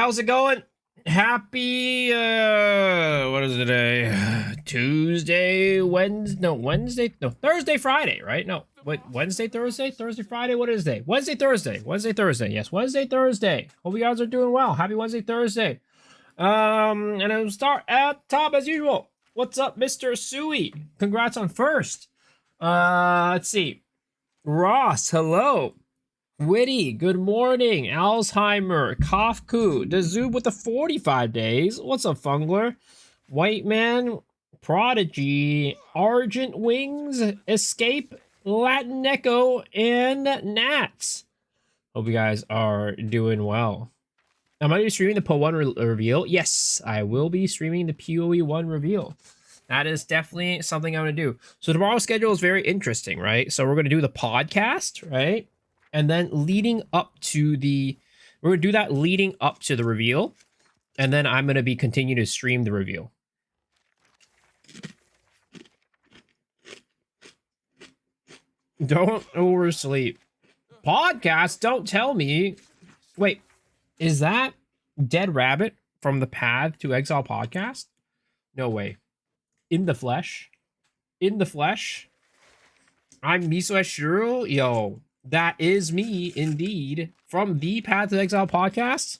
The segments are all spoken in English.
How's it going? Happy, what is it today? Tuesday, Thursday, Friday, right? No, wait, Wednesday, Thursday? Thursday, Friday? What is day? Wednesday, Thursday. Wednesday, Thursday. Yes, Wednesday, Thursday. Hope you guys are doing well. Happy Wednesday, Thursday. And I'll start at top as usual. What's up, Mr. Suey? Congrats on first. Let's see. Ross, hello. Witty, good morning. Alzheimer, Kafku, Dazoob with the 45 days. What's up, Fungler? White Man, Prodigy, Argent Wings, Escape, Latin Echo, and Nats. Hope you guys are doing well. Am I going to be streaming the PoE1 reveal? Yes, I will be streaming the PoE1 reveal. That is definitely something I'm going to do. So tomorrow's schedule is very interesting, right? So we're going to do the podcast, right? And then leading up to we're going to do that leading up to the reveal. And then I'm going to be continuing to stream the reveal. Don't oversleep. Podcast, don't tell me. Wait, is that Dead Rabbit from the Path to Exile podcast? No way. In the flesh? In the flesh? I'm Miso Ashiro? Yo. That is me, indeed, from the Path to Exile podcast.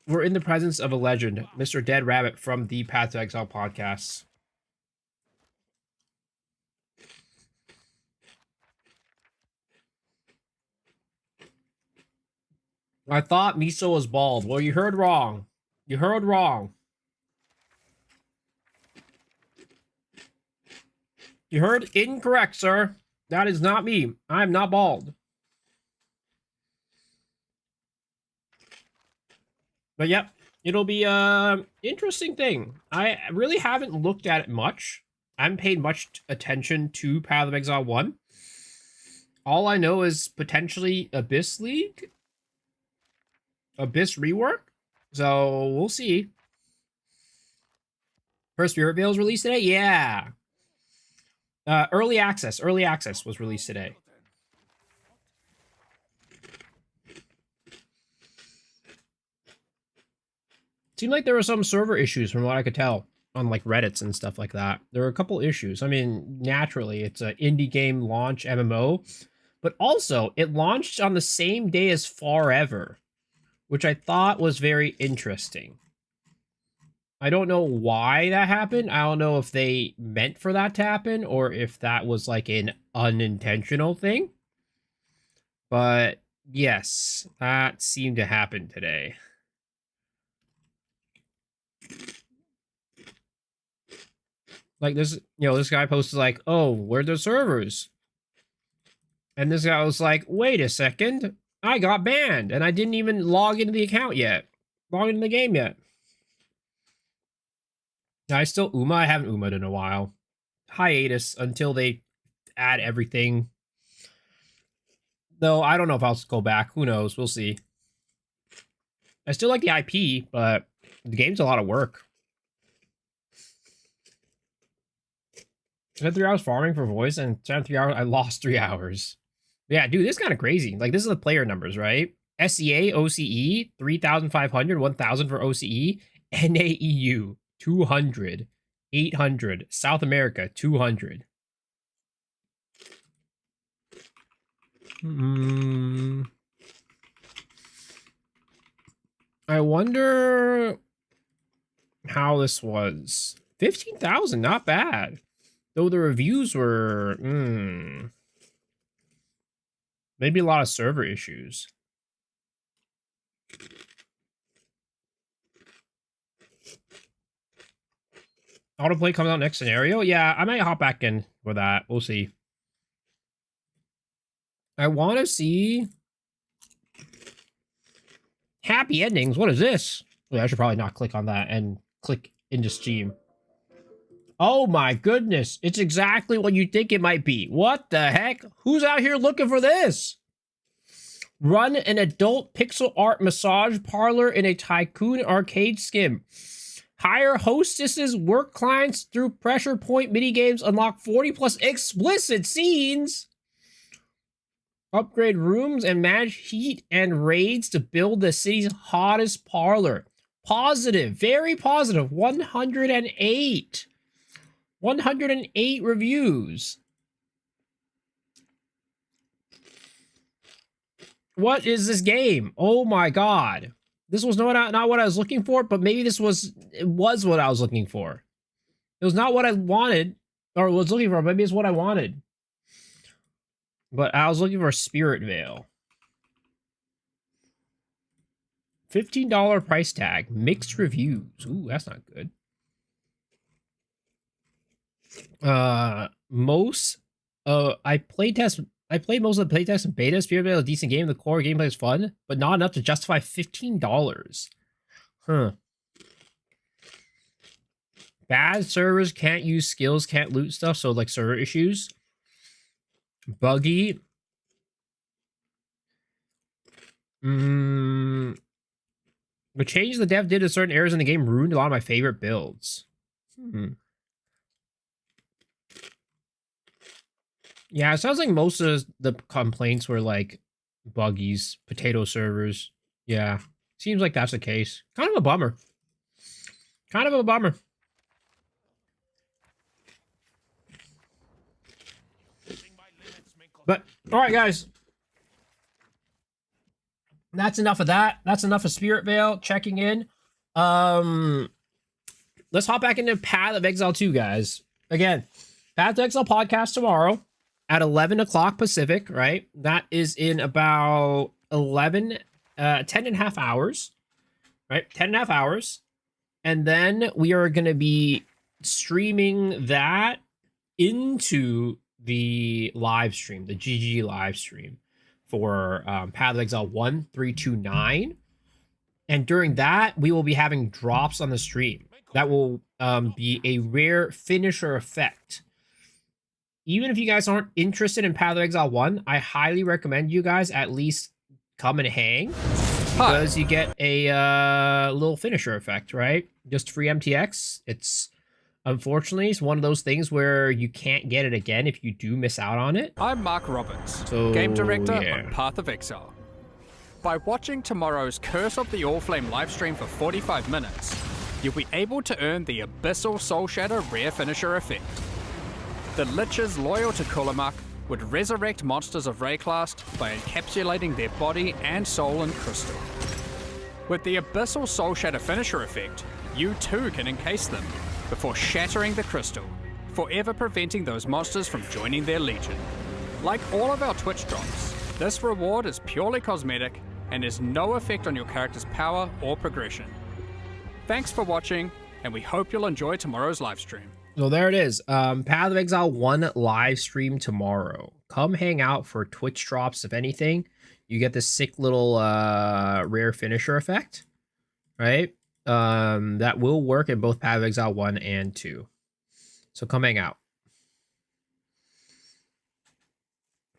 We're in the presence of a legend, Mr. Dead Rabbit from the Path to Exile podcast. I thought Miso was bald. Well, you heard wrong. You heard wrong. You heard incorrect, sir. That is not me. I'm not bald. But yep, it'll be a interesting thing. I really haven't looked at it much. I haven't paid much attention to Path of Exile 1. All I know is potentially Abyss League. Abyss rework. So we'll see. First Spirit Veil was released today? Yeah. Early access was released today. Seemed like there were some server issues from what I could tell on like Reddits and stuff like that. There were a couple issues. I mean, naturally, it's an indie game launch MMO, but also it launched on the same day as Forever, which I thought was very interesting. I don't know why that happened. I don't know if they meant for that to happen or if that was like an unintentional thing. But yes, that seemed to happen today. Like this, this guy posted like, oh, where're the servers? And this guy was like, wait a second, I got banned and I didn't even log into the account yet. Log into the game yet. I still UMA. I haven't UMA'd in a while. Hiatus until they add everything. Though I don't know if I'll go back. Who knows? We'll see. I still like the IP, but the game's a lot of work. I spent 3 hours farming for voice, and spent 3 hours. I lost 3 hours. Yeah, dude, this is kind of crazy. Like, this is the player numbers, right? SEA, OCE, 3,500, 1,000 for OCE. NAEU, 200, 800. South America, 200. I wonder how this was. 15,000, not bad. Though the reviews were... maybe a lot of server issues. Autoplay comes out next scenario? Yeah, I might hop back in for that. We'll see. I want to see... happy endings. What is this? Wait, I should probably not click on that and click into Steam. Oh my goodness. It's exactly what you think it might be. What the heck? Who's out here looking for this? Run an adult pixel art massage parlor in a tycoon arcade skim. Hire hostesses, work clients through pressure point minigames, unlock 40 plus explicit scenes. Upgrade rooms and manage heat and raids to build the city's hottest parlor. Positive, very positive. 108. 108 reviews. What is this game? Oh my god. This was not what I was looking for, but maybe it was what I was looking for. It was not what I wanted, or was looking for. Maybe it's what I wanted. But I was looking for a Spirit Veil. $15 price tag. Mixed reviews. Ooh, that's not good. I played most of the playtests and betas. Spirit Veil is a decent game. The core gameplay is fun, but not enough to justify $15. Huh. Bad servers, can't use skills, can't loot stuff, so like server issues. Buggy. The change the dev did to certain areas in the game ruined a lot of my favorite builds. Yeah, it sounds like most of the complaints were like buggies, potato servers. Yeah, seems like that's the case. Kind of a bummer. Kind of a bummer. But, alright guys. That's enough of that. That's enough of Spirit Veil checking in. Let's hop back into Path of Exile 2, guys. Again, Path of Exile podcast tomorrow at 11 o'clock Pacific, right? That is in about 10 and a half hours, right? 10 and a half hours. And then we are going to be streaming that into the live stream, the GGG live stream for Path of Exile 1329. And during that, we will be having drops on the stream. That will be a rare finisher effect. Even if you guys aren't interested in Path of Exile 1, I highly recommend you guys at least come and hang. Because you get a little finisher effect, right? Just free MTX. It's, unfortunately, it's one of those things where you can't get it again if you do miss out on it. I'm Mark Roberts, game director on Path of Exile. By watching tomorrow's Curse of the Allflame livestream for 45 minutes, you'll be able to earn the Abyssal Soul Shatter rare finisher effect. The Liches loyal to Kulamak would resurrect monsters of Rayclast by encapsulating their body and soul in crystal. With the Abyssal Soul Shatter finisher effect, you too can encase them before shattering the crystal, forever preventing those monsters from joining their legion. Like all of our Twitch drops, this reward is purely cosmetic and has no effect on your character's power or progression. Thanks for watching, and we hope you'll enjoy tomorrow's livestream. So there it is. Path of Exile 1 live stream tomorrow. Come hang out for Twitch drops, if anything. You get this sick little rare finisher effect, right? That will work in both Path of Exile 1 and 2. So come hang out.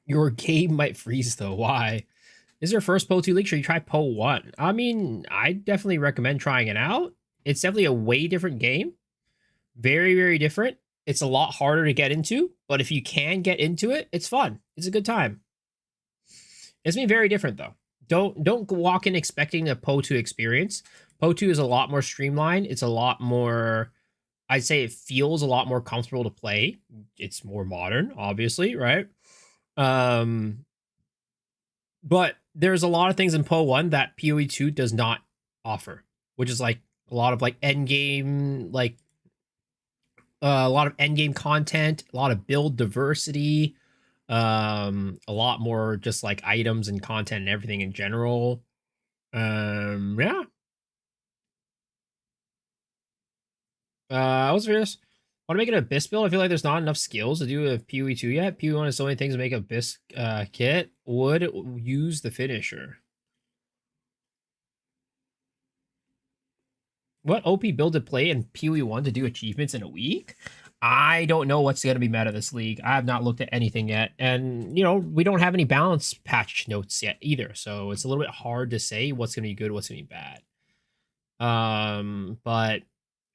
Your game might freeze though. Why? This is your first PO 2 league? Should you try PO 1? I mean, I definitely recommend trying it out. It's definitely a way different game. Very, very different. It's a lot harder to get into, but if you can get into it, it's fun. It's a good time. It's been very different though. Don't walk in expecting a PO 2 experience. PO 2 is a lot more streamlined. It's a lot more, I'd say it feels a lot more comfortable to play. It's more modern, obviously, right? But there's a lot of things in PO 1 that PoE 2 does not offer, which is like a lot of like end game, like a lot of end game content, a lot of build diversity, a lot more just like items and content and everything in general. Yeah. I was curious. Want to make an Abyss build? I feel like there's not enough skills to do a PoE 2 yet. PoE 1 has so many things to make Abyss kit. Would use the finisher. What OP build to play in PoE 1 to do achievements in a week? I don't know what's going to be meta this league. I have not looked at anything yet. And, you know, we don't have any balance patch notes yet either. So it's a little bit hard to say what's going to be good, what's going to be bad. But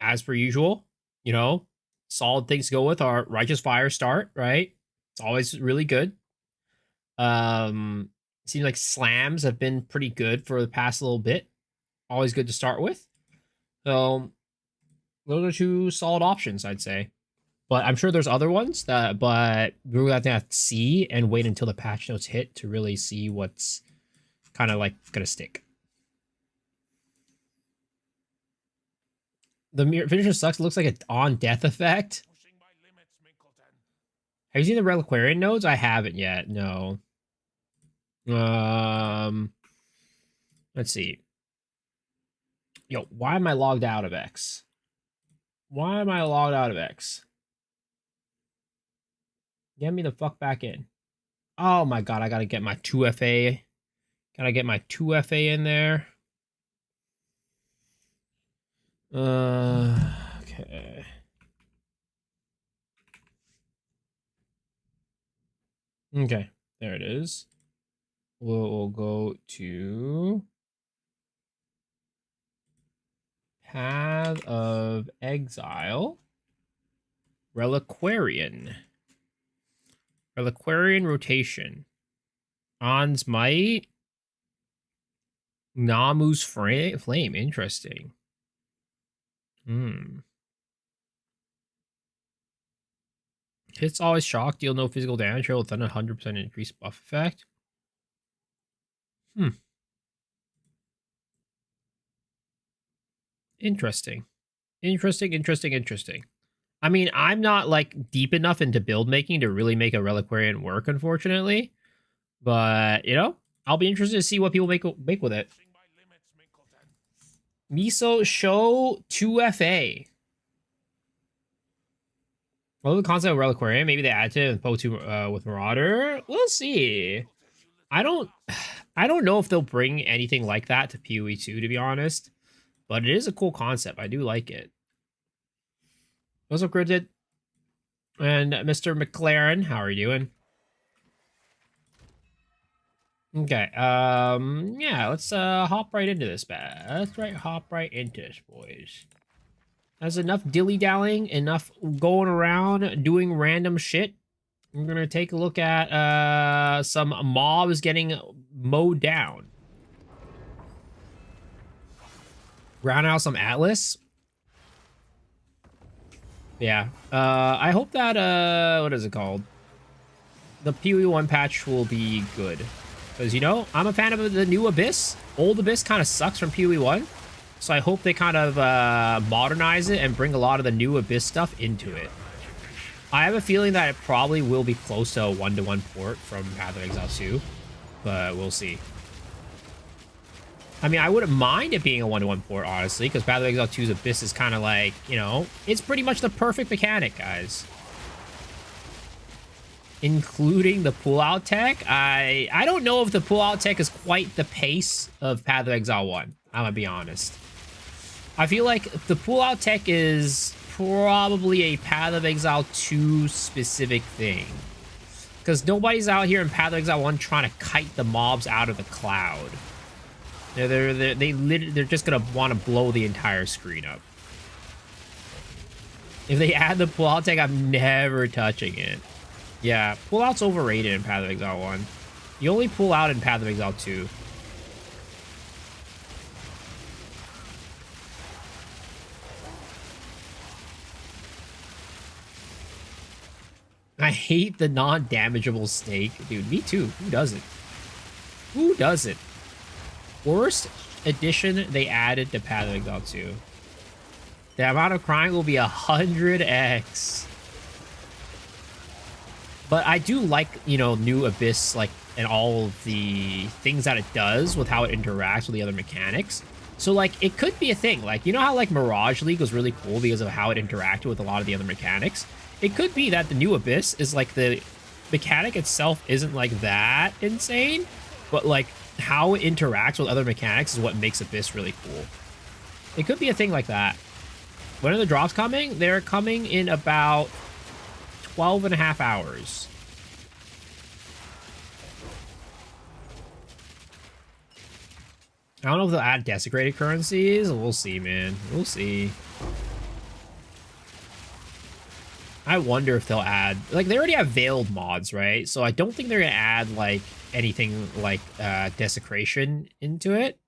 as per usual, you know, solid things to go with are Righteous Fire start, right? It's always really good. Seems like slams have been pretty good for the past little bit. Always good to start with. So those are two solid options, I'd say. But I'm sure there's other ones that, but we're gonna have to see and wait until the patch notes hit to really see what's kind of like gonna stick. The finisher sucks. It looks like an on death effect. Have you seen the Reliquarian nodes? I haven't yet. No. Let's see. Yo, why am I logged out of X? Why am I logged out of X? Get me the fuck back in. Oh my god, I gotta get my 2FA. Gotta get my 2FA in there. Okay. Okay, there it is. We'll go to Path of Exile. Reliquarian. Reliquarian rotation. On's Might. Namu's Flame. Interesting. Hits always shock, deal no physical damage, roll with an 100% increased buff effect. Interesting. Interesting. I mean, I'm not like deep enough into build making to really make a Reliquarian work, unfortunately. But, you know, I'll be interested to see what people make with it. Miso show 2FA. Well, the concept of Reliquarian, maybe they add to it with Marauder. We'll see. I don't know if they'll bring anything like that to PoE 2, to be honest. But it is a cool concept. I do like it. What's up, Gritted? And Mr. McLaren, how are you doing? Okay, yeah, let's hop right into this, hop right into this, boys. That's enough dilly-dallying, enough going around doing random shit. We're gonna take a look at some mobs getting mowed down. Ground out some Atlas. Yeah. I hope that what is it called? The PoE 1 patch will be good. Because, you know, I'm a fan of the new Abyss. Old Abyss kind of sucks from PoE 1. So I hope they kind of modernize it and bring a lot of the new Abyss stuff into it. I have a feeling that it probably will be close to a 1-to-1 port from Path of Exile 2. But we'll see. I mean, I wouldn't mind it being a 1-to-1 port, honestly, because Path of Exile 2's Abyss is kind of like, you know, it's pretty much the perfect mechanic, guys. Including the pull-out tech. I don't know if the pull-out tech is quite the pace of Path of Exile 1. I'm gonna be honest. I feel like the pull-out tech is probably a Path of Exile 2 specific thing. Because nobody's out here in Path of Exile 1 trying to kite the mobs out of the cloud. They're just gonna want to blow the entire screen up. If they add the pull-out tech, I'm never touching it. Yeah, pullout's overrated in Path of Exile 1. You only pull out in Path of Exile 2. I hate the non-damageable stake. Dude, me too. Who doesn't? Who doesn't? Worst addition they added to Path of Exile 2. The amount of crying will be 100x. But I do like, you know, new Abyss, like, and all of the things that it does with how it interacts with the other mechanics. So, like, it could be a thing. Like, you know how, like, Mirage League was really cool because of how it interacted with a lot of the other mechanics? It could be that the new Abyss is, like, the mechanic itself isn't, like, that insane. But, like, how it interacts with other mechanics is what makes Abyss really cool. It could be a thing like that. When are the drops coming? They're coming in about 12.5 hours. I don't know if they'll add desecrated currencies. We'll see, man. We'll see. I wonder if they'll add, like, they already have veiled mods, right? So I don't think they're gonna add like anything like desecration into it.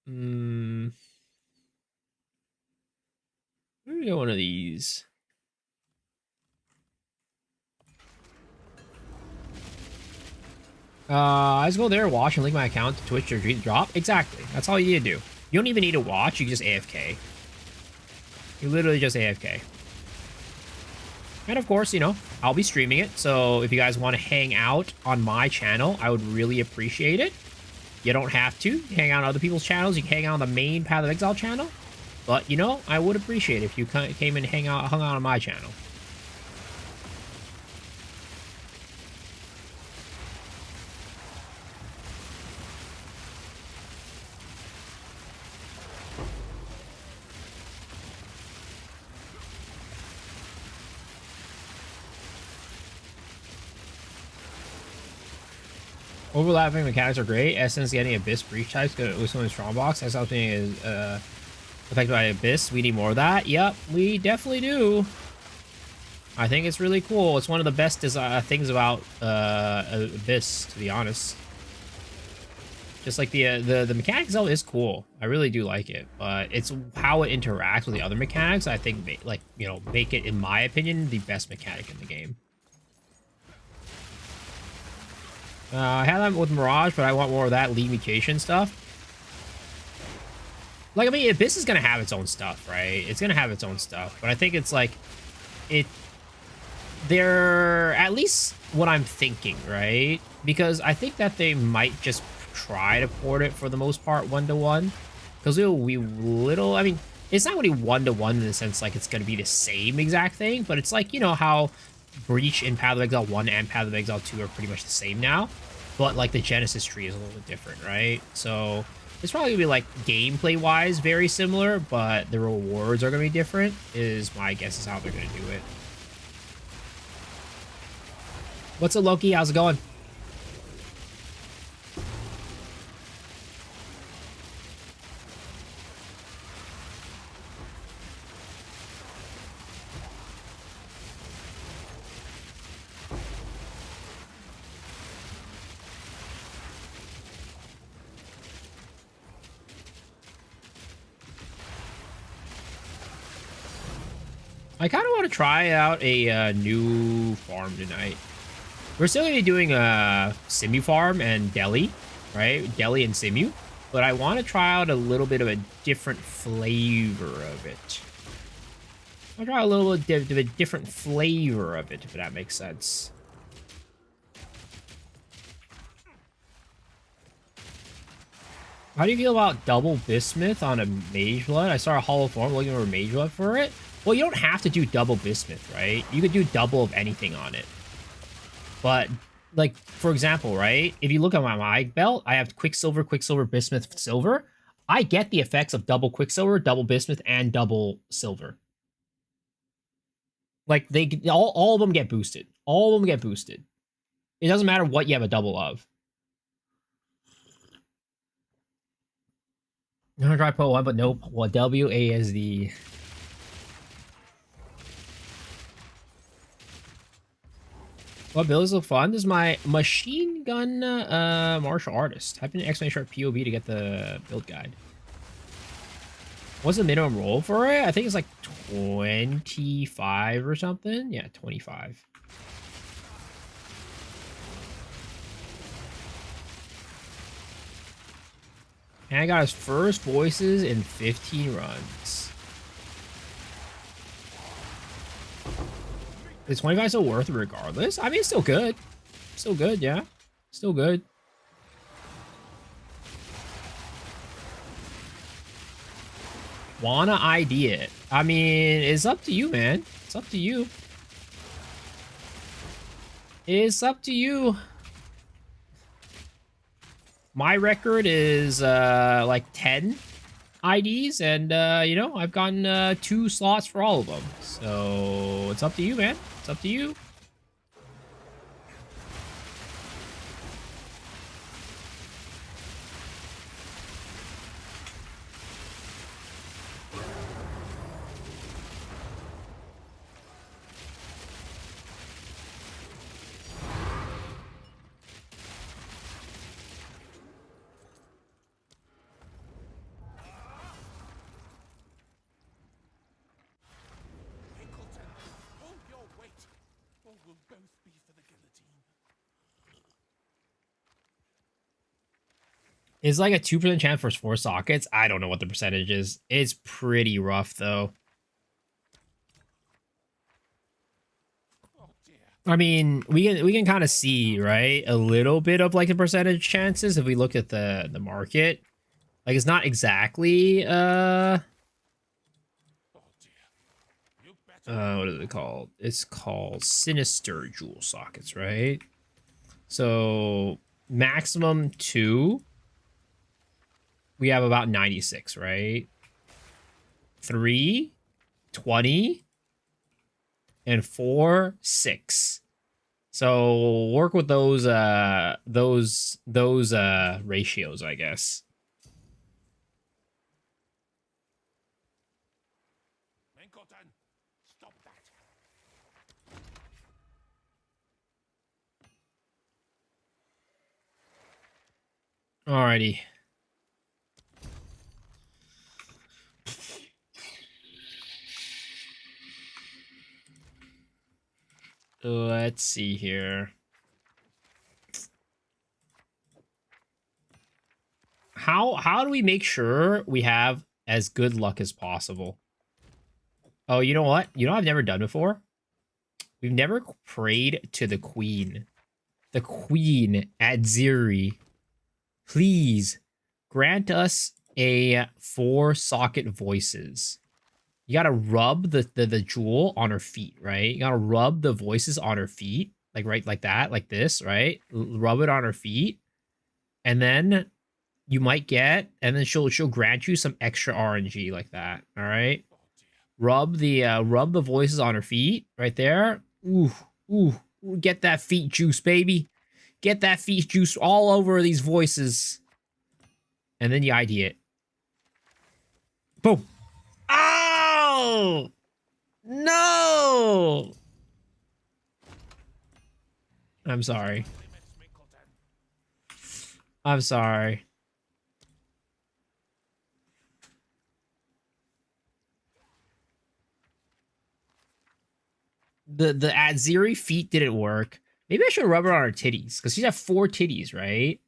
Let me get one of these. I just go there, watch, and link my account to Twitch or drop. Exactly. That's all you need to do. You don't even need to watch. You can just AFK. You literally just AFK. And of course, you know, I'll be streaming it. So if you guys want to hang out on my channel, I would really appreciate it. You don't have to hang out on other people's channels. You can hang out on the main Path of Exile channel. But, you know, I would appreciate it if you came and hung out on my channel. Overlapping mechanics are great. Essence getting Abyss Breach types with some strong box. That's something is affected by Abyss. We need more of that. Yep, we definitely do. I think it's really cool. It's one of the best things about Abyss, to be honest. Just like the mechanic itself is cool. I really do like it, but it's how it interacts with the other mechanics. I think, like, you know, make it, in my opinion, the best mechanic in the game. I had that with Mirage, but I want more of that lead mutation stuff. Like, I mean, Abyss is going to have its own stuff, right? It's going to have its own stuff. But I think it's like, they're at least what I'm thinking, right? Because I think that they might just try to port it for the most part 1-to-1. Because it'll be little, I mean, it's not really 1-to-1 in the sense like it's going to be the same exact thing. But it's like, you know, how Breach in Path of Exile 1 and Path of Exile 2 are pretty much the same now, but like the Genesis tree is a little bit different, right? So it's probably gonna be like gameplay wise very similar, but the rewards are gonna be different, is my guess is how they're gonna do it. What's up, Loki? How's it going? I kind of want to try out a new farm tonight. We're still going to be doing a Simu farm and Delhi, right? Delhi and Simu. But I want to try out a little bit of a different flavor of it. I'll try a little bit of a different flavor of it, if that makes sense. How do you feel about double Bismuth on a Mage Blood? I saw a Hollow Form looking for a Mage Blood for it. Well, you don't have to do double Bismuth, right? You could do double of anything on it. But, like, for example, right? If you look at my belt, I have Quicksilver, Quicksilver, Bismuth, Silver. I get the effects of double Quicksilver, double Bismuth, and double Silver. Like, they all of them get boosted. All of them get boosted. It doesn't matter what you have a double of. I'm gonna try Pro 1, but nope. Well, WA is the... What builds look fun? This is my machine gun martial artist. Type in exclamation mark POV to get the build guide. What's the minimum roll for it? I think it's like 25 or something. Yeah, 25. And I got his first voices in 15 runs. Is 25 still worth it regardless? I mean, it's still good. Still good, yeah. Still good. Wanna ID it? I mean, it's up to you, man. It's up to you. It's up to you. My record is like 10 IDs, and you know, I've gotten 2 slots for all of them. So it's up to you, man. It's up to you. It's like a 2% chance for 4 sockets. I don't know what the percentage is. It's pretty rough though. I mean, we can kind of see, right? A little bit of like the percentage chances if we look at the market. Like it's not exactly what is it called? It's called sinister jewel sockets, right? So maximum 2, we have about 96, right? 3, 20, and 4, 6. So work with those ratios, I guess. Stop that. Alrighty. Let's see here. How do we make sure we have as good luck as possible? Oh, you know what? You know what I've never done before? We've never prayed to the queen. The queen at Ziri. Please grant us a 4 socket voices. You gotta rub the jewel on her feet, right? You gotta rub the voices on her feet. Like right like that, like this, right? Rub it on her feet. And then you might get, and then she'll grant you some extra RNG like that. All right. Rub the voices on her feet right there. Ooh, ooh, get that feet juice, baby. Get that feet juice all over these voices. And then you ID it. Boom. Oh! No! I'm sorry. I'm sorry. The Aziri feet didn't work. Maybe I should rub it on her titties because she's got 4 titties, right?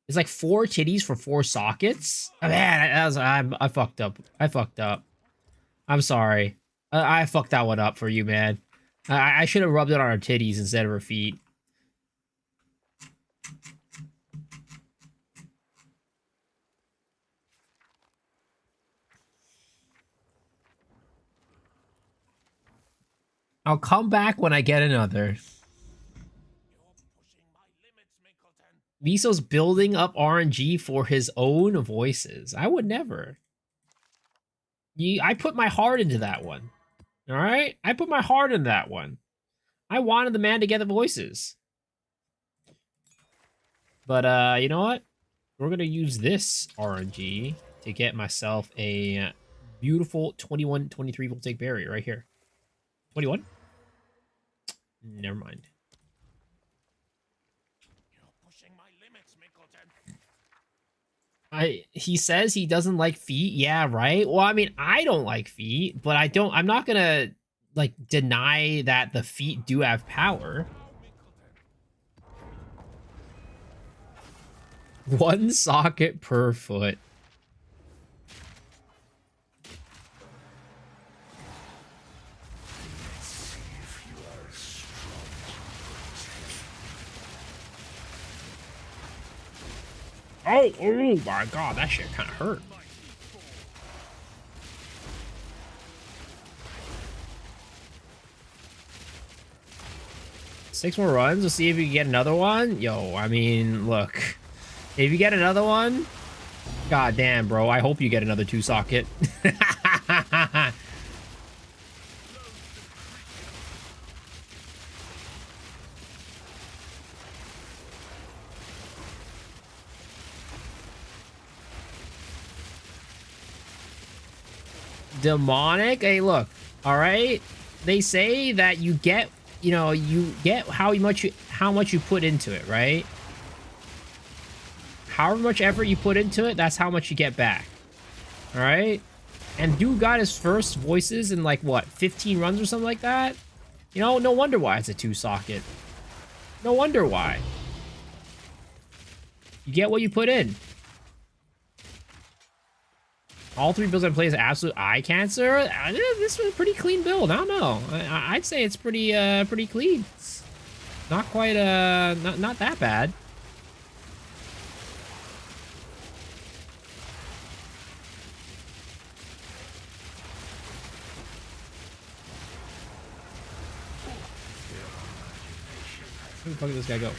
It's like 4 titties for 4 sockets. Oh, man, I fucked up. I fucked up. I'm sorry. I fucked that one up for you, man. I should have rubbed it on her titties instead of her feet. I'll come back when I get another. Miso's building up RNG for his own voices. I would never. I put my heart into that one. All right? I put my heart in that one. I wanted the man to get the voices. But, you know what? We're going to use this RNG to get myself a beautiful 21, 23 voltaic barrier right here. 21? Never mind. You're pushing my limits, Minkleton. He says he doesn't like feet. Yeah, right. Well, I mean, I don't like feet, but I'm not gonna like deny that the feet do have power. 1 socket per foot. Oh my god, that shit kind of hurt. Six more runs. We'll see if we can get another one. Yo, I mean, look. If you get another one, god damn, bro. I hope you get another 2 socket. Demonic. Hey, look. All right. They say that you get, you get how much you put into it, right? However much effort you put into it, that's how much you get back. All right. And dude got his first voices in like what, 15 runs or something like that. You know, no wonder why it's a 2 socket. No wonder why. You get what you put in. All 3 builds I play is absolute eye cancer. This was a pretty clean build. I don't know. I'd say it's pretty pretty clean. It's not quite not that bad. Where the fuck did this guy go?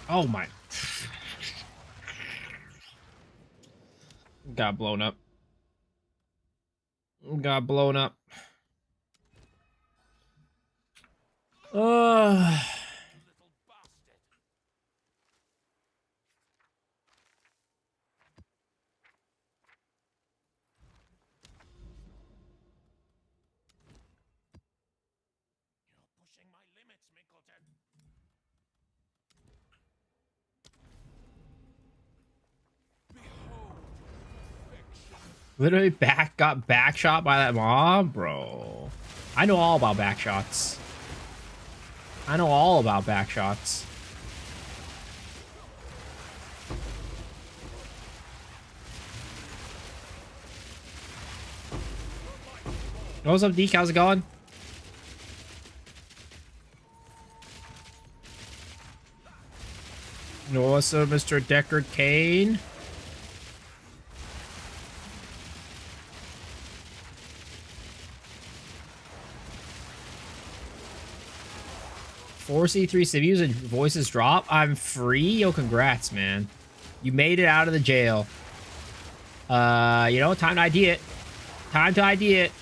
Oh my. Got blown up. Got blown up. Pushing my limits, Minkleton. Literally got back shot by that mob, bro. I know all about back shots. I know all about back shots. What's up, Deke? How's it going? What's up, Mr. Deckard Kane? Four C3 Simus and voices drop. I'm free. Yo, congrats, man. You made it out of the jail. You know, time to ID it. Time to ID it.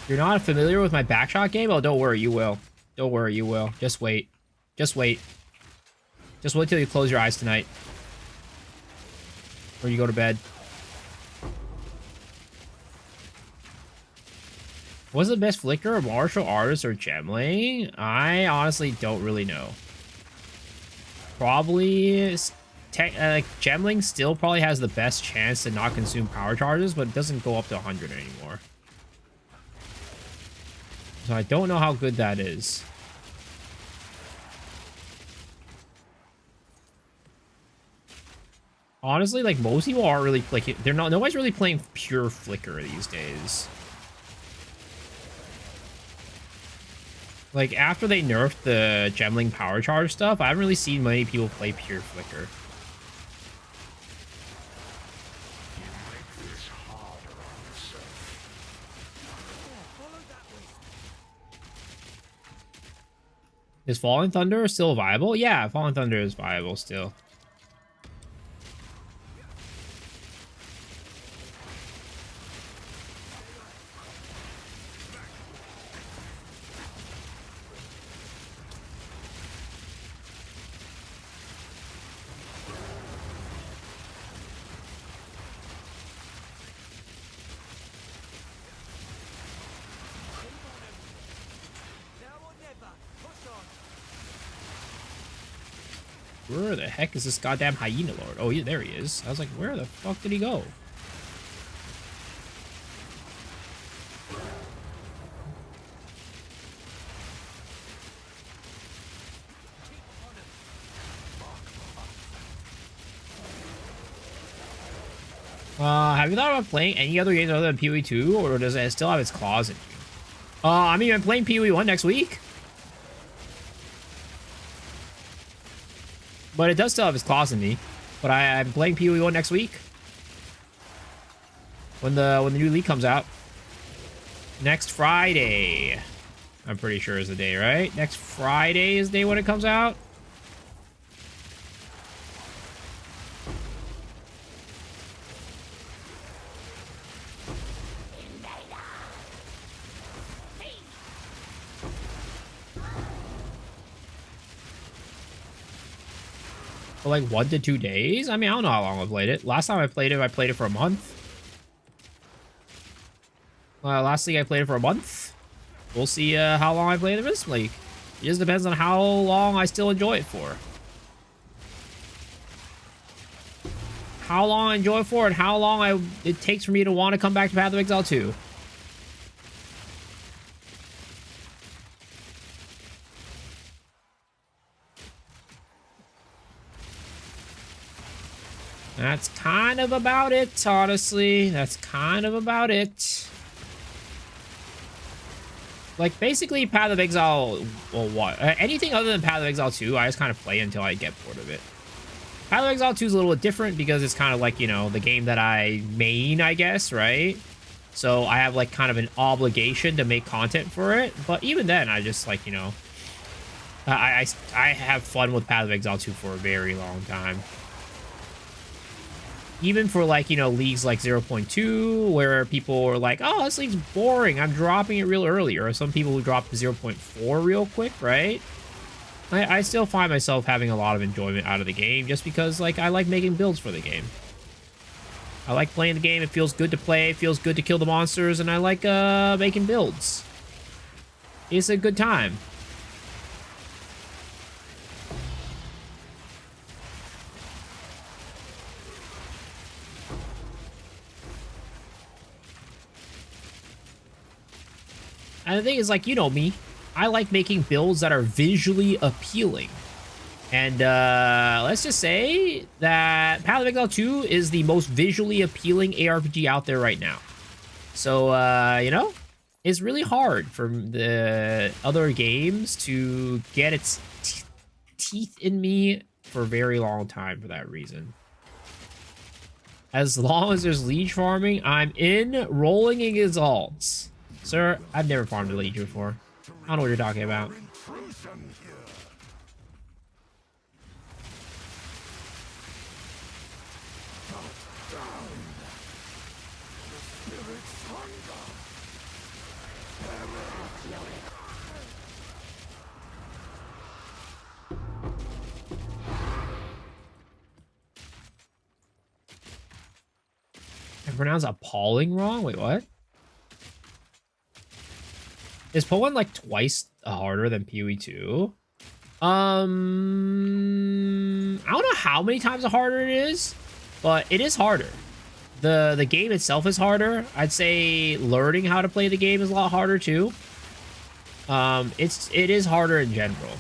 You're not familiar with my backshot game? Oh, don't worry, you will. Don't worry, you will. Just wait. Just wait. Just wait till you close your eyes tonight. Or you go to bed. What's the best flicker? Martial artist or gemling? I honestly don't really know. Probably... gemling still probably has the best chance to not consume power charges, but it doesn't go up to 100 anymore. So I don't know how good that is. Honestly, like, most people aren't really, like, they're not, nobody's really playing pure flicker these days. Like, after they nerfed the gemling power charge stuff, I haven't really seen many people play pure flicker. Is Fallen Thunder still viable? Yeah, Fallen Thunder is viable still. Where the heck is this goddamn hyena lord? Oh, yeah, there he is. I was like, where the fuck did he go? Have you thought about playing any other games other than PoE 2, or does it still have its claws in you? I mean, I'm playing PoE 1 next week. But it does still have its claws in me. But I'm playing PoE 1 next week. When the new league comes out. Next Friday. I'm pretty sure is the day, right? Next Friday is the day when it comes out. For like 1 to 2 days? I mean, I don't know how long I played it. Last time I played it for a month. Last league I played it for a month. We'll see how long I play the this league. It just depends on how long I still enjoy it for. How long I enjoy it for and how long it takes for me to want to come back to Path of Exile 2. That's kind of about it, honestly. That's kind of about it. Like, basically, Path of Exile, well, what? Anything other than Path of Exile 2, I just kind of play until I get bored of it. Path of Exile 2 is a little bit different because it's kind of like, you know, the game that I main, I guess, right? So I have, like, kind of an obligation to make content for it. But even then, I just, like, you know, I have fun with Path of Exile 2 for a very long time. Even for, like, you know, leagues like 0.2, where people are like, oh, this league's boring, I'm dropping it real early. Or some people who drop 0.4 real quick, right? I still find myself having a lot of enjoyment out of the game just because, like, I like making builds for the game. I like playing the game. It feels good to play. It feels good to kill the monsters. And I like making builds. It's a good time. And the thing is, like, you know me. I like making builds that are visually appealing. And let's just say that Path of Exile 2 is the most visually appealing ARPG out there right now. So, you know, it's really hard for the other games to get its teeth in me for a very long time for that reason. As long as there's liege farming, I'm in rolling in exalts. Sir, I've never farmed a liege before. I don't know what you're talking about. I pronounced appalling wrong? Wait, what? Is Poe like twice harder than PoE 2? I don't know how many times harder it is, but it is harder. The game itself is harder. I'd say learning how to play the game is a lot harder too. It is harder in general.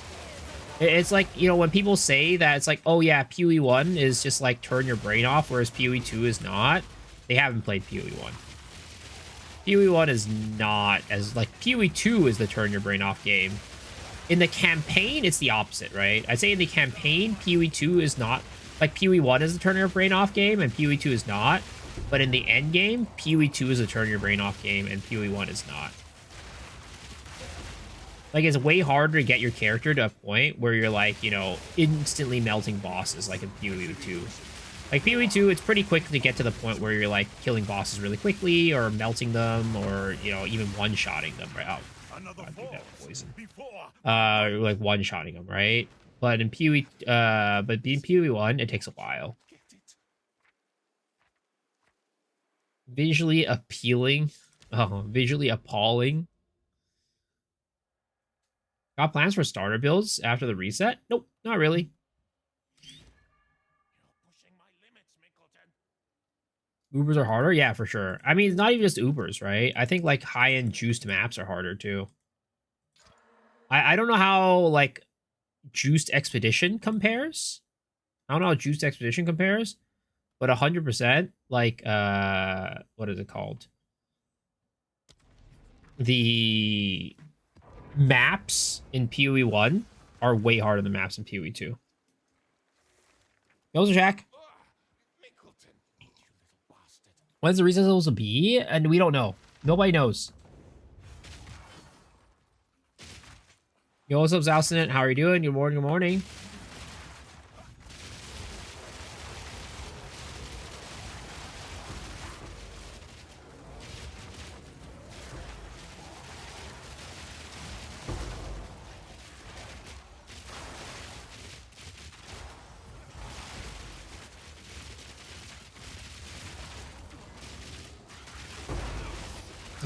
It's like, you know, when people say that it's like, oh yeah, PoE 1 is just like turn your brain off, whereas PoE 2 is not. They haven't played PoE 1. PoE 1 is not as, like, PoE 2 is the turn your brain off game. In the campaign, it's the opposite, right? I'd say in the campaign, PoE 2 is not, like, PoE 1 is the turn your brain off game, and PoE 2 is not. But in the end game, PoE 2 is a turn your brain off game, and PoE 1 is not. Like, it's way harder to get your character to a point where you're, like, you know, instantly melting bosses, like in PoE 2. Like, PoE 2, it's pretty quick to get to the point where you're, like, killing bosses really quickly, or melting them, or, you know, even one-shotting them, right? Oh, I do that poison. Like, one-shotting them, right? But in PoE, but being PoE 1, it takes a while. Visually appealing. Oh, visually appalling. Got plans for starter builds after the reset? Nope, not really. Ubers are harder? Yeah, for sure. I mean, it's not even just Ubers, right? I think, like, high-end juiced maps are harder, too. I don't know how, like, Juiced Expedition compares. I don't know how Juiced Expedition compares. But 100%, like, what is it called? The maps in PoE 1 are way harder than maps in PoE 2. Those are Jack. When's the reason supposed to be? And we don't know. Nobody knows. Yo, what's up, Zalcinant? How are you doing? Good morning, good morning.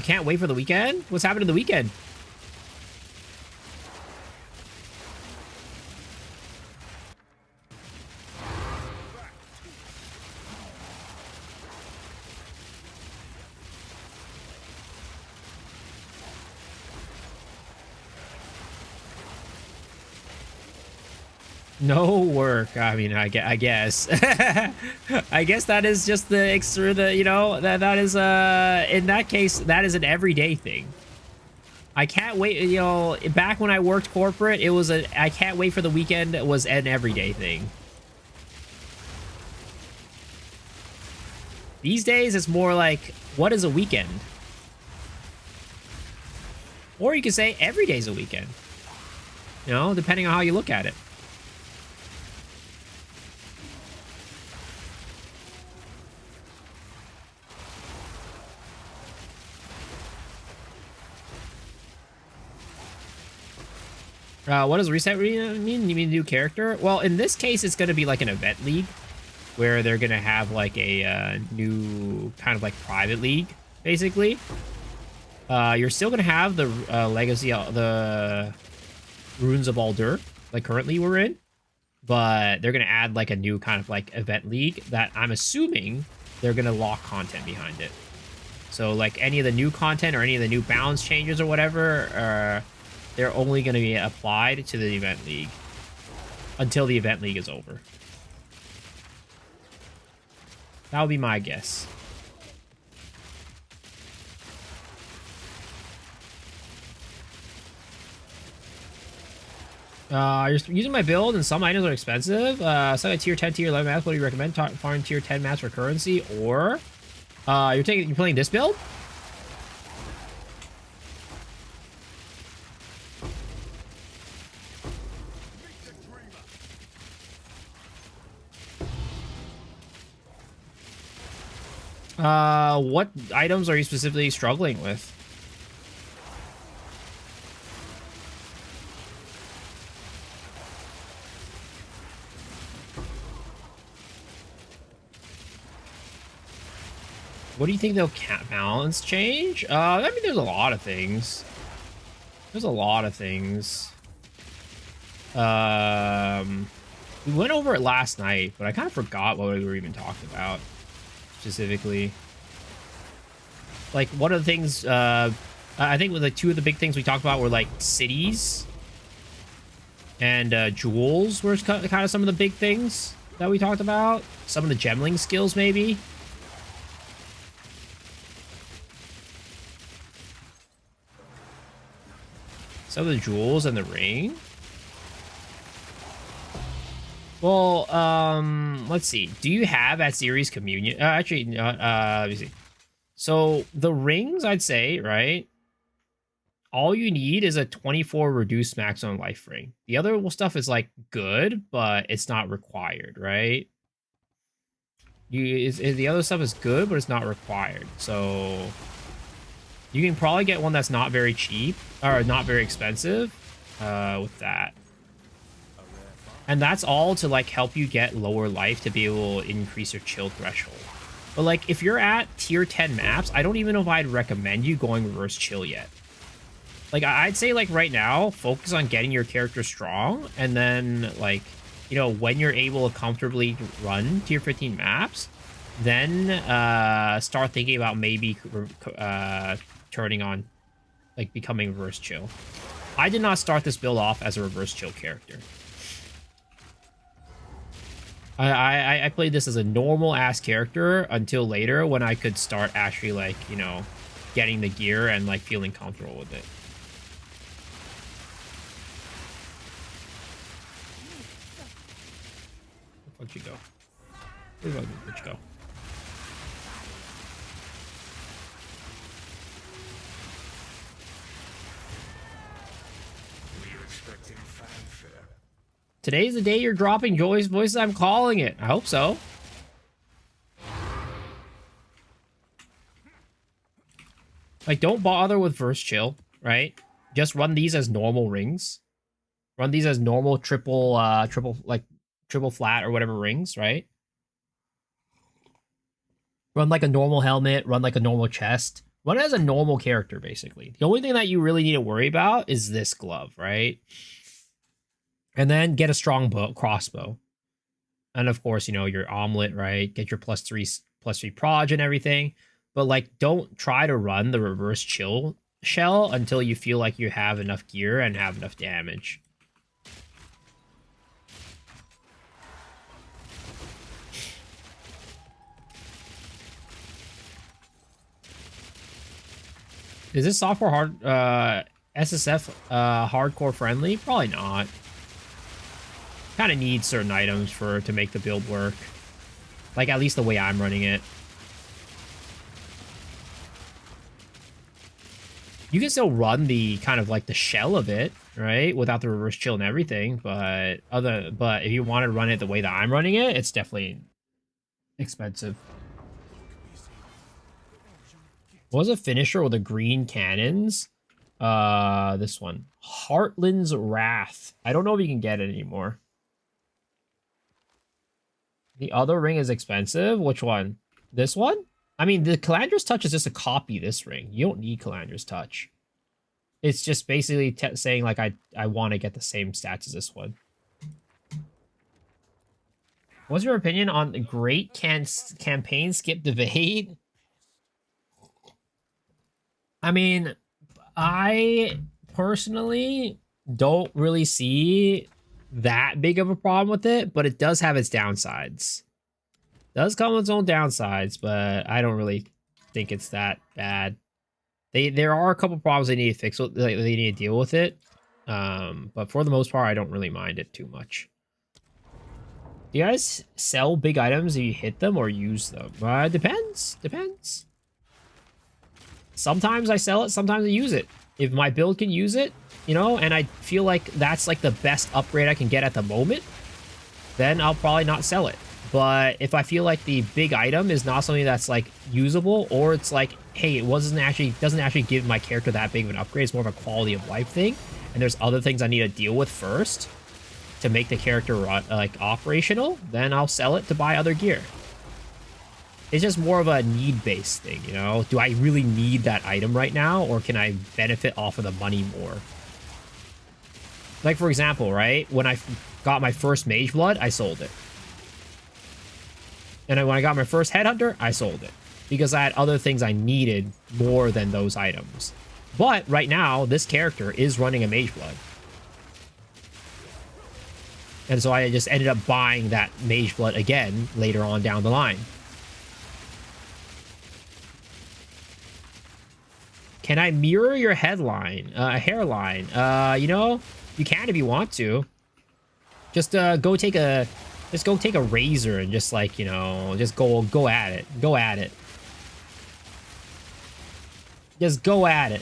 can't wait for the weekend? What's happening the weekend? No work. I mean, I guess. I guess that is just the extra. You know, that is in that case, that is an everyday thing. I can't wait. You know, back when I worked corporate, it was a I can't wait for the weekend was an everyday thing. These days, it's more like, what is a weekend? Or you could say every day's a weekend. You know, depending on how you look at it. What does reset mean? You mean new character? Well, in this case, it's going to be like an event league where they're going to have like a new kind of like private league, basically. You're still going to have the legacy, the Runes of Aldur, like currently we're in. But they're going to add like a new kind of like event league that I'm assuming they're going to lock content behind it. So like any of the new content or any of the new balance changes or whatever, they're only going to be applied to the event league until the event league is over. That would be my guess. You're using my build and some items are expensive. So a tier 10, tier 11 maps. What do you recommend? Farm tier 10 maps for currency, or you're playing this build? What items are you specifically struggling with? What do you think they'll balance change? I mean, there's a lot of things. There's a lot of things. We went over it last night, but I kind of forgot what we were even talking about specifically. Like, one of the things, I think with like two of the big things we talked about were like cities and jewels were kind of some of the big things that we talked about. Some of the gemling skills, maybe. Some of the jewels and the ring. Well, let's see. Do you have at series communion? Actually, let me see. So the rings, I'd say, right? All you need is a 24 reduced maximum life ring. The other stuff is like good, but it's not required, right? The other stuff is good, but it's not required. So you can probably get one that's not very cheap or not very expensive with that. And that's all to like help you get lower life to be able to increase your chill threshold. But like if you're at tier 10 maps, I don't even know if I'd recommend you going reverse chill yet. Like I'd say like right now, focus on getting your character strong, and then like, you know, when you're able to comfortably run tier 15 maps, then start thinking about maybe turning on, like becoming reverse chill. I did not start this build off as a reverse chill character. I played this as a normal ass character until later when I could start actually like, you know, getting the gear and like feeling comfortable with it. Where'd you go? Where'd you go? Today's the day you're dropping Joy's voices. I'm calling it. I hope so. Like, don't bother with verse chill, right? Just run these as normal rings. Run these as normal triple flat or whatever rings, right? Run like a normal helmet. Run like a normal chest. Run as a normal character, basically. The only thing that you really need to worry about is this glove, right? And then get a strong crossbow. And of course, you know, your omelet, right? Get your +3 proj and everything. But like, don't try to run the reverse chill shell until you feel like you have enough gear and have enough damage. Is this software SSF hardcore friendly? Probably not. Kind of need certain items to make the build work. Like, at least the way I'm running it. You can still run the kind of like the shell of it, right? Without the reverse chill and everything, but if you want to run it the way that I'm running it, it's definitely expensive. What was a finisher with the green cannons? This one. Heartland's Wrath. I don't know if you can get it anymore. The other ring is expensive. Which one? This one? I mean, the Calandra's Touch is just a copy of this ring. You don't need Calandra's Touch. It's just basically saying, like, I want to get the same stats as this one. What's your opinion on the great campaign skip debate? I mean, I personally don't really see that big of a problem with it, but it does have its downsides. It does come with its own downsides, but I don't really think it's that bad. There are a couple problems they need to fix. They need to deal with it, but for the most part, I don't really mind it too much. Do you guys sell big items if you hit them or use them? Depends. Depends. Sometimes I sell it, sometimes I use it. If my build can use it, you know, and I feel like that's like the best upgrade I can get at the moment, then I'll probably not sell it. But if I feel like the big item is not something that's like usable, or it's like, hey, it doesn't actually give my character that big of an upgrade, it's more of a quality of life thing, and there's other things I need to deal with first to make the character like operational, then I'll sell it to buy other gear. It's just more of a need-based thing, you know? Do I really need that item right now, or can I benefit off of the money more? Like, for example, right? When I got my first Mage Blood, I sold it. And then when I got my first Headhunter, I sold it. Because I had other things I needed more than those items. But right now, this character is running a Mage Blood. And so I just ended up buying that Mage Blood again later on down the line. Can I mirror your hairline? You know, you can if you want to. Just go take a razor and just, like, you know, just go at it. Go at it. Just go at it.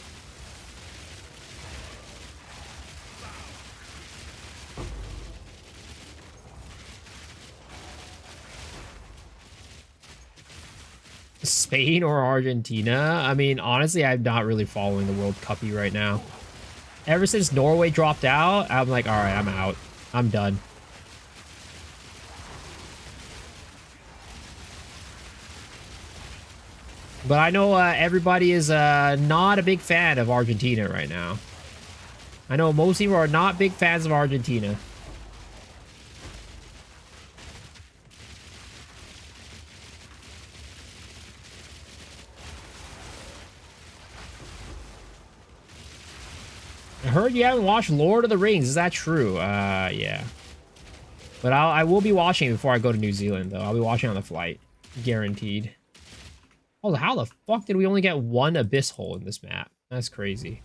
Spain or Argentina? I mean, honestly, I'm not really following the World Cup right now. Ever since Norway dropped out, I'm like, all right, I'm out. I'm done. But I know everybody is not a big fan of Argentina right now. I know most people are not big fans of Argentina. I heard you haven't watched Lord of the Rings. Is that true? Yeah. But I will be watching before I go to New Zealand, though. I'll be watching on the flight. Guaranteed. Oh, how the fuck did we only get one abyss hole in this map? That's crazy.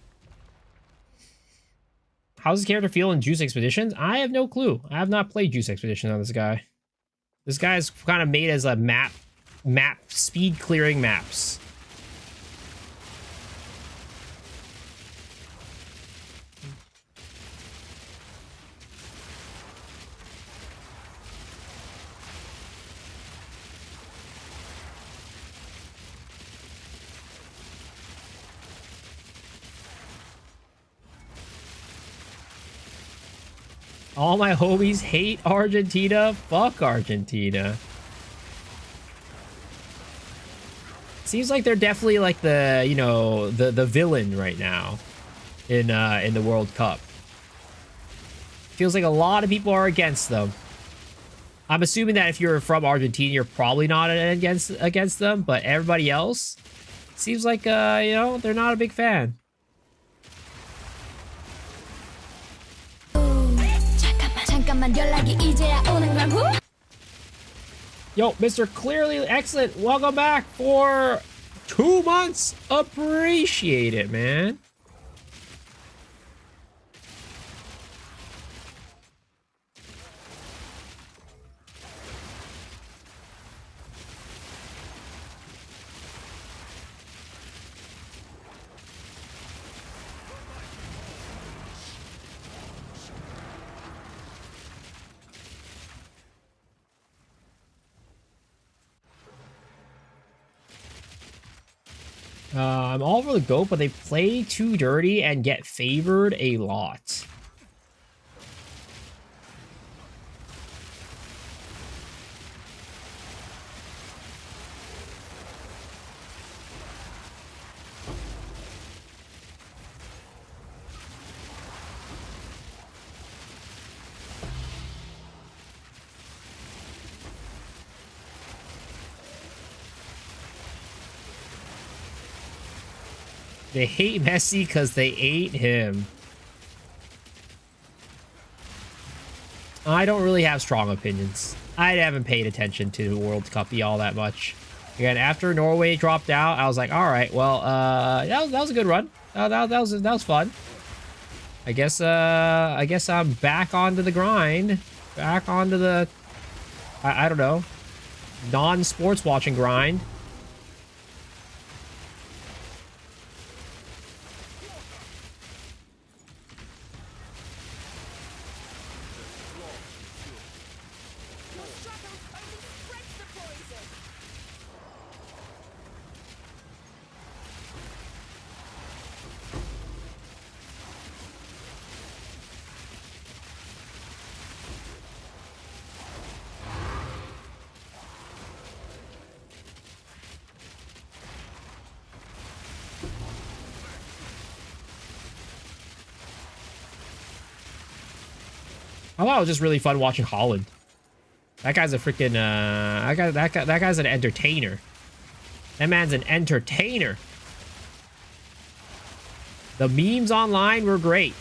How's this character feel in Juice Expeditions? I have no clue. I have not played Juice Expeditions on this guy. This guy is kind of made as a map speed clearing maps. All my homies hate Argentina. Fuck Argentina. Seems like they're definitely like the, you know, the villain right now in the World Cup. Feels like a lot of people are against them. I'm assuming that if you're from Argentina, you're probably not against them, but everybody else seems like you know, they're not a big fan. Yo, Mr. Clearly Excellent, welcome back for 2 months. Appreciate it, man. I'm all for the GOAT, but they play too dirty and get favored a lot. They hate Messi because they ate him. I don't really have strong opinions. I haven't paid attention to the World Cup all that much. Again, after Norway dropped out, I was like, all right, well, that was a good run. That was fun. I guess I'm back onto the grind. Back onto the, I don't know, non-sports watching grind. I thought it was just really fun watching Holland. That guy's a freaking that guy's an entertainer. That man's an entertainer. The memes online were great.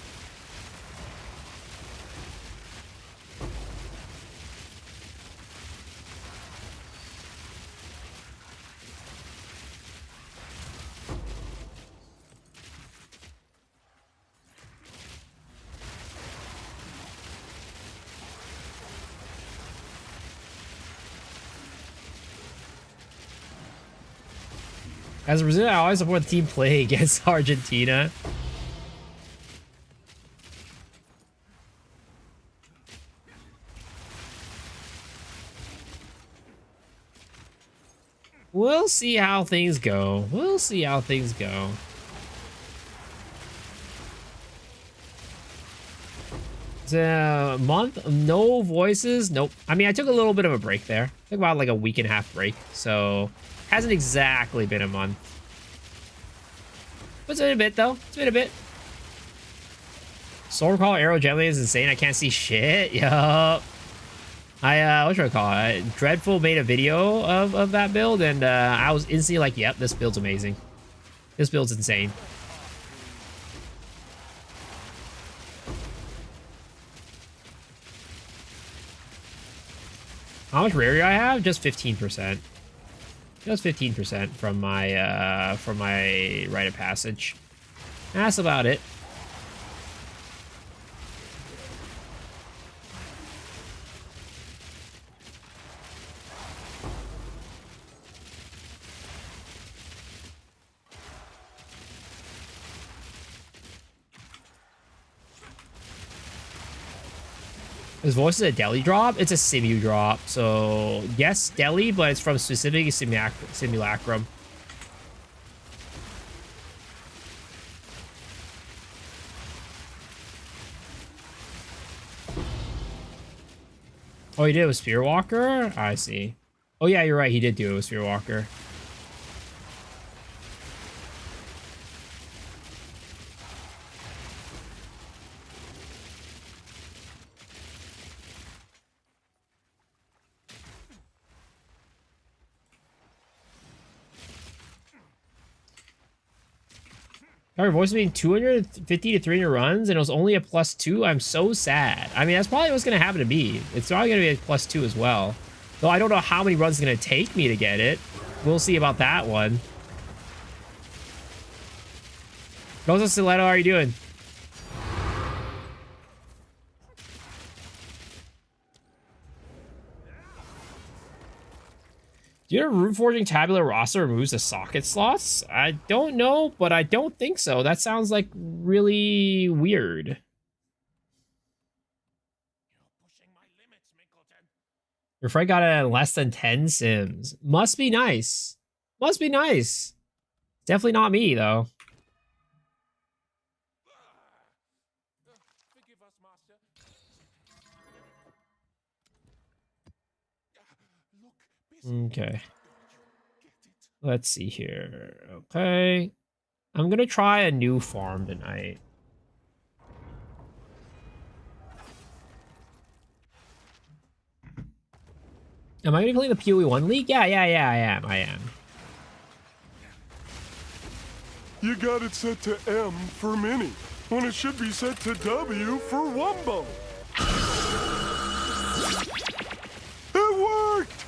As a Brazilian, I always support the team play against Argentina. We'll see how things go. We'll see how things go. It's a month, no voices. Nope. I mean, I took a little bit of a break there. I took about like a week and a half break. So hasn't exactly been a month. But it's been a bit though. It's been a bit. Sword Call Arrow Gently is insane. I can't see shit. Yup. What should I call it? Dreadful made a video of that build, and I was instantly like, yep, this build's amazing. This build's insane. How much rare do I have? Just 15%. Just 15% from my rite of passage. That's about it. His voice is a deli drop? It's a Simu drop. So, yes, deli, but it's from specific simulacrum. Oh, he did it with Spearwalker? I see. Oh, yeah, you're right. He did do it with Spearwalker. Our voice being 250 to 300 runs, and it was only a +2. I'm so sad. I mean, that's probably what's going to happen to me. It's probably going to be a +2 as well. Though I don't know how many runs it's going to take me to get it. We'll see about that one. Rosa Stiletto, how are you doing? Do you know Rune Forging Tabular Roster removes the socket slots? I don't know, but I don't think so. That sounds like really weird. You're pushing my limits, Minkleton. Your friend got it at less than 10 sims. Must be nice. Must be nice. Definitely not me, though. Forgive us, Master. Look, busy. Okay. Get it. Let's see here. Okay. I'm gonna try a new farm tonight. Am I gonna play the PoE1 League? Yeah, I am. You got it set to M for Mini, when it should be set to W for Wumbo. It worked!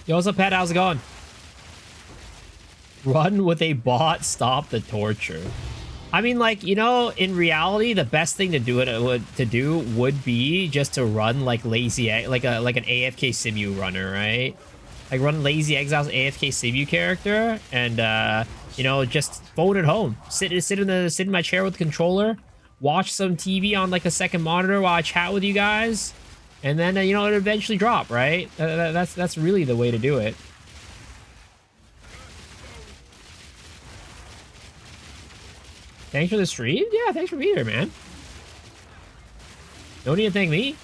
Yo, what's up, Pet? How's it going? Run with a bot, stop the torture. I mean, like, you know, in reality, the best thing to do would be just to run like lazy egg, like an AFK Simu runner, right? Like run Lazy Exile's AFK Simu character, and you know, just phone at home, sit in my chair with the controller, watch some TV on like a second monitor while I chat with you guys, and then you know, it'll eventually drop, right? That's really the way to do it. Thanks for the stream? Yeah, thanks for being here, man. No need to thank me.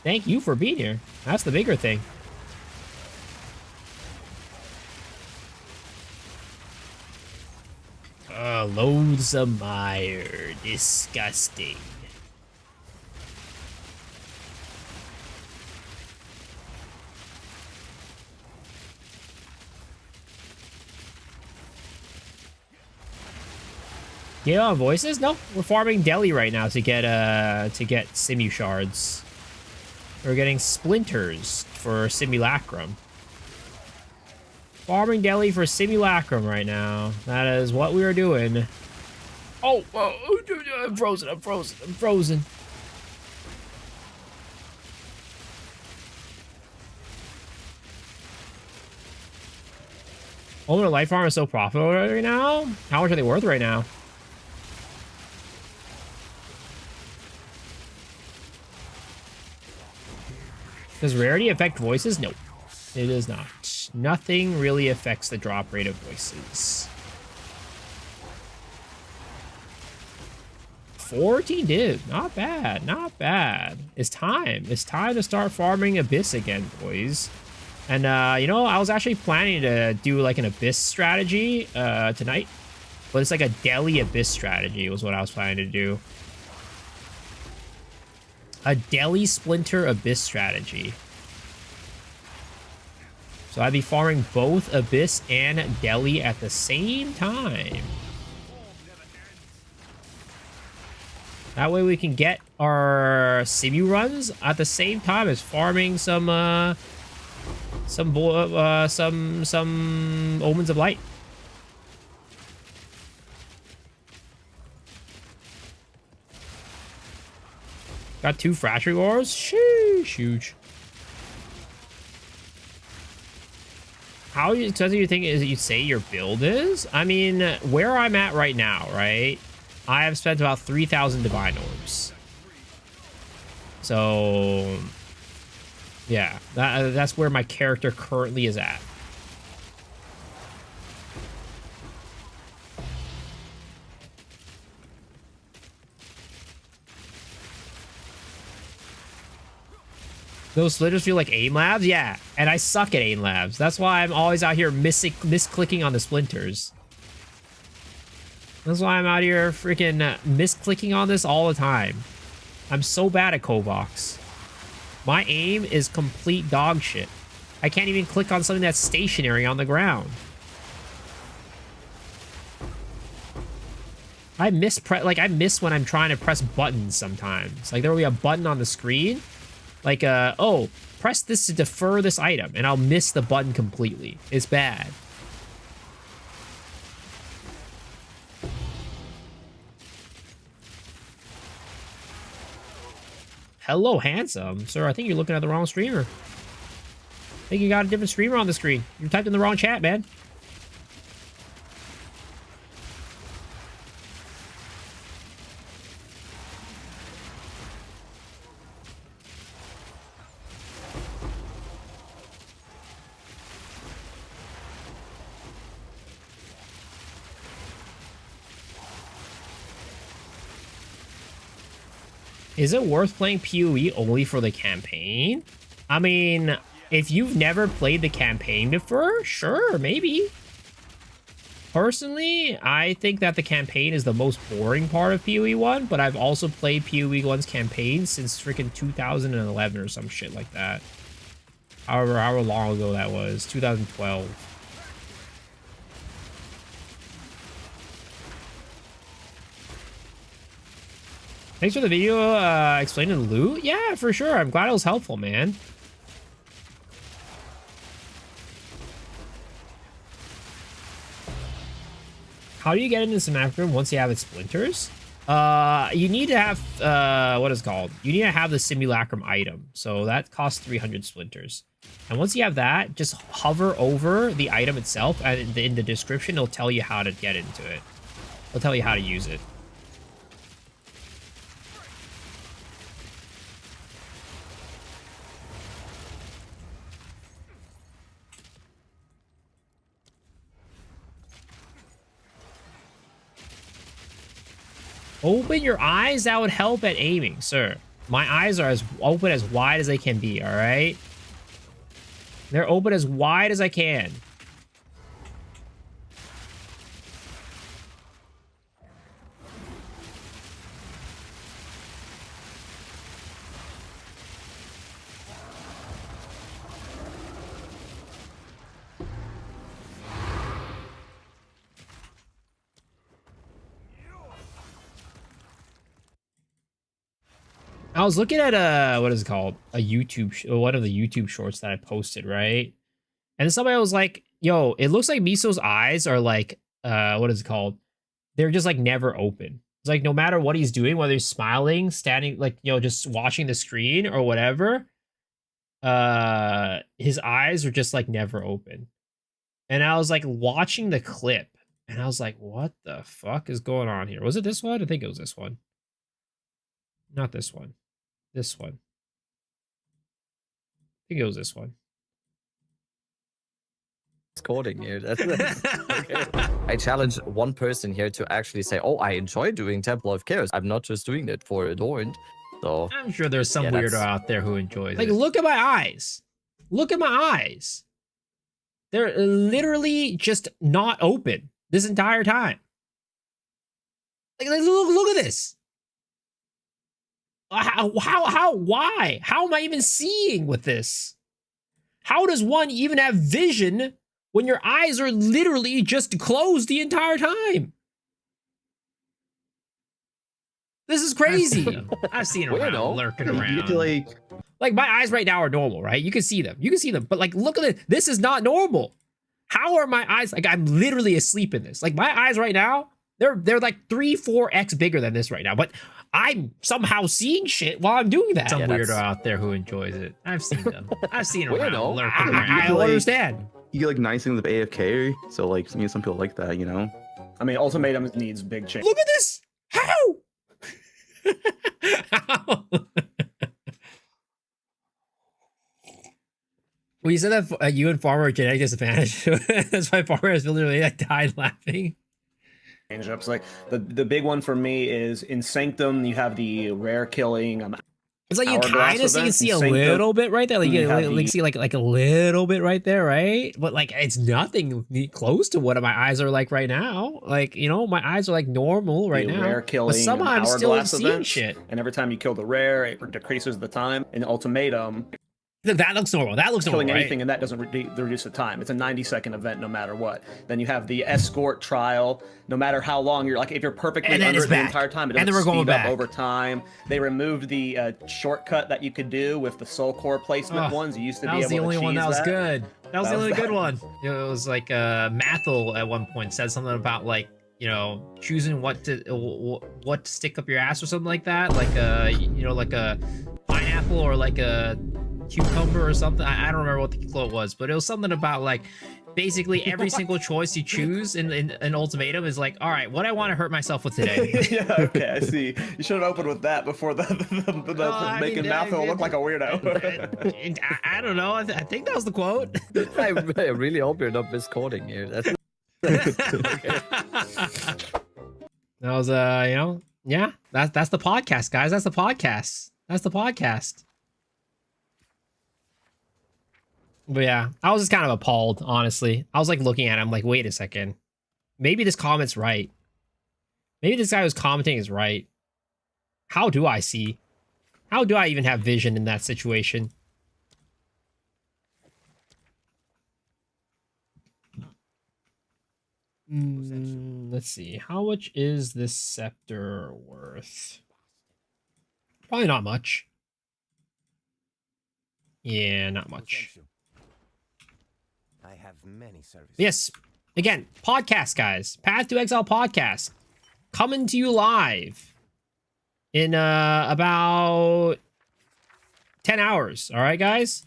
Thank you for being here. That's the bigger thing. Loathsome mire. Disgusting. Game on voices? No, we're farming Deli right now to get Simu shards. We're getting splinters for Simulacrum. Farming Deli for Simulacrum right now. That is what we are doing. Oh, I'm frozen. I'm frozen. Oh, the light farm is so profitable right now. How much are they worth right now? Does rarity affect voices? Nope, it does not. Nothing really affects the drop rate of voices. 14 div, not bad, not bad. It's time to start farming Abyss again, boys. And you know, I was actually planning to do like an Abyss strategy tonight, but it's like a Deli Abyss strategy was what I was planning to do. A Deli Splinter Abyss strategy. So I'd be farming both Abyss and Deli at the same time. That way we can get our Simu runs at the same time as farming some Omens of Light. Got 2 Fracturing Ores? Sheesh, huge. How expensive do you think is you say your build is? I mean, where I'm at right now, right? I have spent about 3,000 Divine Orbs. So, yeah, that's where my character currently is at. Those splitters feel like aim labs? Yeah, and I suck at aim labs. That's why I'm always out here misclicking on the splinters. That's why I'm out here freaking misclicking on this all the time. I'm so bad at Kovacs. My aim is complete dog shit. I can't even click on something that's stationary on the ground. I miss when I'm trying to press buttons sometimes. Like there will be a button on the screen. Like, oh, press this to defer this item, and I'll miss the button completely. It's bad. Hello, handsome. Sir, I think you're looking at the wrong streamer. I think you got a different streamer on the screen. You typed in the wrong chat, man. Is it worth playing PoE only for the campaign? I mean, if you've never played the campaign before, sure, maybe. Personally, I think that the campaign is the most boring part of PoE 1, but I've also played PoE 1's campaign since freaking 2011 or some shit like that. However long ago that was, 2012. Thanks for the video explaining the loot. Yeah, for sure. I'm glad it was helpful, man. How do you get into Smack Room once you have its splinters? You need to have, what is it called? You need to have the simulacrum item. So that costs 300 splinters. And once you have that, just hover over the item itself. And in the description, it'll tell you how to get into it. It'll tell you how to use it. Open your eyes. That would help at aiming, sir. My eyes are as open as wide as they can be, all right? They're open as wide as I can. I was looking at what is it called? A YouTube, one of the YouTube shorts that I posted, right? And somebody was like, yo, it looks like Miso's eyes are like, what is it called? They're just like never open. It's like no matter what he's doing, whether he's smiling, standing, like, you know, just watching the screen or whatever, his eyes are just like never open. And I was like watching the clip and I was like, what the fuck is going on here? Was it this one? I think it was this one. Not this one. This one. I think it was this one. Recording here. Okay. I challenge one person here to actually say, oh, I enjoy doing Temple of Chaos. I'm not just doing it for Adorned. So I'm sure there's some weirdo out there who enjoys it. Like, look at my eyes. Look at my eyes. They're literally just not open this entire time. Like look at this. Why? How am I even seeing with this? How does one even have vision when your eyes are literally just closed the entire time? This is crazy. I've seen them lurking around. You get to like my eyes right now are normal, right? You can see them. You can see them. But like, look at it. This is not normal. How are my eyes? Like, I'm literally asleep in this. Like, my eyes right now, they're like 3-4x bigger than this right now. But I'm somehow seeing shit while I'm doing that. Some weirdo out there who enjoys it. I've seen them. I've seen them lurking around. I don't understand. You get like nice things with AFK, so like some people like that, you know. I mean, Ultimatum needs big change. Look at this. How? How? Well, you said that you and Farmer are genetic disadvantage. That's why Farmer has literally died laughing. Change ups like the big one for me is in Sanctum. You have the rare killing. It's like you Hourglass kind of see, you events see and a same little bit right there, like you you have like the- see like a little bit right there, right? But like it's nothing close to what my eyes are like right now. Like you know, my eyes are like normal right the now. rare But killing somehow and I'm still hourglass seeing events, shit. and every time you kill the rare, it decreases the time. In Ultimatum, Look, that looks normal. That looks normal, killing right? anything and that doesn't reduce the time. It's a 90-second event no matter what. Then you have the escort trial. No matter how long you're like, if you're perfectly And then under it's it the back. entire time, it And doesn't then we're going speed up back. over time. They removed the shortcut that you could do with the soul core placement Oh, ones. You used to that be was able the only to one cheese that was that. good. That was the That was only good that. one. You know, it was like Mathel at one point said something about like you know choosing what to stick up your ass or something like that, like you know like a pineapple or like a cucumber or something. I don't remember what the quote was, but it was something about like basically every single choice you choose in Ultimatum is like, all right, what I want to hurt myself with today. Yeah, okay, I see. You should have opened with that before I making mean, Mathil look like a weirdo. I don't know. I think that was the quote. I really hope you're not misquoting here. That's That was you know, yeah, that's the podcast, guys. That's the podcast. That's the podcast. But yeah, I was just kind of appalled, honestly. I was like looking at him like, wait a second. Maybe this comment's right. Maybe this guy who's commenting is right. How do I see? How do I even have vision in that situation? Let's see. How much is this scepter worth? Probably not much. Yeah, not much. I have many services. Yes. Again, podcast, guys. Path to Exile podcast. Coming to you live in about 10 hours. All right, guys?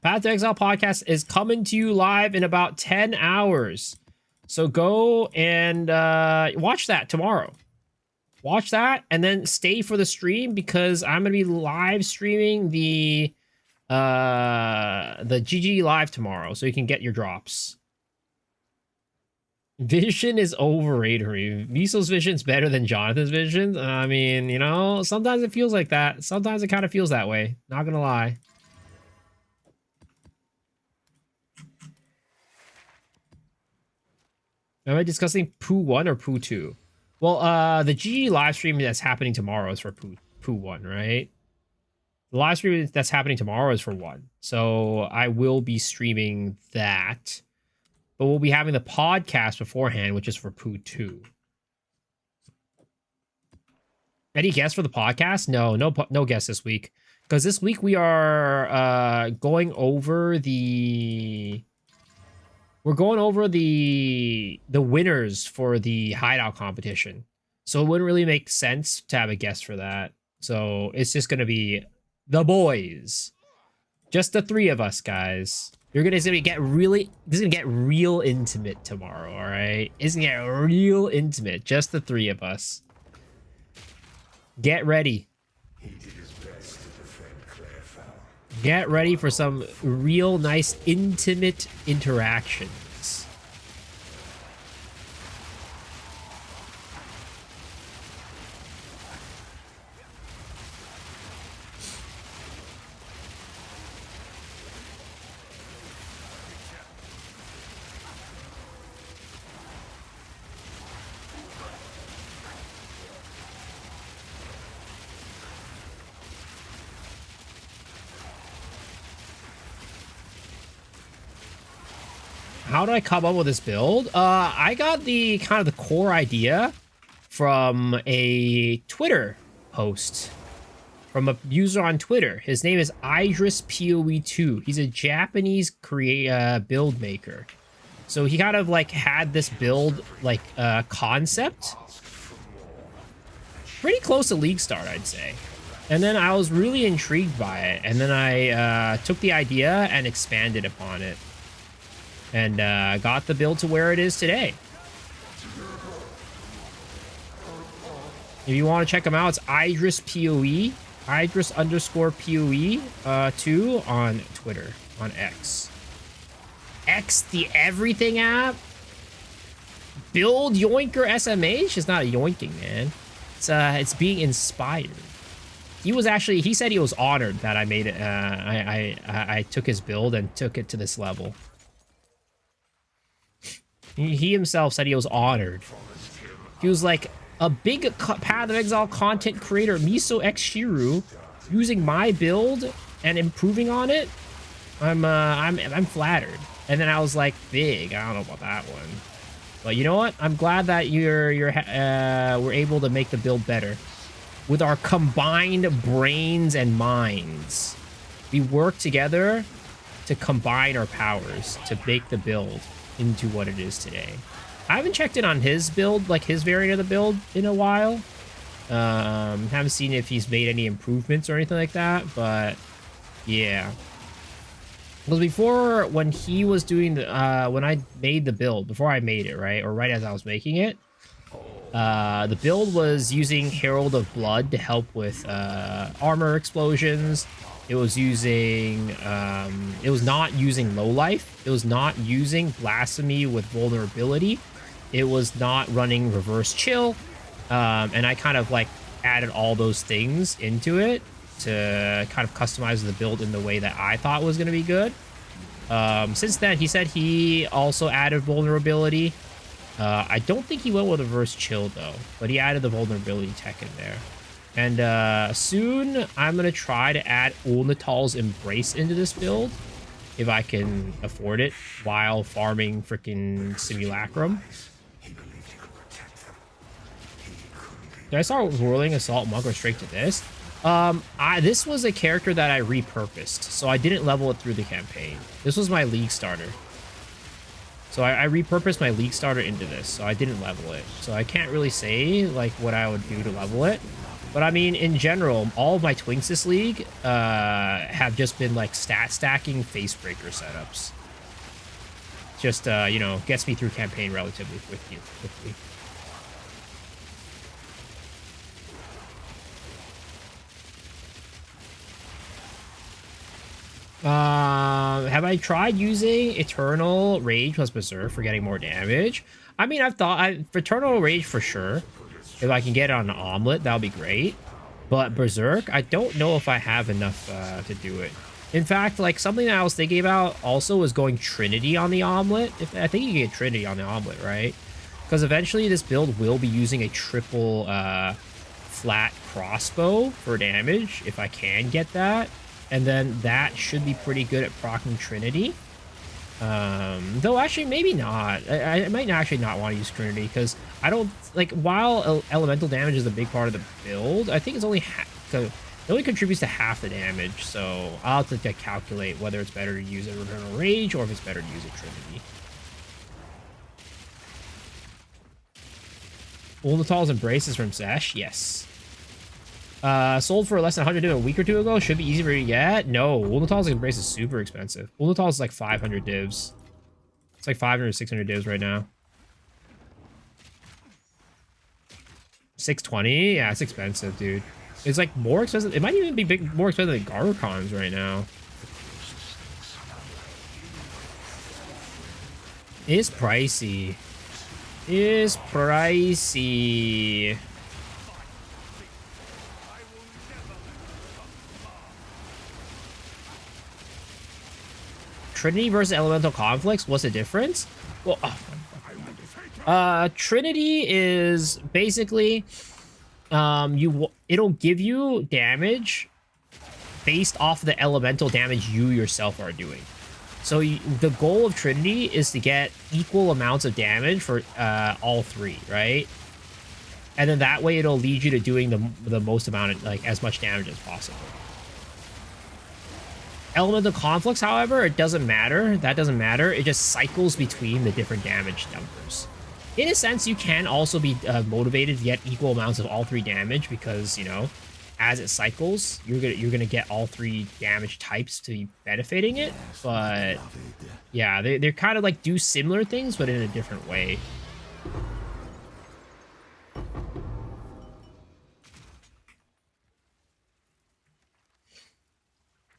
Path to Exile podcast is coming to you live in about 10 hours. So go and watch that tomorrow. Watch that and then stay for the stream because I'm going to be live streaming the GGG live tomorrow so you can get your drops. Vision is overrated. Miso's vision's better than Jonathan's vision. I mean, you know, sometimes it feels like that. Sometimes it kind of feels that way. Not gonna lie. Am I discussing Poo 1 or Poo 2? Well, the GG live stream that's happening tomorrow is for Poo 1, right? The live stream that's happening tomorrow is for 1. So I will be streaming that. But we'll be having the podcast beforehand, which is for Poo 2. Any guess for the podcast? No guess this week. Because this week we are going over the... We're going over the winners for the hideout competition. So it wouldn't really make sense to have a guest for that. So it's just going to be the boys. Just the 3 of us, guys. It's gonna get real intimate tomorrow, all right? It's gonna get real intimate. Just the 3 of us. Get ready. Get ready for some real nice intimate interactions. How did I come up with this build? I got the kind of the core idea from a Twitter post from a user on Twitter. His name is IdrisPoe2. He's a Japanese build maker. So he kind of like had this build like concept. Pretty close to League Start, I'd say. And then I was really intrigued by it. And then I took the idea and expanded upon it. And got the build to where it is today. If you want to check him out, it's IdrisPoe, Idris_POE 2 on Twitter, on X. X, the everything app. Build Yoinker SMH is not a yoinking, man. It's being inspired. he was actually, he said he was honored that I made it. I took his build and took it to this level. He himself said he was honored. He was like, a big Path of Exile content creator, Miso X Shiru, using my build and improving on it. I'm flattered. And then I was like, big. I don't know about that one. But you know what? I'm glad that we're able to make the build better. With our combined brains and minds, we work together to combine our powers to make the build into what it is today. I haven't checked in on his build, like his variant of the build, in a while. Haven't seen if he's made any improvements or anything like that, but yeah. Because before, when he was doing the, when I made the build, before I made it, right, or right as I was making it, the build was using Herald of Blood to help with armor explosions. It was using, it was not using low life. It was not using blasphemy with vulnerability. It was not running reverse chill. And I kind of like added all those things into it to kind of customize the build in the way that I thought was going to be good. Since then, he said he also added vulnerability. I don't think he went with reverse chill though, but he added the vulnerability tech in there. And soon I'm going to try to add Ulnatal's Embrace into this build, if I can afford it, while farming freaking Simulacrum. Did I start Whirling Assault Monk or straight to this? This was a character that I repurposed, so I didn't level it through the campaign. This was my League starter. So I repurposed my League starter into this, so I didn't level it. So I can't really say, like, what I would do to level it. But I mean, in general, all of my Twinks this League have just been, like, stat stacking Facebreaker setups. Just, you know, gets me through campaign relatively quickly. Have I tried using Eternal Rage plus Berserk for getting more damage? I mean, I've thought for Eternal Rage for sure. If I can get it on an Omelet, that would be great. But Berserk, I don't know if I have enough to do it. In fact, like something that I was thinking about also was going Trinity on the Omelet. I think you can get Trinity on the Omelet, right? Because eventually this build will be using a triple flat crossbow for damage, if I can get that. And then that should be pretty good at proccing Trinity. Though actually, maybe not. I might actually not want to use Trinity because I don't like. While elemental damage is a big part of the build, I think it's only it only contributes to half the damage. So I'll have to calculate whether it's better to use a Eternal Rage or if it's better to use a Trinity. Ulnatal's Embrace is from Sesh. Yes. Sold for less than 100 div a week or two ago. Should be easy for you to get. No, Ulnatal's Embrace is super expensive. Ulnatal's like 500 divs. It's like 500 or 600 divs right now. 620? Yeah, it's expensive, dude. It's like more expensive. It might even be more expensive than Garcons right now. It's pricey. It's pricey. Trinity versus Elemental Conflicts, what's the difference? Well, Trinity is basically it'll give you damage based off of the elemental damage you yourself are doing. So the goal of Trinity is to get equal amounts of damage for all three, right? And then that way it'll lead you to doing the most amount of, like, as much damage as possible. Elemental Conflicts, however, it doesn't matter. That doesn't matter. It just cycles between the different damage numbers. In a sense, you can also be motivated to get equal amounts of all three damage because, you know, as it cycles, you're gonna get all three damage types to be benefiting it. But yeah, they're kind of like do similar things, but in a different way.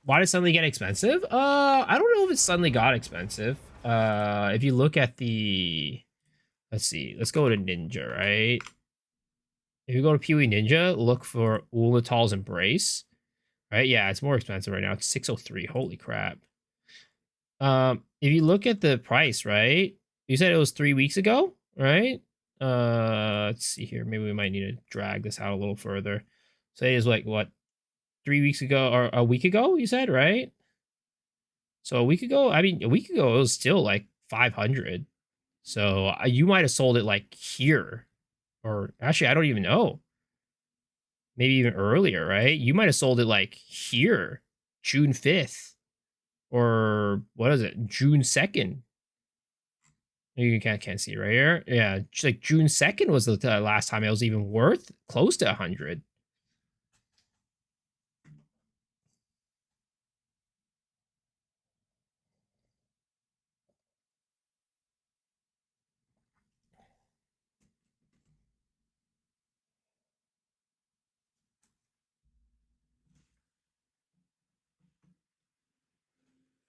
Why did it suddenly get expensive? I don't know if it suddenly got expensive. If you look at the, let's see, let's go to Ninja, right? If you go to Pewee Ninja, look for Ulatal's Embrace. Right? Yeah, it's more expensive right now. It's 603. Holy crap. If you look at the price, right? You said it was 3 weeks ago, right? Let's see here. Maybe we might need to drag this out a little further. Say it's like what, 3 weeks ago or a week ago? You said, right? So a week ago, I mean, a week ago it was still like 500. So you might have sold it like here, or actually, I don't even know. Maybe even earlier, right? You might have sold it like here, June 5th, or what is it, June 2nd? You can't see right here. Yeah, like June 2nd was the last time it was even worth close to 100.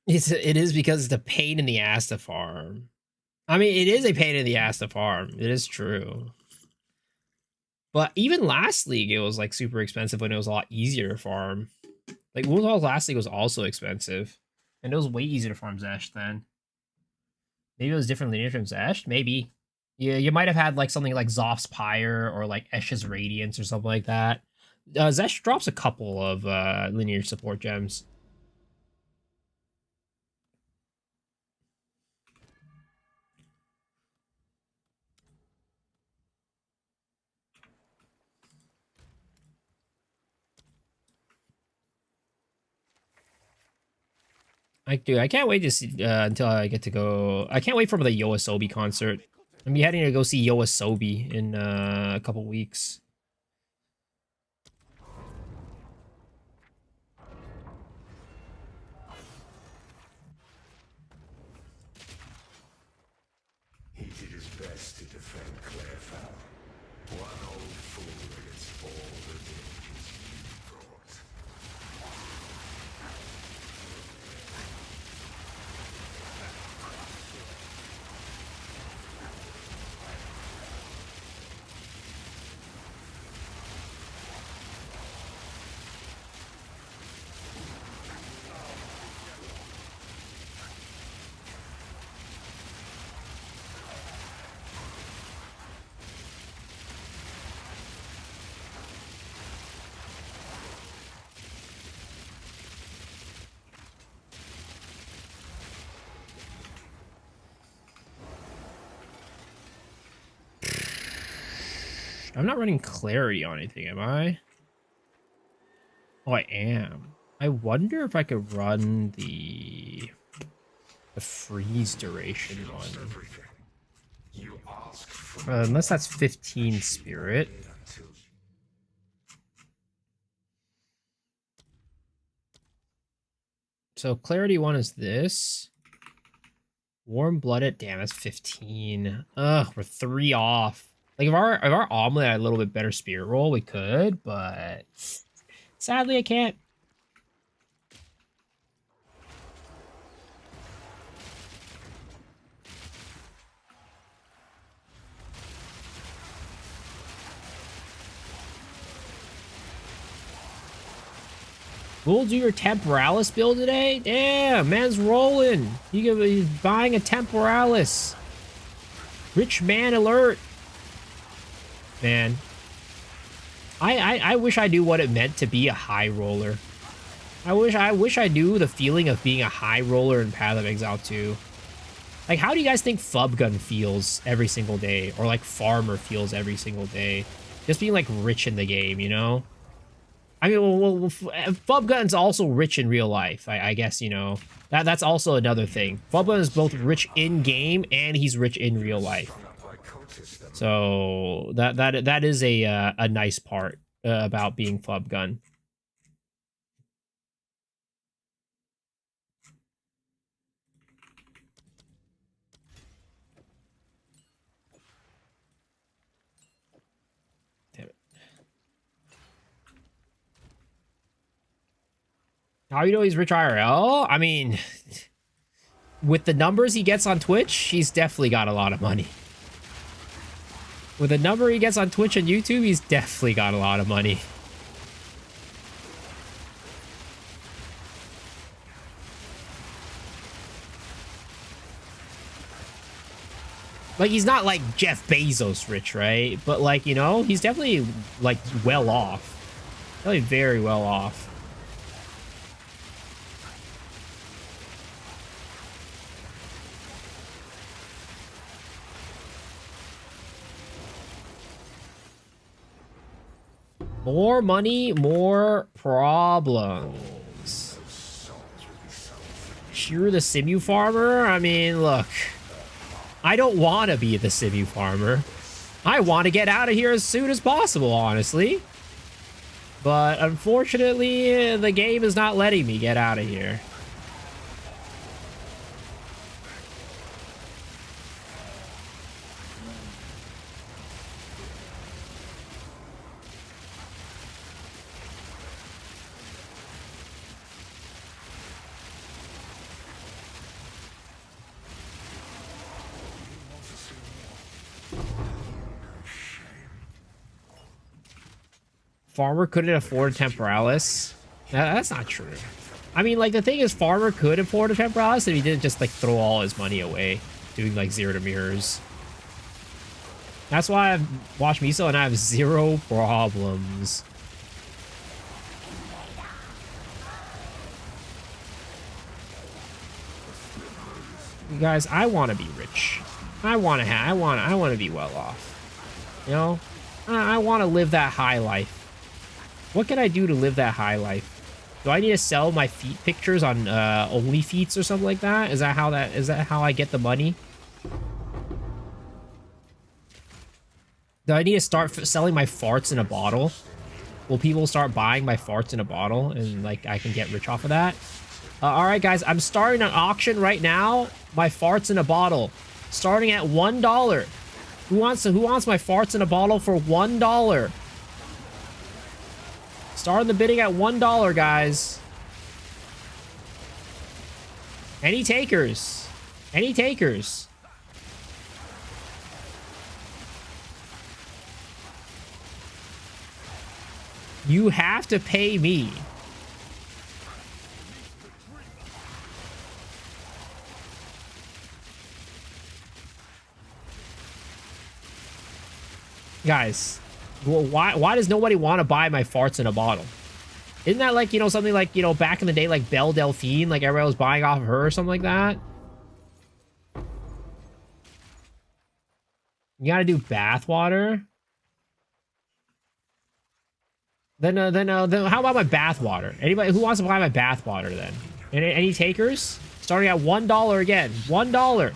It is because it's a pain in the ass to farm. I mean, it is a pain in the ass to farm. It is true. But even last league, it was like super expensive when it was a lot easier to farm. Like Wool's last league was also expensive. And it was way easier to farm Zesh then. Maybe it was different lineage from Zesh? Maybe. Yeah, you might have had like something like Zoph's Pyre or like Eshe's Radiance or something like that. Zesh drops a couple of lineage support gems. I can't wait to see until I get to go. I can't wait for the Yoasobi concert. I'm heading to go see Yoasobi in a couple weeks. He did his best to defend Clairfowl. One old fool against all the dangers you brought. I'm not running clarity on anything, am I? Oh, I am. I wonder if I could run the freeze duration one. Unless that's 15 spirit. So clarity one is this. Warm blooded, damn, that's 15. Ugh, we're 3 off. Like if our omelet had a little bit better spirit roll, we could, but sadly I can't. We'll do your Temporalis build today? Damn, man's rolling. He's buying a Temporalis. Rich man alert. Man. I wish I knew what it meant to be a high roller. I wish I knew the feeling of being a high roller in Path of Exile 2. Like, how do you guys think Fubgun feels every single day? Or like Farmer feels every single day? Just being like rich in the game, you know? I mean, well, Fubgun's also rich in real life. I guess, you know, that's also another thing. Fubgun is both rich in game and he's rich in real life. So that is a nice part about being Fubgun. How you know he's rich IRL? I mean, with the numbers he gets on Twitch, he's definitely got a lot of money. With the number he gets on Twitch and YouTube, he's definitely got a lot of money. Like, he's not like Jeff Bezos rich, right? But like, you know, he's definitely like well off. Definitely very well off. More money, more problems. You're the Simu farmer? I mean, look. I don't want to be the Simu farmer. I want to get out of here as soon as possible, honestly. But unfortunately, the game is not letting me get out of here. Farmer couldn't afford a Temporalis. That's not true. I mean, like, the thing is, Farmer could afford a Temporalis if he didn't just, like, throw all his money away doing, like, zero to mirrors. That's why I've watched Miso and I have zero problems. You guys, I want to be rich. I want to be well off. You know? I want to live that high life. What can I do to live that high life? Do I need to sell my feet pictures on OnlyFeets or something like that? Is that how I get the money? Do I need to start selling my farts in a bottle? Will people start buying my farts in a bottle and like I can get rich off of that? All right, guys, I'm starting an auction right now. My farts in a bottle, starting at $1. Who wants my farts in a bottle for $1? Starting the bidding at $1, guys. Any takers? Any takers? You have to pay me. Guys, well, why does nobody want to buy my farts in a bottle? Isn't that like, you know, something like, you know, back in the day, like Belle Delphine, like everybody was buying off of her or something like that? You gotta do bath water? Then how about my bath water? Anybody who wants to buy my bath water then? Any takers? Starting at $1 again. $1.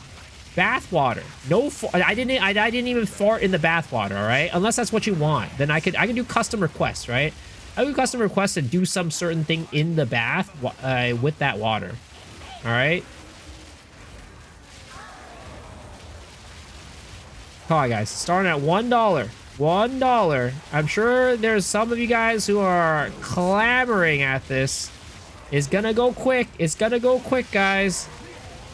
Bath water. No, I didn't even fart in the bath water. All right, unless that's what you want, then I could do custom requests, right? I do custom requests to do some certain thing in the bath with that water. All right. Come on, guys. Starting at $1. $1. I'm sure there's some of you guys who are clamoring at this. It's gonna go quick. It's gonna go quick, guys.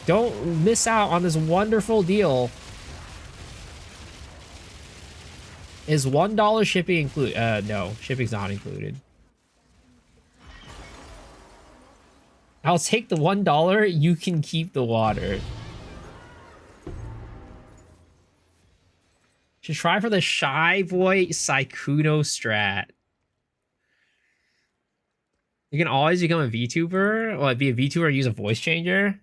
Don't miss out on this wonderful deal. Is $1 shipping included? No, shipping's not included. I'll take the $1. You can keep the water. Should try for the Shy Boy Saikuno strat. You can always become a VTuber, or be a VTuber and use a voice changer.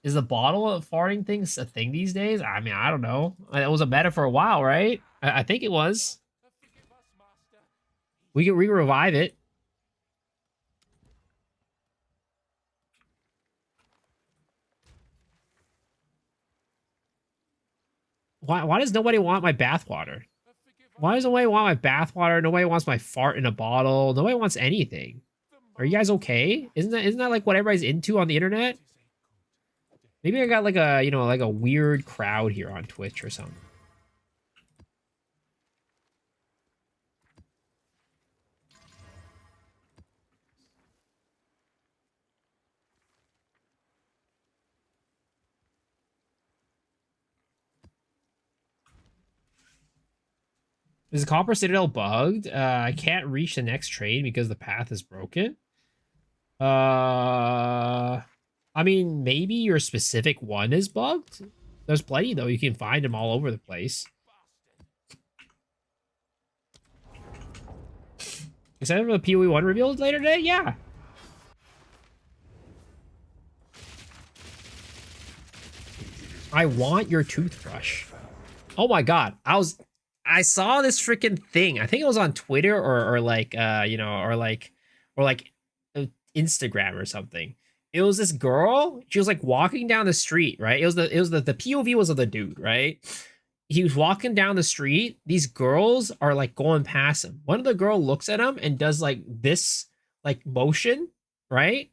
Is the bottle of farting things a thing these days? I mean, I don't know. It was a meta for a while, right? I think it was. We can revive it. Why does nobody want my bathwater? Why does nobody want my bathwater? Nobody wants my fart in a bottle. Nobody wants anything. Are you guys okay? Isn't that like what everybody's into on the internet? Maybe I got like a, you know, like a weird crowd here on Twitch or something. Is the Copper Citadel bugged? I can't reach the next train because the path is broken. I mean, maybe your specific one is bugged. There's plenty though. You can find them all over the place. Except for the PoE 1 revealed later today? Yeah. I want your toothbrush. Oh my god. I saw this freaking thing. I think it was on Twitter or like you know, or like Instagram or something. It was this girl. She was like walking down the street, right? It was the POV was of the dude, right? He was walking down the street. These girls are like going past him. One of the girl looks at him and does like this like motion, right?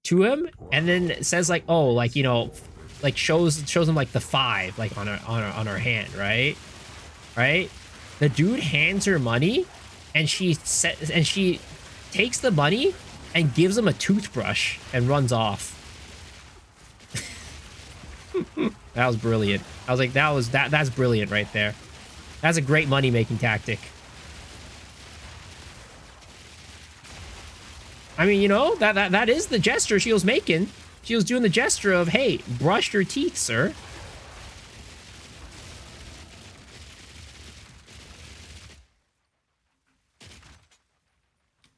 To him, and then says like, oh, like, you know, like shows him like the 5 like on her hand, right? Right? The dude hands her money and she takes the money and gives him a toothbrush and runs off. That was brilliant. I was like, that's brilliant right there. That's a great money-making tactic. I mean, you know, that is the gesture she was making. She was doing the gesture of, hey, brush your teeth, sir.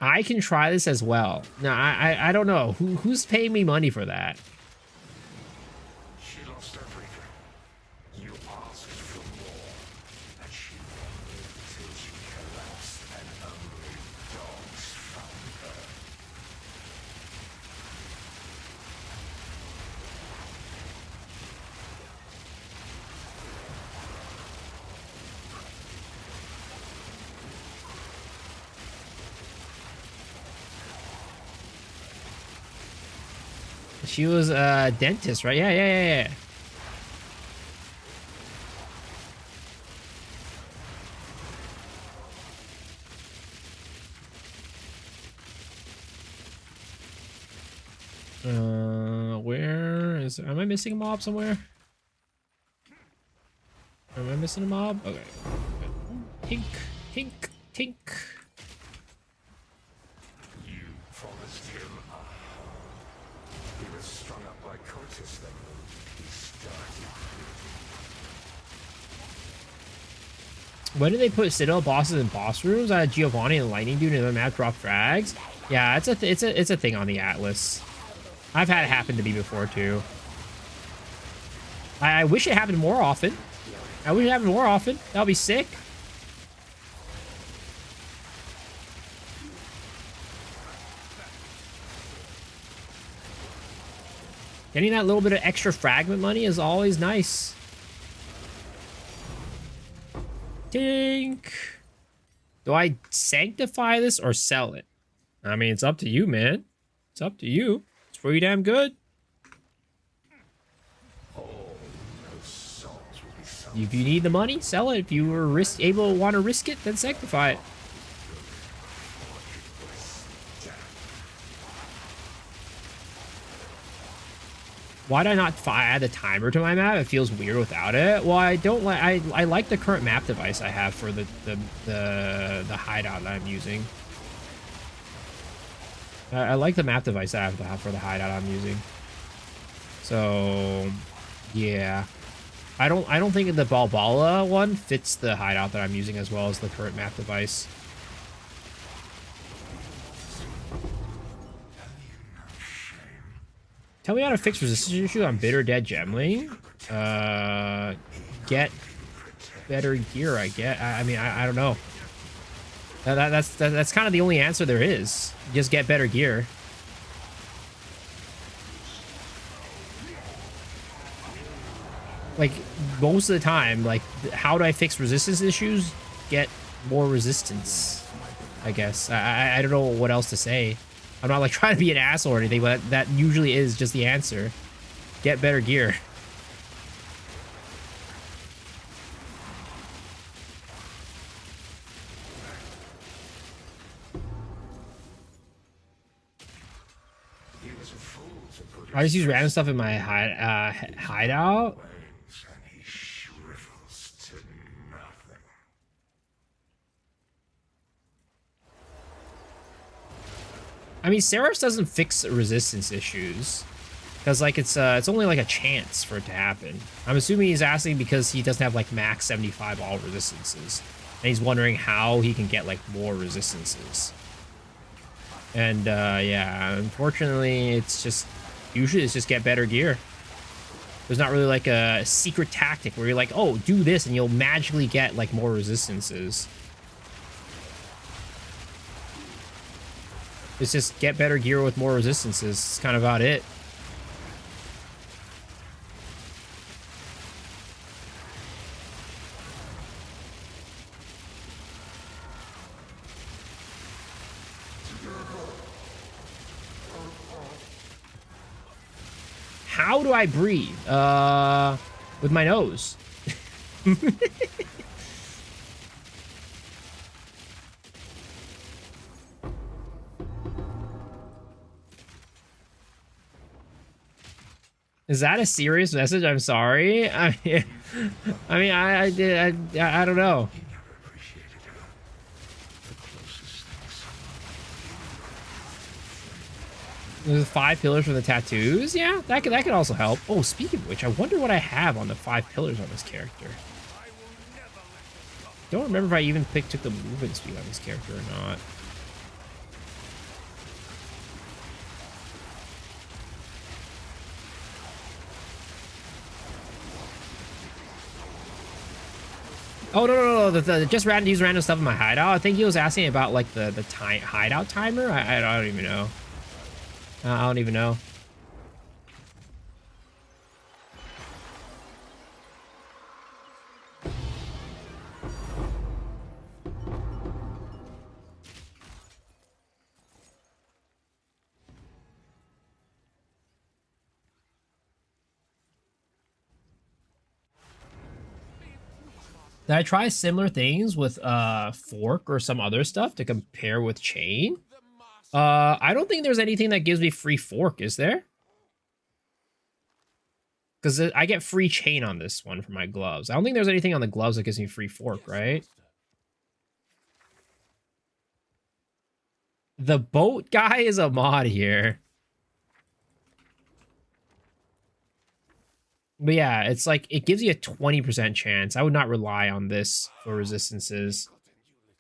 I can try this as well. Now, I don't know. Who's paying me money for that? She lost everything. You asked for more, and she wandered till she collapsed, and only dogs found her. She was a dentist, right? Yeah. Where is... Am I missing a mob somewhere? Am I missing a mob? Okay. Tink, tink, tink. You promised him a home. He was strung up by cultists then. He started When did they put Citadel bosses in boss rooms? Giovanni and the Lightning Dude and the map drop frags. Yeah, it's a thing on the Atlas. I've had it happen to me before too. I wish it happened more often. I wish it happened more often. That'll be sick. Getting that little bit of extra fragment money is always nice. Tink. Do I sanctify this or sell it? I mean, it's up to you, man. It's up to you. It's pretty damn good. If you need the money, sell it. If you were able to want to risk it, then sanctify it. Why did I not add a timer to my map? It feels weird without it. Well, I don't like. I like the current map device I have for the hideout that I'm using. I like the map device I have for the hideout I'm using. So, yeah. I don't think the Balbala one fits the hideout that I'm using as well as the current map device. Tell me how to fix resistance issue on Bitter Dead Gemling. Get better gear, I get. I mean, I don't know. That's kind of the only answer there is. Just get better gear. Like, most of the time, like, how do I fix resistance issues? Get more resistance, I guess. I don't know what else to say. I'm not, like, trying to be an asshole or anything, but that usually is just the answer. Get better gear. I just use random stuff in my hideout. I mean, Seraphs doesn't fix resistance issues. Because, like, it's only, like, a chance for it to happen. I'm assuming he's asking because he doesn't have, like, max 75 all resistances. And he's wondering how he can get, like, more resistances. And, yeah, unfortunately, it's just... Usually it's just get better gear. There's not really, like, a secret tactic where you're like, oh, do this and you'll magically get, like, more resistances. It's just get better gear with more resistances. It's kind of about it. How do I breathe? With my nose. Is that a serious message? I'm sorry. I mean, I don't know. There's 5 pillars for the tattoos? Yeah, that could also help. Oh, speaking of which, I wonder what I have on the 5 pillars on this character. Don't remember if I even took the movement speed on this character or not. Oh, no. Just use random stuff in my hideout. I think he was asking about, like, the hideout timer. I don't even know. I don't even know. Did I try similar things with fork or some other stuff to compare with chain? I don't think there's anything that gives me free fork, is there? Because I get free chain on this one for my gloves. I don't think there's anything on the gloves that gives me free fork, right? The boat guy is a mod here. But yeah, it's like, it gives you a 20% chance. I would not rely on this for resistances.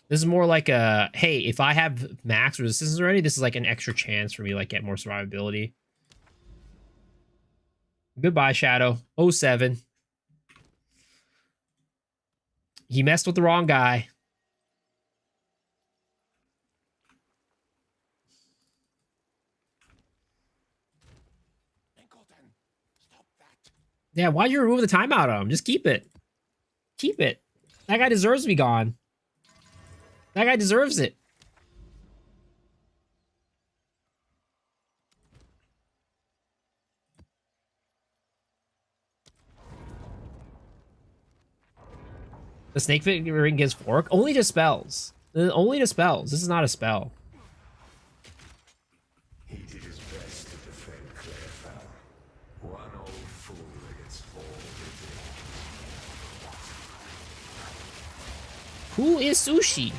This is more like a, hey, if I have max resistance already, this is like an extra chance for me to like get more survivability. Goodbye, Shadow. 07. He messed with the wrong guy. Yeah, why'd you remove the timeout on him? Just keep it. Keep it. That guy deserves to be gone. That guy deserves it. The snake ring gives fork? Only to spells. Only to spells. This is not a spell. He did his best to defend Clairfell. One old fool against all the Who is Sushi?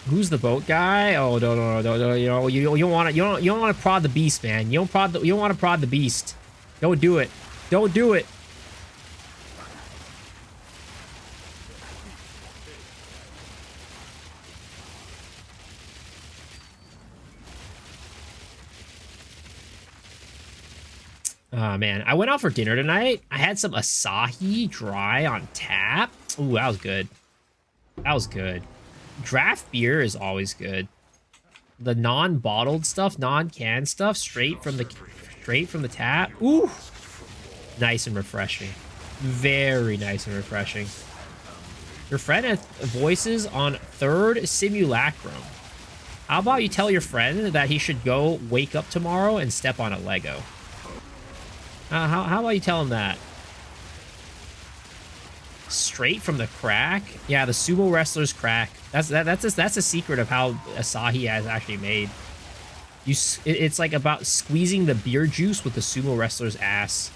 Who's the boat guy? Oh no! You know you don't want to prod the beast, man. You don't want to prod the beast. Don't do it. Don't do it. Oh man, I went out for dinner tonight. I had some Asahi dry on tap. Ooh, that was good. That was good. Draft beer is always good. The non-bottled stuff, non-canned stuff, straight from the tap. Ooh, nice and refreshing. Very nice and refreshing. Your friend has voices on third simulacrum. How about you tell your friend that he should go wake up tomorrow and step on a Lego? How about you tell him that? Straight from the crack? Yeah, the sumo wrestler's crack. That's a secret of how Asahi has actually made. It's like about squeezing the beer juice with the sumo wrestler's ass.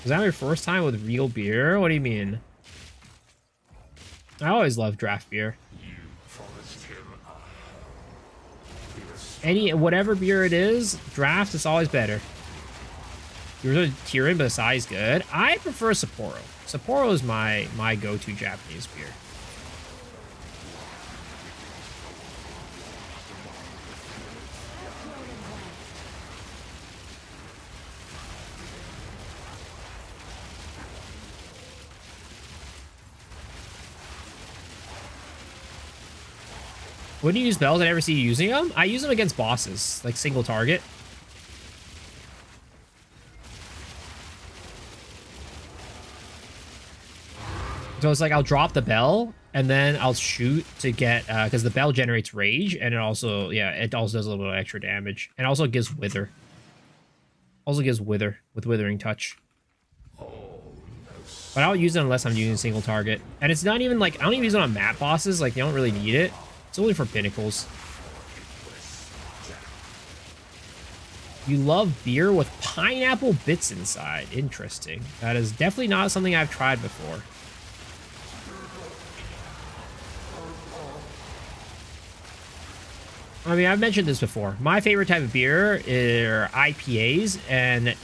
Was that your first time with real beer? What do you mean? I always love draft beer. Whatever beer it is, draft is always better. You're a Tyrion, but Asai's good. I prefer Sapporo. Sapporo is my go-to Japanese beer. When do you use bells? I never see you using them. I use them against bosses, like single target. So it's like I'll drop the bell and then I'll shoot to get because the bell generates rage and it also it also does a little bit of extra damage and also gives wither. Also gives wither with withering touch. But I don't use it unless I'm using a single target. And it's not even like I don't even use it on map bosses. Like you don't really need it. It's only for pinnacles. You love beer with pineapple bits inside. Interesting. That is definitely not something I've tried before. I mean, I've mentioned this before. My favorite type of beer are IPAs, and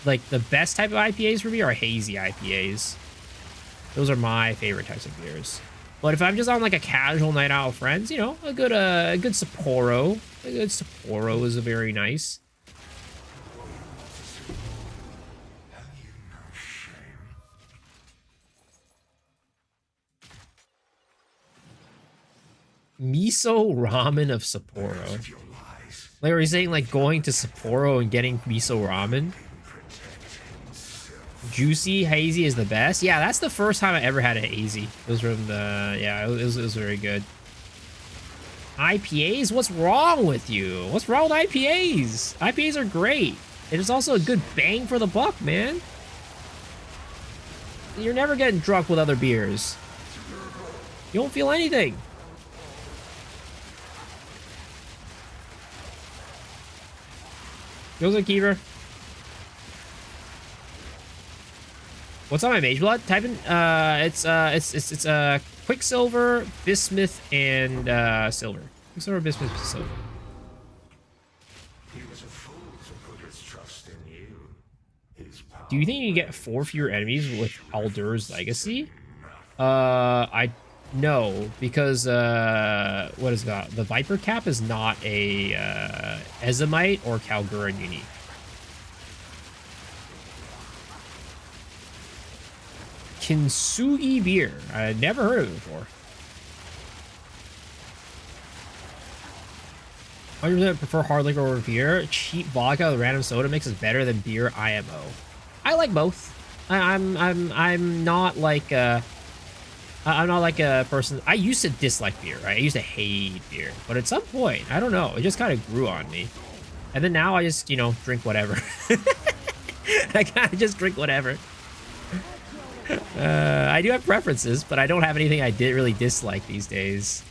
like the best type of IPAs for me are hazy IPAs. Those are my favorite types of beers. But if I'm just on like a casual night out with friends, you know, a good Sapporo. A good Sapporo is very nice. Miso ramen of Sapporo. Like, are you saying like going to Sapporo and getting miso ramen? Juicy hazy is the best. Yeah, that's the first time I ever had a hazy. It was from the it was very good. IPAs? What's wrong with you? What's wrong with IPAs? IPAs are great. It is also a good bang for the buck, man. You're never getting drunk with other beers. You don't feel anything. Goes like Keeper. What's on my mage blood? Type in it's Quicksilver, Bismuth, and silver. Quicksilver, Bismuth, silver. He was a fool to put his trust in you. Do you think you get 4 fewer enemies with Aldur's Legacy? I no, because what is that? The Viper Cap is not a Ezomite or Kalguran unique. Kintsugi beer. I never heard of it before. 100% prefer hard liquor over beer. Cheap vodka with random soda makes it better than beer IMO. I like both. I'm not like I'm not like a person. I used to dislike beer, right? I used to hate beer, but at some point, I don't know, it just kind of grew on me. And then now I just, you know, drink whatever. I kind of just drink whatever. I do have preferences, but I don't have anything I did really dislike these days.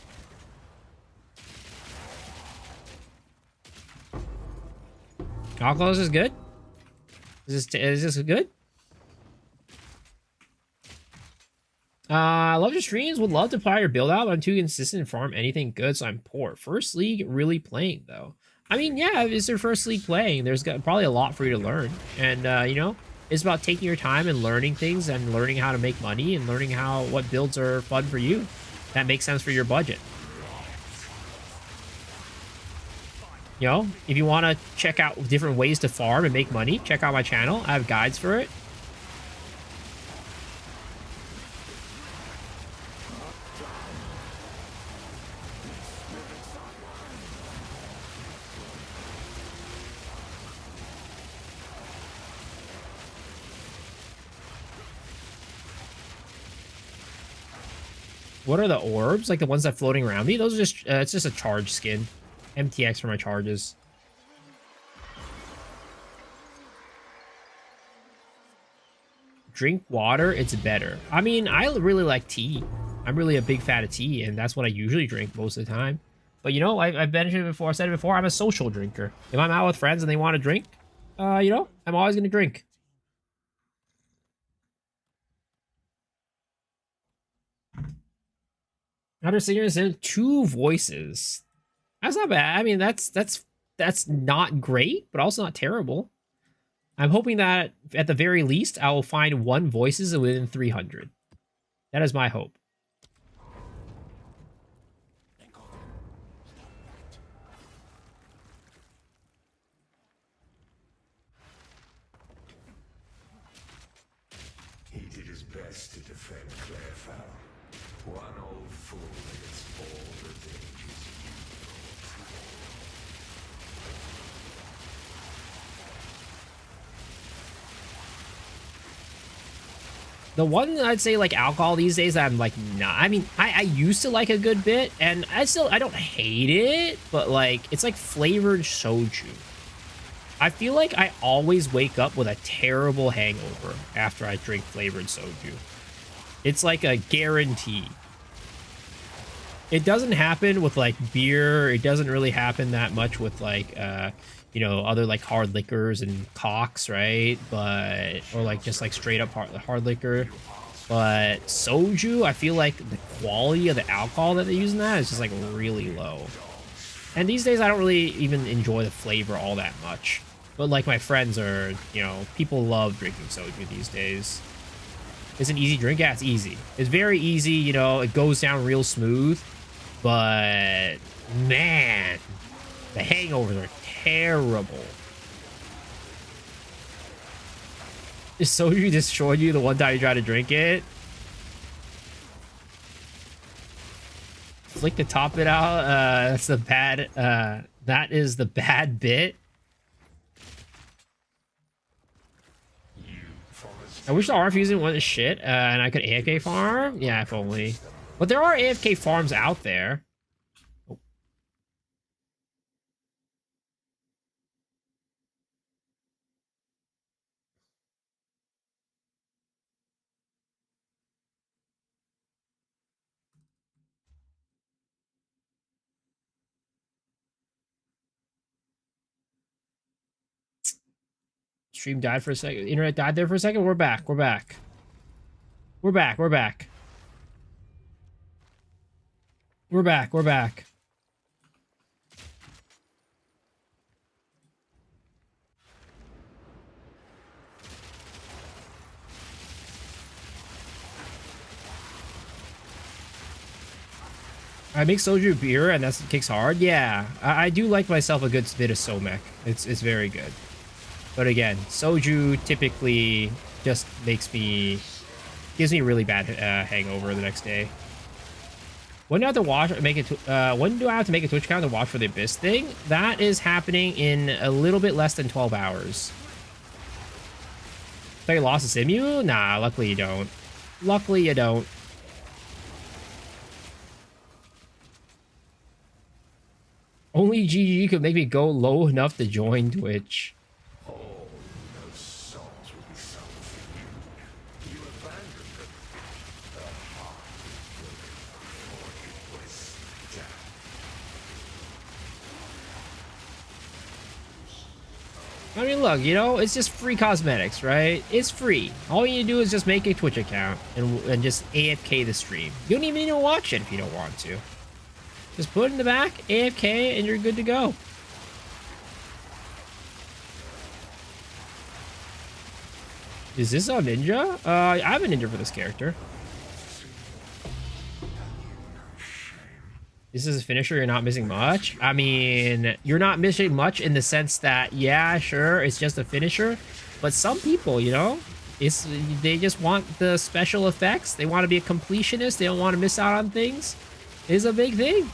Alcohol is good? Is this good? I love your streams. Would love to play your build out, but I'm too consistent and farm anything good, so I'm poor. First league really playing though. I mean, yeah, it's their first league playing. There's probably a lot for you to learn, and you know, it's about taking your time and learning things and learning how to make money and learning what builds are fun for you that makes sense for your budget. You know, if you want to check out different ways to farm and make money, check out my channel. I have guides for it. What are the orbs? Like the ones that are floating around me? Those are just, it's just a charge skin. MTX for my charges. Drink water, it's better. I mean, I really like tea. I'm really a big fan of tea, and that's what I usually drink most of the time. But you know, I've mentioned it before, I said it before, I'm a social drinker. If I'm out with friends and they want to drink, you know, I'm always going to drink. Other singers and 2 voices. That's not bad. I mean, that's not great, but also not terrible. I'm hoping that at the very least, I will find 1 voices within 300. That is my hope. He did his best to defend Clairfowl. One old fool against all the dangers you brought. The one I'd say like alcohol these days that I'm like not. I mean, I used to like a good bit, and I don't hate it, but like it's like flavored soju. I feel like I always wake up with a terrible hangover after I drink flavored soju. It's like a guarantee. It doesn't happen with like beer. It doesn't really happen that much with like you know, other like hard liquors and cocks, right? But or like just like straight up hard liquor. But soju, I feel like the quality of the alcohol that they use in that is just like really low. And these days I don't really even enjoy the flavor all that much. But like my friends are, you know, people love drinking soju these days. It's an easy drink. Yeah, it's easy. It's very easy, you know, it goes down real smooth. But man, the hangovers are terrible. Is soju destroyed you the one time you try to drink it? Flick the top bit out. That's the bad. That is the bad bit. I wish the RF using wasn't shit, and I could AFK farm. Yeah, if only. But there are AFK farms out there. Oh. Stream died for a second. Internet died there for a second. We're back. We're back. We're back. We're back. We're back. We're back. I make soju beer, and that kicks hard. Yeah, I do like myself a good bit of somek. It's very good. But again, soju typically just gives me a really bad hangover the next day. When do I have to watch? When do I have to make a Twitch account to watch for the Abyss thing? That is happening in a little bit less than 12 hours. So you lost to Simu? Nah, luckily you don't. Luckily you don't. Only GGG could make me go low enough to join Twitch. I mean, look, you know, it's just free cosmetics, right? It's free. All you do is just make a Twitch account and just AFK the stream. You don't even need to watch it if you don't want to. Just put it in the back, AFK, and you're good to go. Is this a ninja? I have a ninja for this character. This is a finisher, you're not missing much. I mean, you're not missing much in the sense that, yeah, sure, it's just a finisher. But some people, you know, they just want the special effects. They want to be a completionist. They don't want to miss out on things. It's a big thing.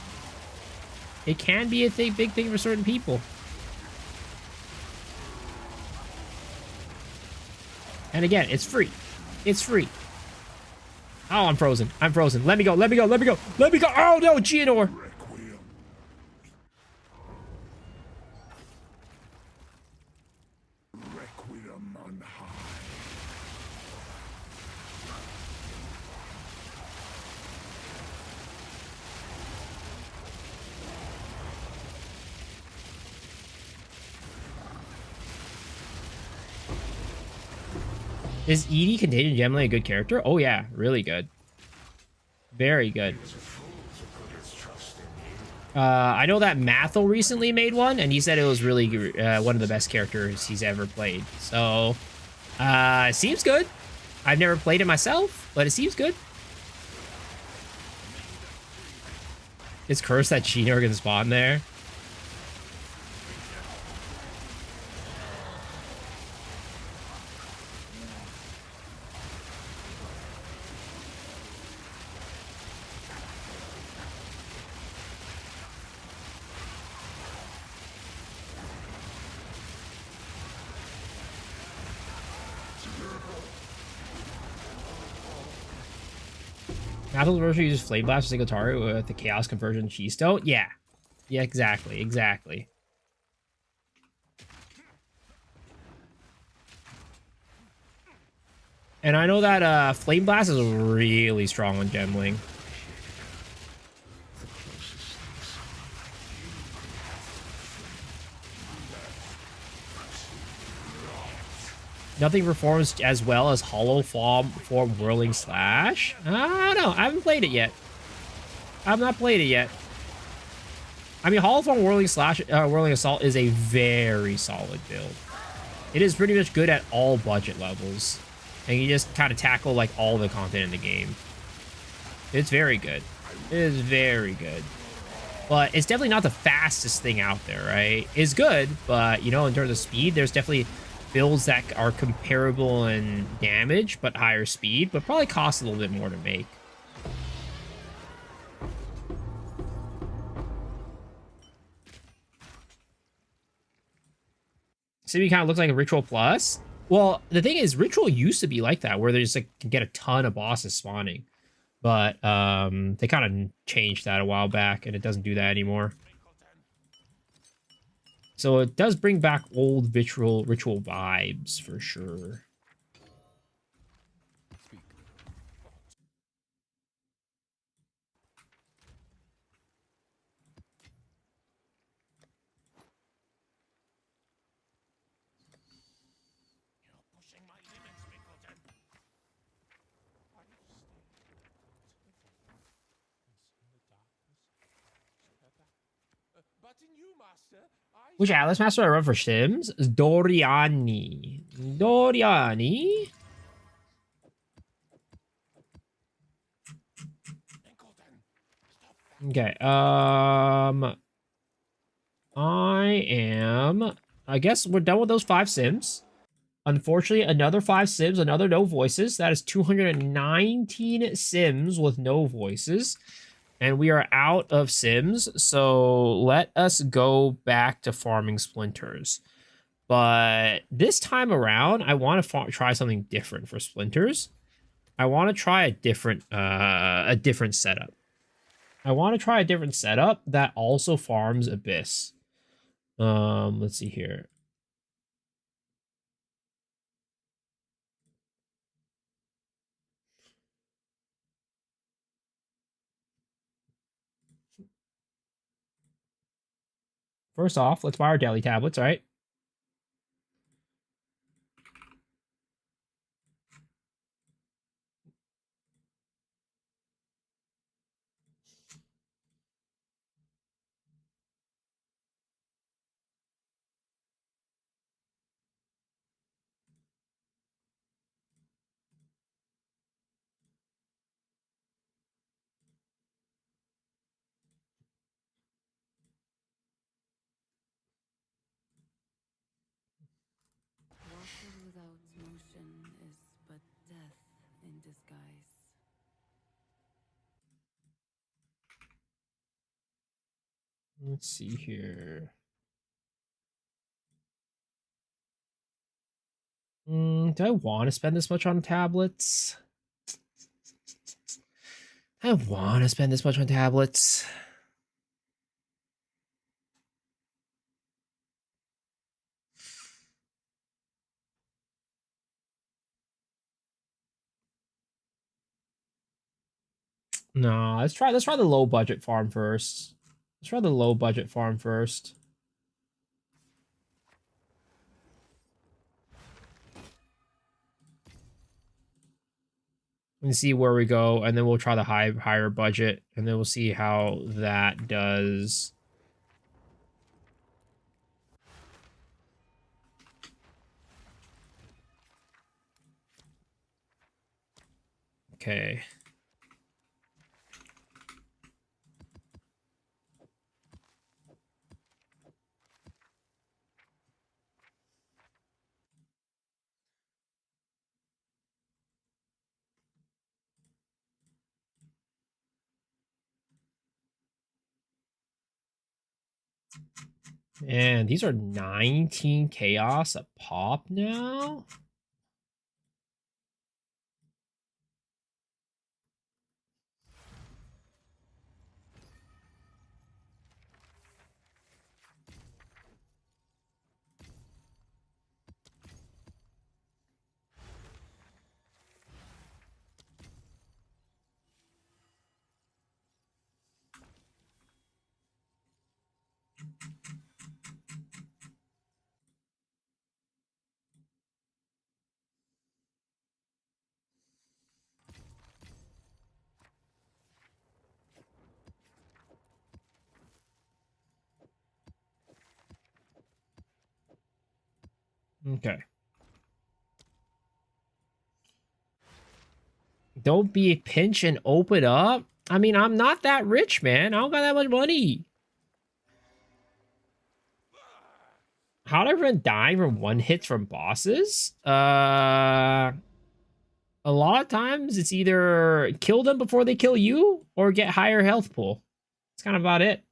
It can be a big thing for certain people. And again, it's free. It's free. Oh, I'm frozen. I'm frozen. Let me go. Let me go. Let me go. Let me go. Oh, no, Geonor. Requiem on high. Is Edie Contagion generally a good character? Oh yeah, really good. Very good. I know that Mathel recently made one, and he said it was really one of the best characters he's ever played. So, it seems good. I've never played it myself, but it seems good. It's cursed that Cheetor can spawn there. Mathel's version uses Flame Blast for single target with the Chaos Conversion Cheese Stone. Yeah. Yeah, exactly. Exactly. And I know that Flame Blast is really strong on Gemling. Nothing performs as well as Hollow Form Whirling Slash. I don't know. I haven't played it yet. I've not played it yet. I mean, Hollow Form Whirling Assault is a very solid build. It is pretty much good at all budget levels. And you just kind of tackle, like, all the content in the game. It's very good. It is very good. But it's definitely not the fastest thing out there, right? It's good, but, you know, in terms of speed, there's definitely builds that are comparable in damage, but higher speed, but probably cost a little bit more to make. Simu kind of looks like a Ritual Plus. Well, the thing is, Ritual used to be like that, where they just like can get a ton of bosses spawning. But they kind of changed that a while back, and it doesn't do that anymore. So it does bring back old ritual vibes for sure. Which Atlas Master I run for Sims? Doriani. Doriani? Okay, I guess we're done with those 5 Sims. Unfortunately, another 5 Sims, another no voices. That is 219 Sims with no voices. And we are out of Sims, so let us go back to farming splinters. But this time around, I want to try something different for splinters. I want to try a different setup. I want to try a different setup that also farms Abyss. Let's see here. First off, let's buy our daily tablets, all right? Water without motion is but death in disguise. Let's see here. Do I want to spend this much on tablets? I want to spend this much on tablets. No, let's try the low budget farm first. Let's try the low budget farm first. and see where we go, and then we'll try the higher budget, and then we'll see how that does. Okay. And these are 19 chaos a pop now. Okay. Don't be a pinch and open up. I mean, I'm not that rich, man. I don't got that much money. How'd everyone die from one hits from bosses? A lot of times it's either kill them before they kill you or get higher health pool. That's kind of about it.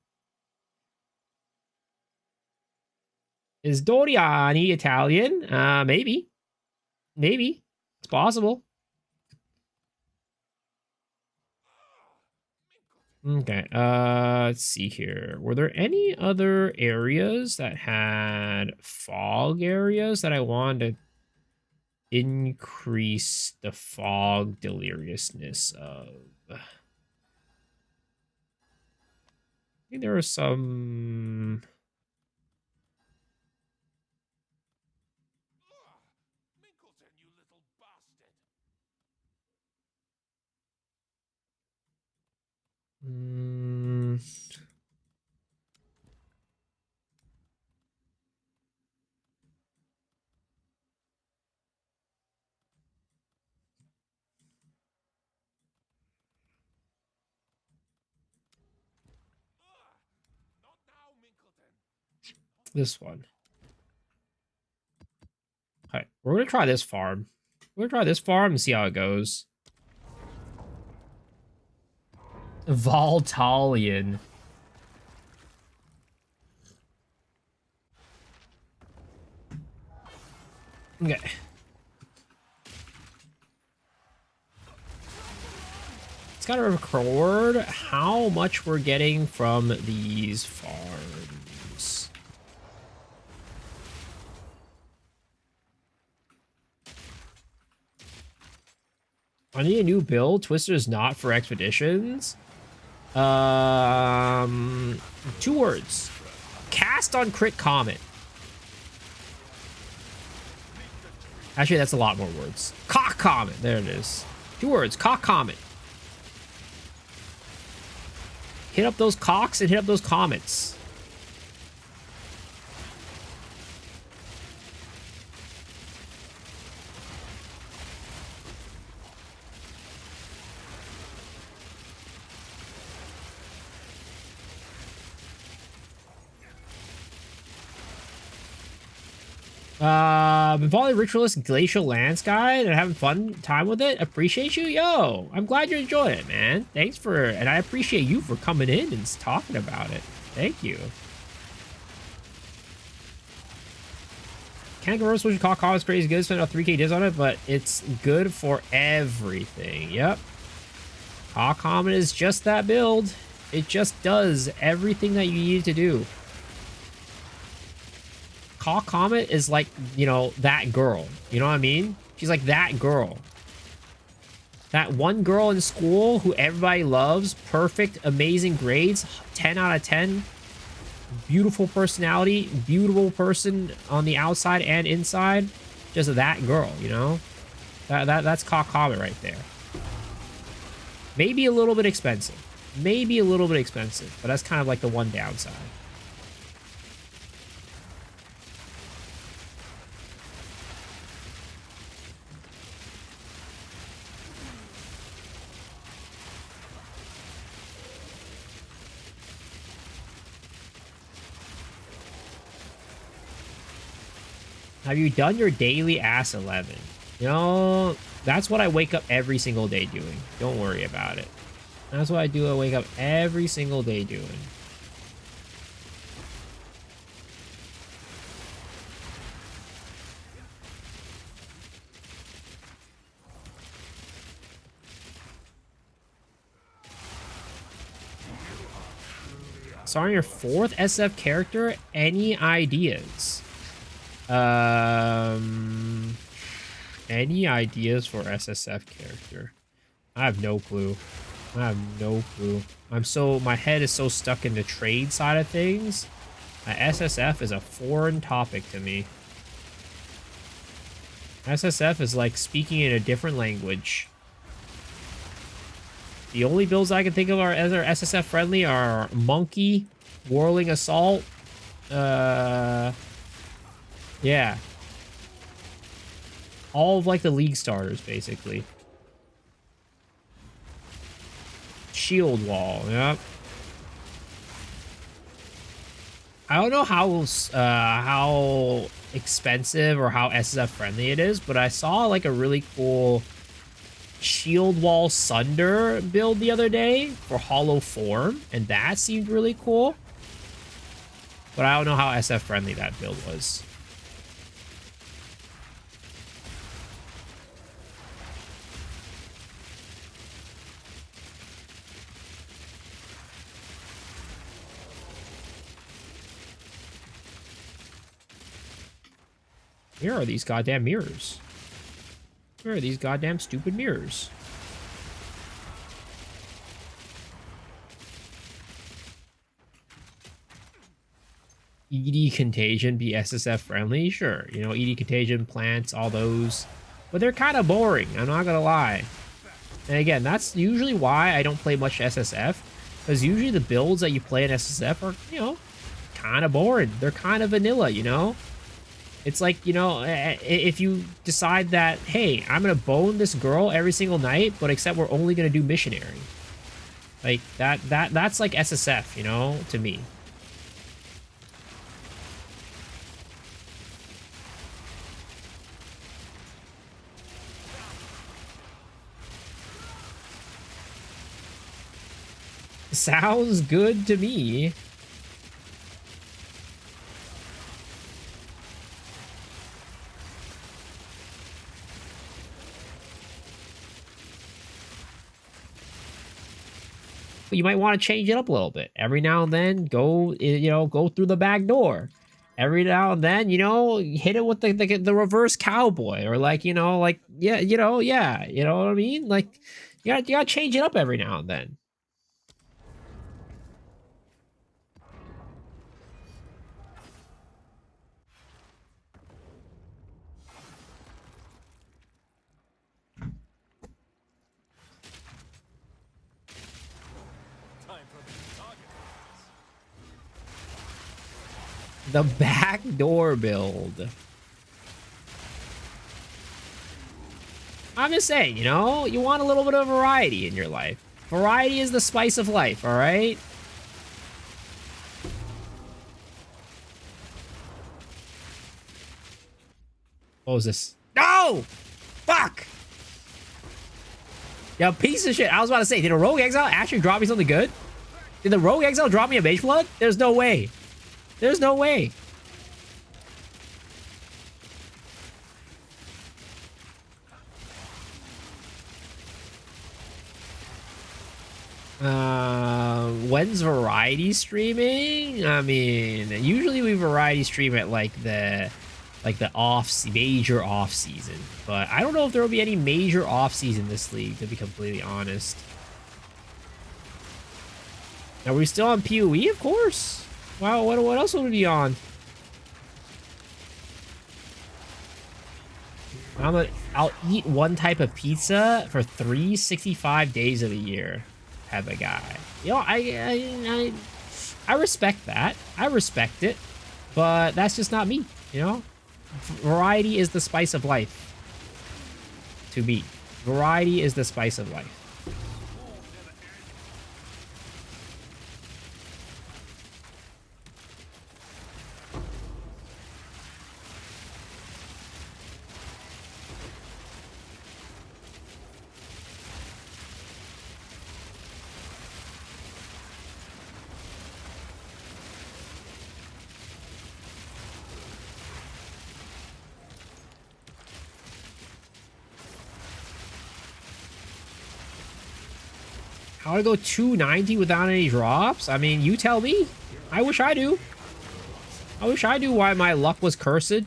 Is Doriani Italian? Maybe. Maybe. It's possible. Okay, let's see here. Were there any other areas that had fog areas that I wanted to increase the fog deliriousness of? I think there were some... This one. Okay, we're gonna try this farm. We're gonna try this farm and see how it goes. Voltalion. Okay. It's gotta record how much we're getting from these farms. I need a new build. Twister's not for expeditions. 2 words. Cast on crit comet. Actually, that's a lot more words. Cock comet. There it is. 2 words. Cock comet. Hit up those cocks and hit up those comets. Been following Ritualist Glacial Lance Guide and having fun time with it. Appreciate you. Yo, I'm glad you're enjoying it, man. Thanks for, and I appreciate you for coming in and talking about it. Thank you. Can't go switch call comments crazy good. Spend about 3k divs on it, but it's good for everything. Yep. Call comment is just that build. It just does everything that you need to do. Call Comet is like, you know, that girl. You know what I mean? She's like that girl. That one girl in school who everybody loves. Perfect, amazing grades. 10 out of 10. Beautiful personality. Beautiful person on the outside and inside. Just that girl, you know? That's Call Comet right there. Maybe a little bit expensive. Maybe a little bit expensive, but that's kind of like the one downside. Have you done your daily ass 11? You know, that's what I wake up every single day doing. Don't worry about it. That's what I do. I wake up every single day doing. So on your 4th SF character, any ideas? Any ideas for SSF character? I have no clue. I have no clue. My head is so stuck in the trade side of things. SSF is a foreign topic to me. SSF is like speaking in a different language. The only builds I can think of are SSF friendly are Monkey, Whirling Assault, yeah. All of like the league starters, basically. Shield Wall, yep. I don't know how expensive or how SSF friendly it is, but I saw like a really cool Shield Wall Sunder build the other day for Hollow Form, and that seemed really cool. But I don't know how SF friendly that build was. Where are these goddamn mirrors? Where are these goddamn stupid mirrors? ED Contagion be SSF friendly? Sure. You know, ED Contagion, plants, all those. But they're kind of boring, I'm not gonna lie. And again, that's usually why I don't play much SSF. Because usually the builds that you play in SSF are, you know, kind of boring. They're kind of vanilla, you know? It's like, you know, if you decide that, hey, I'm gonna bone this girl every single night, but except we're only gonna do missionary. Like, that's like SSF, you know, to me. Sounds good to me. You might want to change it up a little bit. Every now and then, go through the back door. Every now and then, you know, hit it with the reverse cowboy, or like, you know, like, yeah, you know what I mean? Like, you gotta change it up every now and then. The backdoor build. I'm just saying, you know, you want a little bit of variety in your life. Variety is the spice of life, all right? What was this? No! Fuck! Yo, piece of shit. I was about to say, did a Rogue Exile actually drop me something good? Did the Rogue Exile drop me a Mage Blood? There's no way. There's no way. When's variety streaming? I mean, usually we variety stream at like the major off season, but I don't know if there will be any major off season this league, to be completely honest. Are we still on PoE? Of course. Wow, what else would we be on? I'll eat one type of pizza for 365 days of the year. Type of guy. You know, I respect that. I respect it, but that's just not me. You know, variety is the spice of life. To me, variety is the spice of life. How to go 290 without any drops? I mean, you tell me. I wish I do. I wish I knew why my luck was cursed.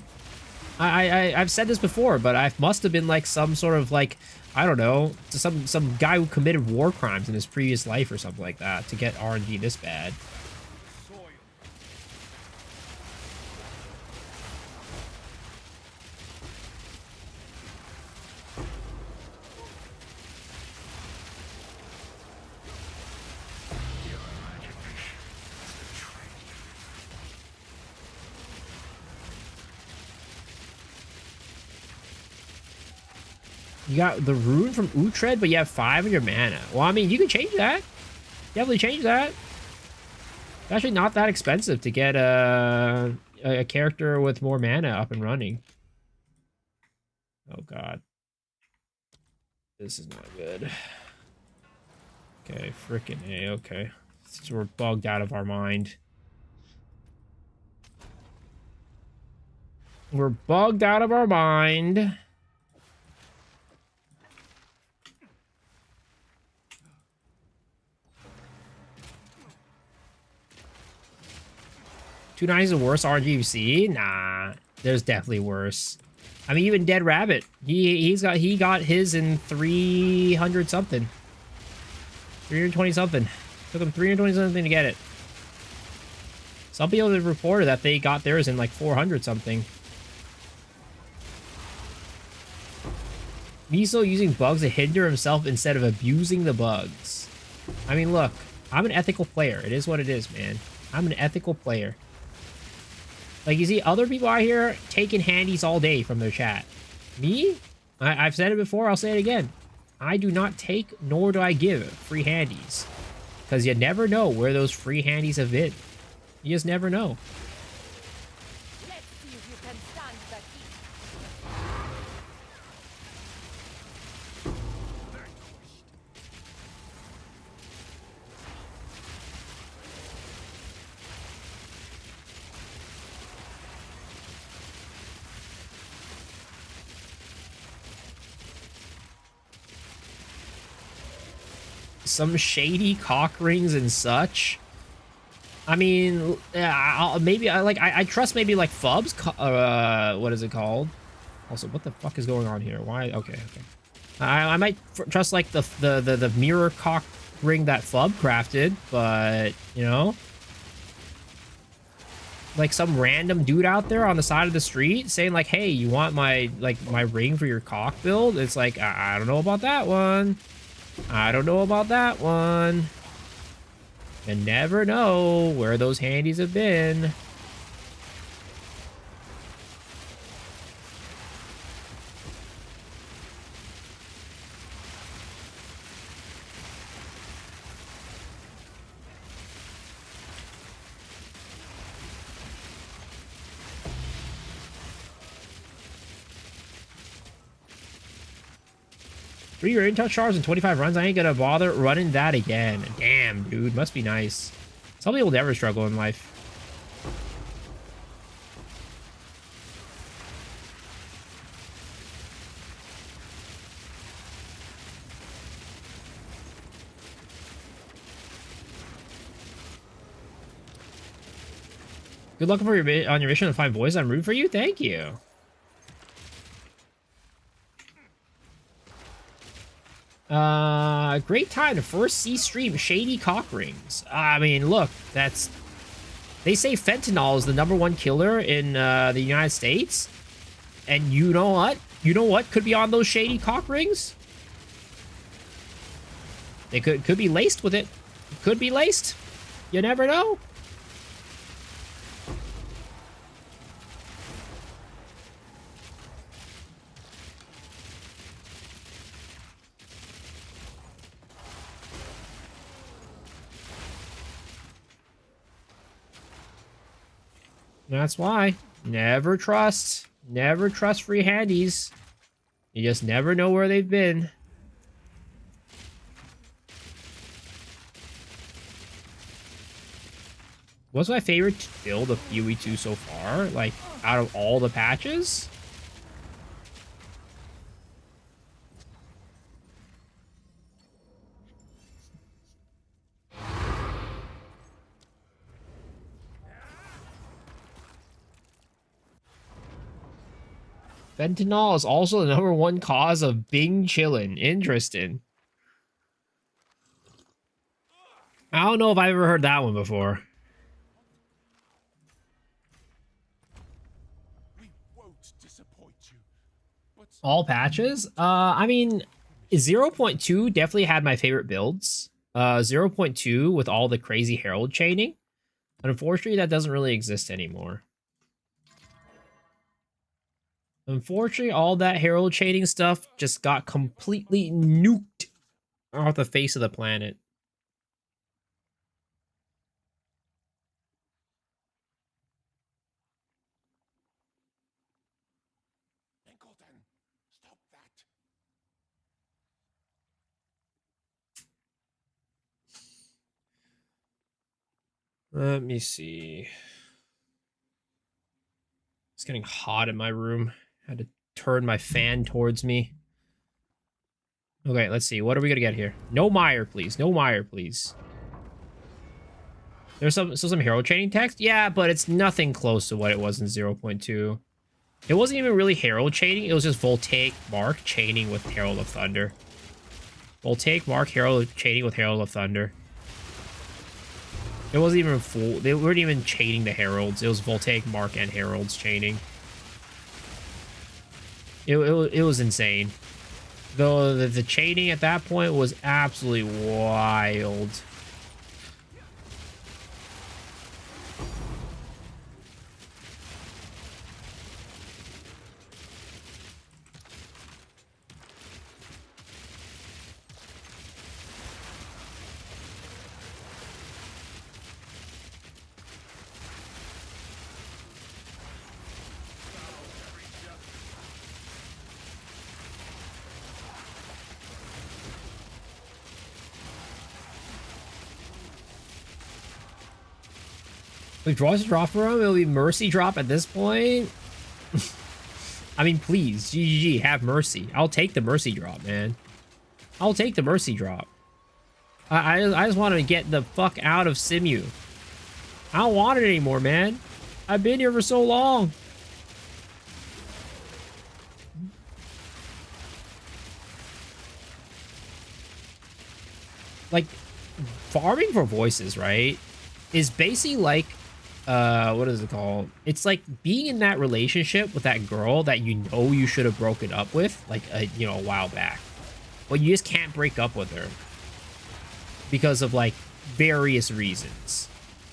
I've said this before, but I must have been like some sort of like, I don't know, some guy who committed war crimes in his previous life or something like that to get RNG this bad. You got the rune from Uhtred, but you have 5 in your mana. Well, I mean, you can change that. Definitely change that. It's actually not that expensive to get a character with more mana up and running. Oh, God. This is not good. Okay, frickin' A, okay. So we're bugged out of our mind. We're bugged out of our mind. $290 is the worst RNG you see? Nah, there's definitely worse. I mean, even Dead Rabbit, he got his in 300 something, 320 something. Took him 320 something to get it. Some people have reported that they got theirs in like 400 something. Miso using bugs to hinder himself instead of abusing the bugs. I mean, look, I'm an ethical player. It is what it is, man. I'm an ethical player. Like, you see other people out here taking handies all day from their chat. Me? I've said it before, I'll say it again. I do not take, nor do I give free handies. Because you never know where those free handies have been. You just never know. Let's see if you can stand the Some shady cock rings and such. I mean, maybe I trust maybe like Fubs. What is it called? Also, what the fuck is going on here? Why? Okay. I might trust like the mirror cock ring that Fub crafted, but you know, like some random dude out there on the side of the street saying like, "Hey, you want my ring for your cock build?" It's like I don't know about that one. I don't know about that one. You never know where those handies have been. Three rain touch shards and 25 runs. I ain't gonna bother running that again. Damn, dude. Must be nice. Some people never struggle in life. Good luck for on your mission to find boys. I'm rooting for you. Thank you. Great time to first see stream shady cock rings. I mean, look, that's... They say fentanyl is the #1 killer in the United States. And you know what? You know what could be on those shady cock rings? They could be laced with it. Could be laced. You never know. That's why. Never trust. Never trust free handies. You just never know where they've been. What's my favorite build of UE2 so far? Like, out of all the patches? Fentanyl is also the #1 cause of Bing chillin'. Interesting. I don't know if I've ever heard that one before. All patches? I mean, 0.2 definitely had my favorite builds. 0.2 with all the crazy Herald chaining. Unfortunately, that doesn't really exist anymore. Unfortunately, all that Herald chaining stuff just got completely nuked off the face of the planet. Let me see. It's getting hot in my room. I had to turn my fan towards me. Okay, let's see. What are we gonna get here? No Mire, please. No Mire, please. There's some hero chaining text? Yeah, but it's nothing close to what it was in 0.2. It wasn't even really Herald chaining. It was just Voltaic Mark chaining with Herald of Thunder. Voltaic Mark Herald chaining with Herald of Thunder. It wasn't even full. They weren't even chaining the Heralds. It was Voltaic Mark and Heralds chaining. It was insane. Though the chaining at that point was absolutely wild. If draws a drop for him, it'll be Mercy drop at this point. I mean, please, GGG, have Mercy. I'll take the Mercy drop, man. I'll take the Mercy drop. I just want to get the fuck out of Simu. I don't want it anymore, man. I've been here for so long. Like, farming for voices, right, is basically like, what is it called? It's like being in that relationship with that girl that you know you should have broken up with, like, you know, a while back. But you just can't break up with her because of, like, various reasons.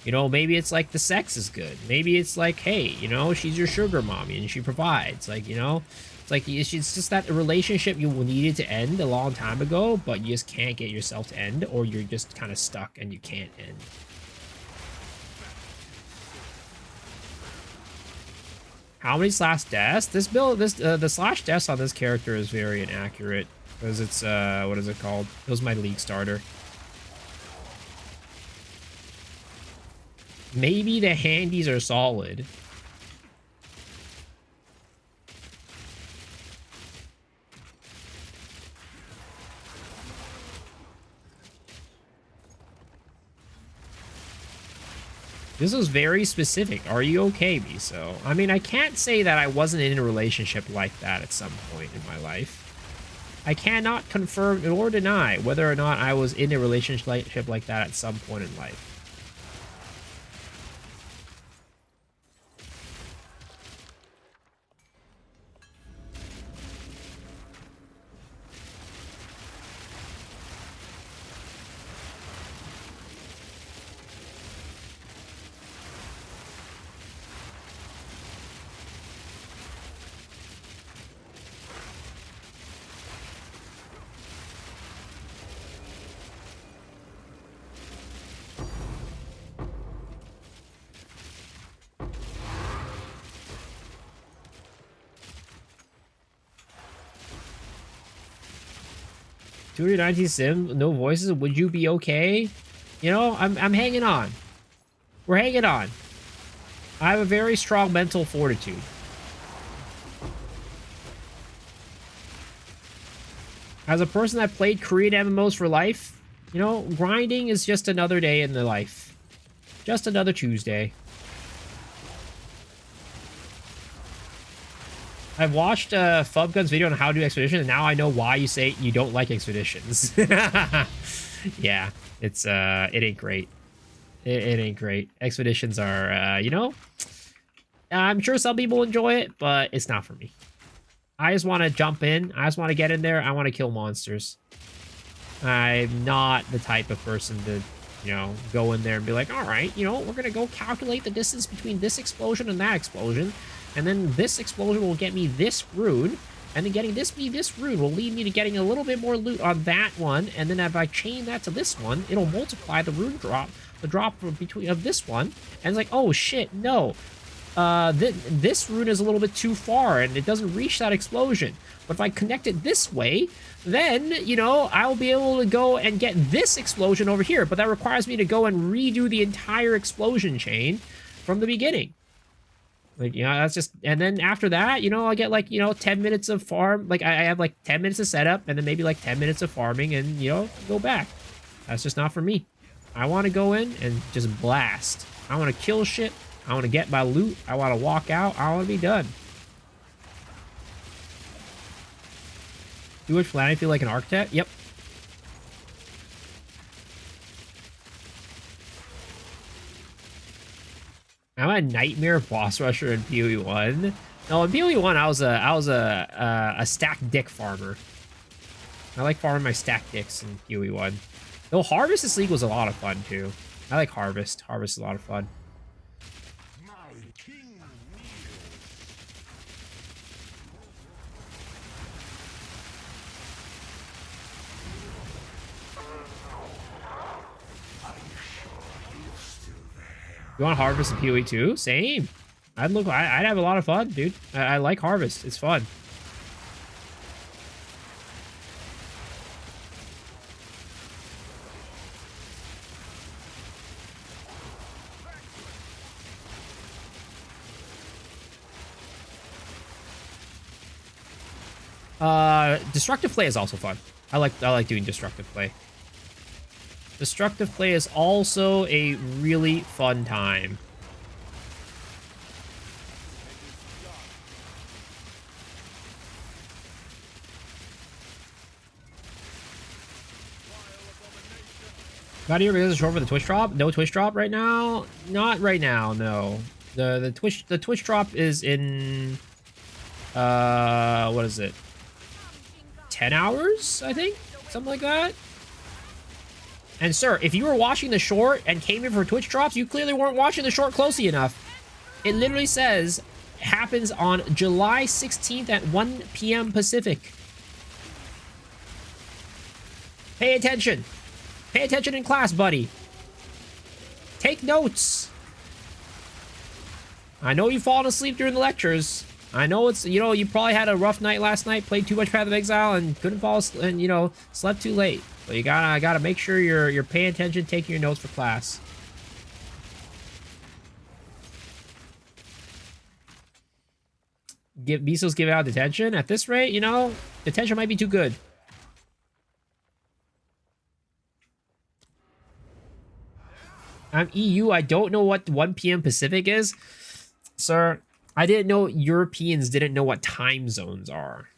You know, maybe it's like the sex is good. Maybe it's like, hey, you know, she's your sugar mommy and she provides. Like, you know, it's like, it's just that relationship you needed to end a long time ago, but you just can't get yourself to end, or you're just kind of stuck and you can't end. How many slash deaths? This build, the slash deaths on this character is very inaccurate because it's, what is it called? It was my league starter. Maybe the handies are solid. This was very specific. Are you okay, Miso? I mean, I can't say that I wasn't in a relationship like that at some point in my life. I cannot confirm or deny whether or not I was in a relationship like that at some point in life. 219 sim, no voices. Would you be okay? You know, I'm hanging on. We're hanging on. I have a very strong mental fortitude. As a person that played Korean MMOs for life, you know, grinding is just another day in the life. Just another Tuesday. I've watched Fubgun's video on how to do Expedition, and now I know why you say you don't like Expeditions. Yeah, it's, it ain't great. It ain't great. Expeditions are, you know, I'm sure some people enjoy it, but it's not for me. I just want to jump in. I just want to get in there. I want to kill monsters. I'm not the type of person to, you know, go in there and be like, all right, you know, we're going to go calculate the distance between this explosion and that explosion. And then this explosion will get me this rune. And then getting this rune will lead me to getting a little bit more loot on that one. And then if I chain that to this one, it'll multiply the rune drop, the drop between of this one. And it's like, oh shit, no. This rune is a little bit too far and it doesn't reach that explosion. But if I connect it this way, then, you know, I'll be able to go and get this explosion over here. But that requires me to go and redo the entire explosion chain from the beginning. Like, you know, that's just, and then after that, you know, I'll get like, you know, 10 minutes of farm. Like, I have like 10 minutes of setup and then maybe like 10 minutes of farming and, you know, go back. That's just not for me. I want to go in and just blast. I want to kill shit. I want to get my loot. I want to walk out. I want to be done. Do which planet feel like an architect? Yep. I'm a nightmare boss rusher in PoE 1. No, in PoE 1, I was a stacked dick farmer. I like farming my stacked dicks in PoE 1. Though Harvest this League was a lot of fun too. I like Harvest. Harvest is a lot of fun. You want Harvest and PoE 2? Same. I'd have a lot of fun, dude. I like Harvest. It's fun. Destructive play is also fun. I like doing destructive play. Destructive play is also a really fun time. Got your videos short for the Twitch drop? No Twitch drop right now? Not right now, no. The Twitch drop is in what is it? 10 hours, I think? Something like that. And sir, if you were watching the short and came in for Twitch drops, you clearly weren't watching the short closely enough. It literally says happens on July 16th at 1 p.m. Pacific. Pay attention. Pay attention in class, buddy. Take notes. I know you've fallen asleep during the lectures. I know it's, you know, you probably had a rough night last night, played too much Path of Exile and couldn't fall asleep and, you know, slept too late. But you gotta make sure you're paying attention, taking your notes for class. Miso's giving out detention. At this rate, you know, detention might be too good. I'm EU. I don't know what 1 p.m. Pacific is. Sir, I didn't know Europeans didn't know what time zones are.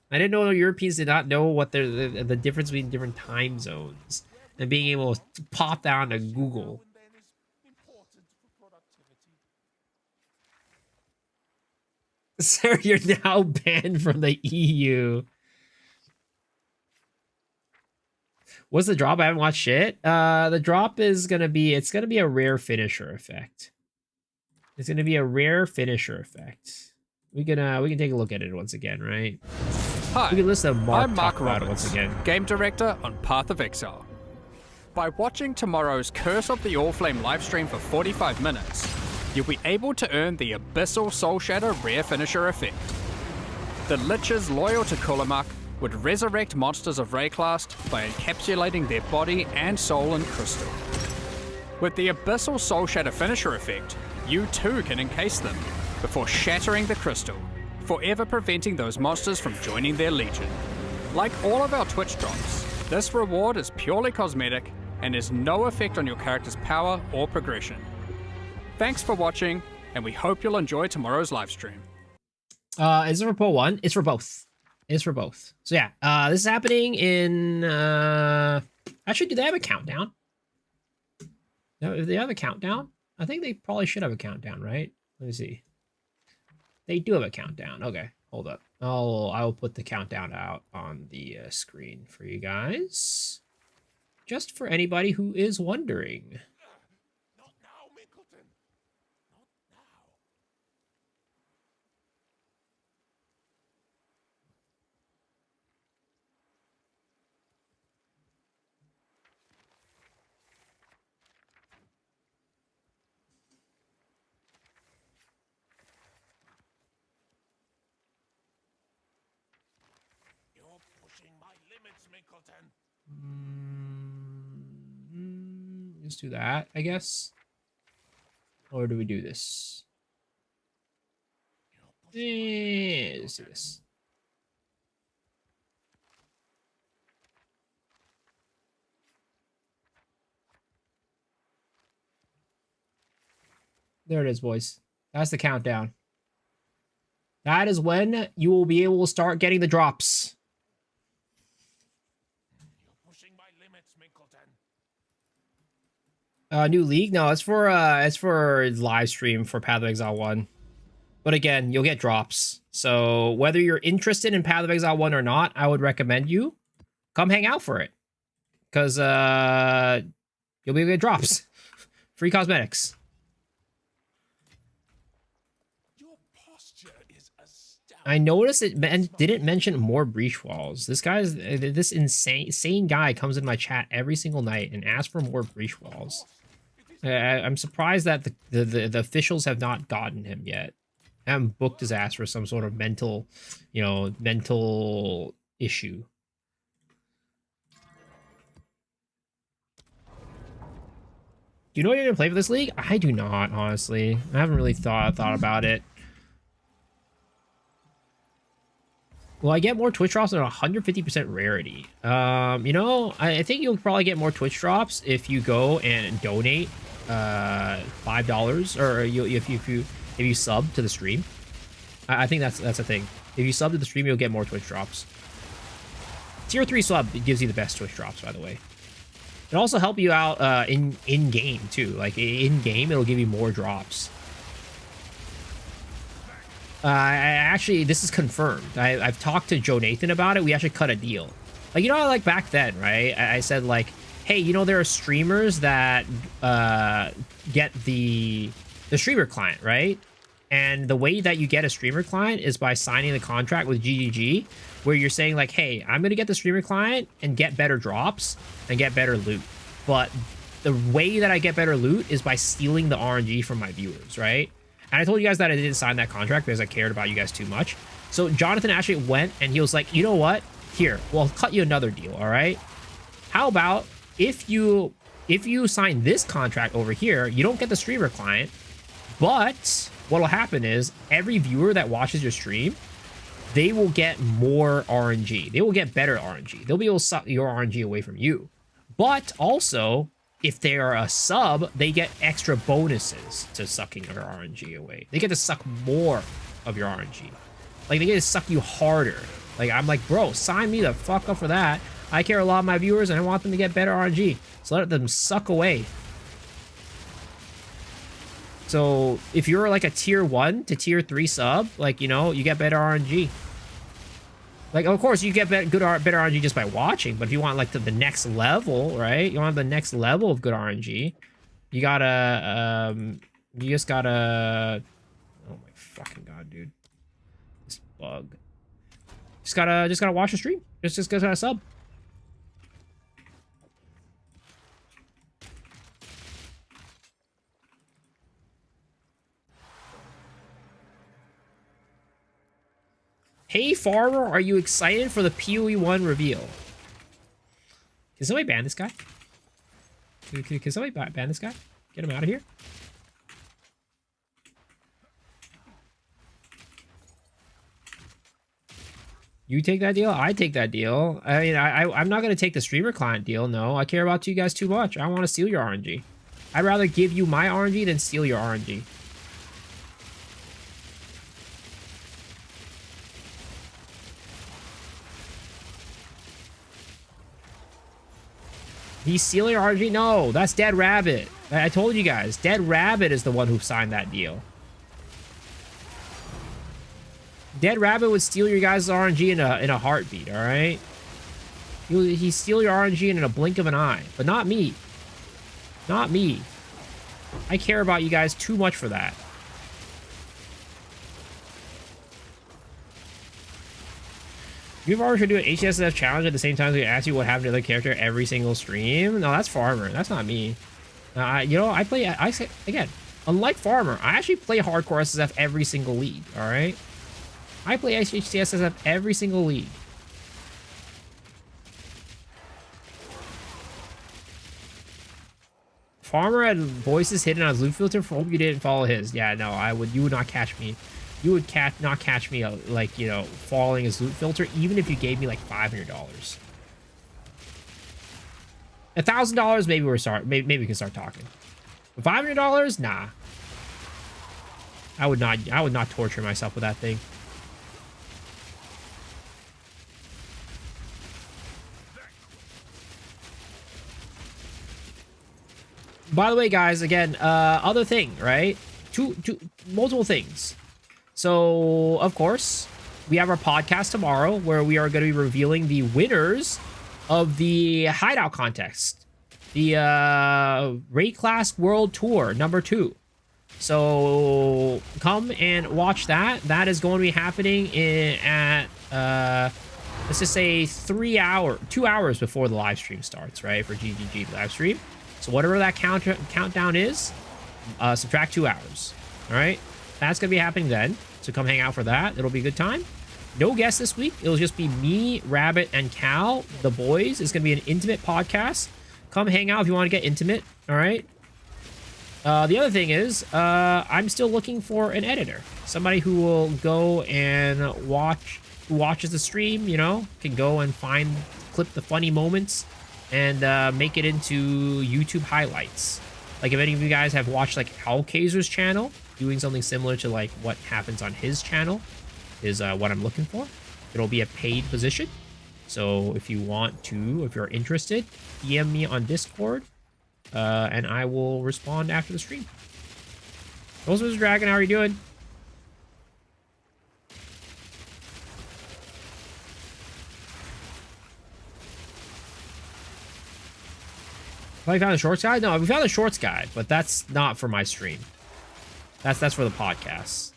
I didn't know Europeans did not know what the difference between different time zones. And being able to pop that onto Google. Sir, you're now banned from the EU. What's the drop? I haven't watched shit. The drop is gonna be, it's gonna be a rare finisher effect. It's gonna be a rare finisher effect. We can take a look at it once again, right? Hi, we can listen to Mark I'm Mark talk about it Roberts, once again. Game Director on Path of Exile. By watching tomorrow's Curse of the Oriflame livestream for 45 minutes, you'll be able to earn the Abyssal Soul Shadow rare finisher effect. The Liches loyal to Kulamak would resurrect monsters of Rayclast by encapsulating their body and soul in crystal. With the Abyssal Soul Shatter finisher effect, you too can encase them before shattering the crystal, forever preventing those monsters from joining their legion. Like all of our Twitch drops, this reward is purely cosmetic and has no effect on your character's power or progression. Thanks for watching, and we hope you'll enjoy tomorrow's livestream. Is it for poll 1? It's for both. It's for both. So yeah, this is happening in actually, do they have a countdown? No, if they have a countdown, I think they probably should have a countdown, right? Let me see. They do have a countdown. Okay, hold up. I will put the countdown out on the screen for you guys, just for anybody who is wondering. Not now, Minkleton. Not now. You're pushing my limits, Minkleton. Let's do that, I guess. Or do we do this? Let's do this. There it is, boys. That's the countdown. That is when you will be able to start getting the drops. You're pushing my limits, Minkleton. New league? No, it's for live stream for Path of Exile 1. But again, you'll get drops. So whether you're interested in Path of Exile 1 or not, I would recommend you come hang out for it. Because you'll be able to get drops. Free cosmetics. Your posture is astounding. I noticed it didn't mention more breach walls. This insane guy comes in my chat every single night and asks for more breach walls. I'm surprised that the officials have not gotten him yet. I haven't booked his ass for some sort of mental issue. Do you know what you're gonna play for this league? I do not, honestly. I haven't really thought about it. Well, I get more Twitch drops at 150% rarity. I think you'll probably get more Twitch drops if you go and donate $5, or if you sub to the stream. I think that's a thing. If you sub to the stream, you'll get more Twitch drops. Tier 3 sub gives you the best Twitch drops, by the way. It'll also help you out in game too. Like in game, it'll give you more drops. Actually, this is confirmed. I've talked to Joe Nathan about it. We actually cut a deal. Like, like back then, right? I said like, hey, there are streamers that get the streamer client, right? And the way that you get a streamer client is by signing the contract with GGG, where you're saying like, hey, I'm going to get the streamer client and get better drops and get better loot. But the way that I get better loot is by stealing the RNG from my viewers, right? And I told you guys that I didn't sign that contract because I cared about you guys too much. So Jonathan actually went and he was like, you know what? Here, well, I'll cut you another deal, all right? How about if you sign this contract over here, you don't get the streamer client, but what'll happen is every viewer that watches your stream, they will get more RNG. They will get better RNG. They'll be able to suck your RNG away from you. But also, if they are a sub, they get extra bonuses to sucking your RNG away. They get to suck more of your RNG. Like, they get to suck you harder. Like, I'm like, bro, sign me the fuck up for that. I care a lot of my viewers, and I want them to get better RNG. So let them suck away. So if you're like a tier 1 to tier 3 sub, like, you get better RNG. Like, of course, you get better RNG just by watching, but if you want, like, to the next level, right? You want the next level of good RNG, you gotta, you just gotta... Oh my fucking god, dude. This bug. Just gotta watch the stream. Just gotta sub. Hey, Farmer, are you excited for the PoE1 reveal? Can somebody ban this guy? Can somebody ban this guy? Get him out of here. You take that deal, I take that deal. I mean, I'm not going to take the streamer client deal, no. I care about you guys too much. I want to steal your RNG. I'd rather give you my RNG than steal your RNG. He's stealing your RNG? No, that's Dead Rabbit. I told you guys, Dead Rabbit is the one who signed that deal. Dead Rabbit would steal your guys' RNG in a heartbeat, all right? He'd steal your RNG in a blink of an eye, but not me. Not me. I care about you guys too much for that. You've already should do an HSF challenge at the same time as we ask you what happened to the other character every single stream. No, that's Farmer. That's not me. You know, I say again, unlike Farmer, I actually play hardcore SSF every single league, all right? I play HCSSF every single league. Farmer had voices hidden on his loot filter. Hope you didn't follow his. Yeah, no, I would. You would not catch me. You would not catch me like, you know, following his loot filter, even if you gave me like $500. $1,000, maybe we're start. Maybe we can start talking. $500, nah. I would not torture myself with that thing. By the way, guys, again, other thing, right? Multiple things. So, of course, we have our podcast tomorrow where we are going to be revealing the winners of the Hideout contest. The Raid Class World Tour #2. So, come and watch that. That is going to be happening at, let's just say 2 hours before the live stream starts, right? For GGG live stream. So whatever that countdown is, subtract 2 hours. All right, that's gonna be happening then. So come hang out for that. It'll be a good time. No guests this week. It'll just be me, Rabbit, and Cal, the boys. It's gonna be an intimate podcast. Come hang out if you want to get intimate. All right. The other thing is, I'm still looking for an editor, somebody who will go and who watches the stream. You know, can go and clip the funny moments and make it into YouTube highlights. Like if any of you guys have watched like Owl Kaiser's channel, doing something similar to like what happens on his channel is what I'm looking for. It'll be a paid position. So if you want to, if you're interested, DM me on Discord and I will respond after the stream. Mr. Dragon, how are you doing? Have I found the shorts guide? No, we found the shorts guide, but that's not for my stream. That's for the podcast.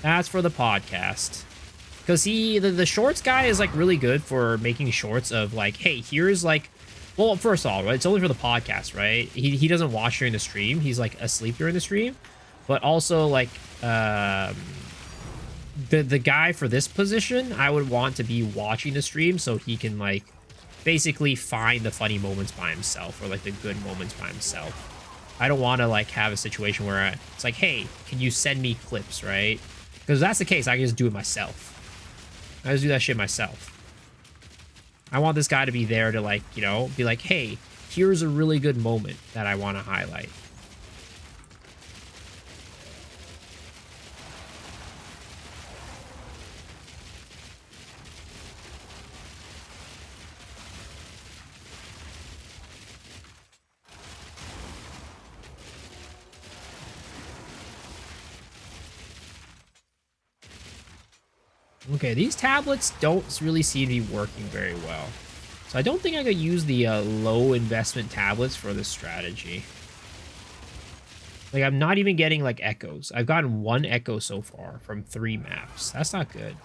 That's for the podcast. Because the shorts guy is like really good for making shorts of like, hey, here's like, well, first of all, right, it's only for the podcast, right? He doesn't watch during the stream. He's like asleep during the stream. But also like the guy for this position, I would want to be watching the stream so he can like basically find the funny moments by himself or like the good moments by himself. I don't want to like have a situation where it's like, hey, can you send me clips, right? Because if that's the case, I can just do it myself. I just do that shit myself. I want this guy to be there to like, you know, be like, hey, here's a really good moment that I want to highlight. Okay, these tablets don't really seem to be working very well. So I don't think I could use the low investment tablets for this strategy. Like, I'm not even getting, like, echoes. I've gotten 1 echo so far from 3 maps. That's not good.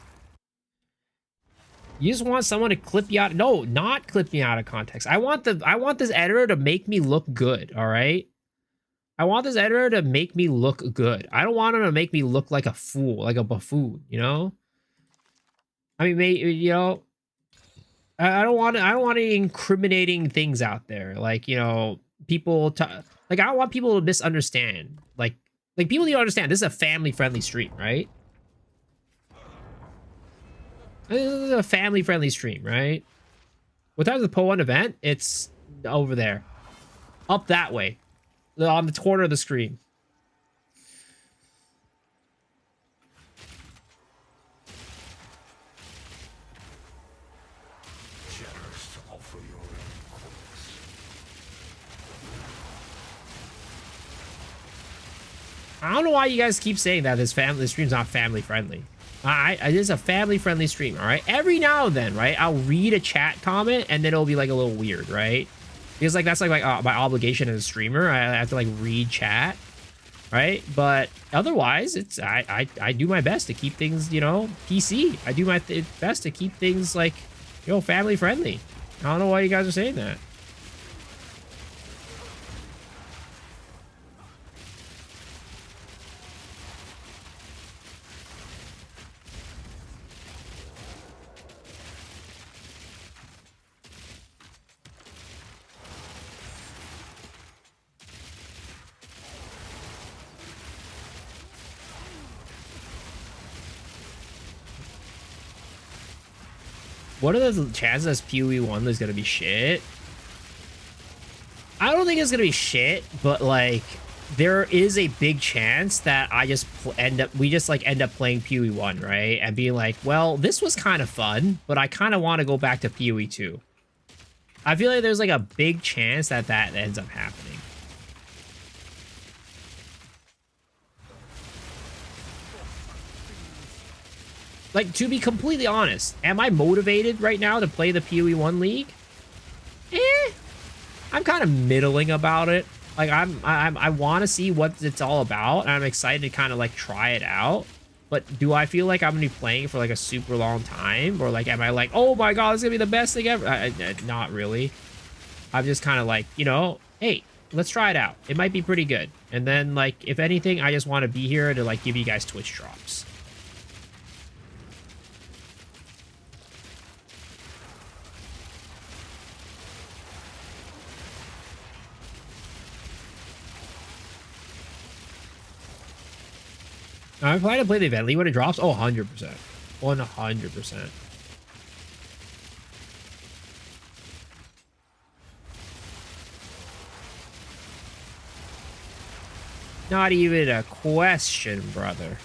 You just want someone to clip you out. No, not clip me out of context. I want this editor to make me look good, all right? I want this editor to make me look good. I don't want him to make me look like a fool, like a buffoon, you know? I mean, you know, I don't want any incriminating things out there. Like, you know, people like I don't want people to misunderstand. Like people need to understand this is a family-friendly stream, right? This is a family-friendly stream, right? What time is the Po1 event? It's over there. Up that way. On the corner of the screen. Generous to offer your request. I don't know why you guys keep saying that this stream's not family friendly. It is a family friendly stream, all right? Every now and then, right? I'll read a chat comment and then it'll be like a little weird, right? Because like that's like my obligation as a streamer. I have to like read chat, right? But otherwise, it's I do my best to keep things, you know, PC. I do my best to keep things like, you know, family friendly. I don't know why you guys are saying that. What are the chances PoE 1 is gonna be shit? I don't think it's gonna be shit, but like there is a big chance that I just end up playing PoE 1, right? And being like, well, this was kind of fun, but I kind of want to go back to PoE 2. I feel like there's like a big chance that ends up happening. Like, to be completely honest, am I motivated right now to play the PoE 1 League? I'm kind of middling about it. Like, I want to see what it's all about, and I'm excited to kind of, like, try it out. But do I feel like I'm going to be playing for, like, a super long time? Or, like, am I like, oh my god, this is going to be the best thing ever? Not really. I'm just kind of like, you know, hey, let's try it out. It might be pretty good. And then, like, if anything, I just want to be here to, like, give you guys Twitch drops. I'm planning to play the event league when it drops. Oh, 100%. 100%. Not even a question, brother.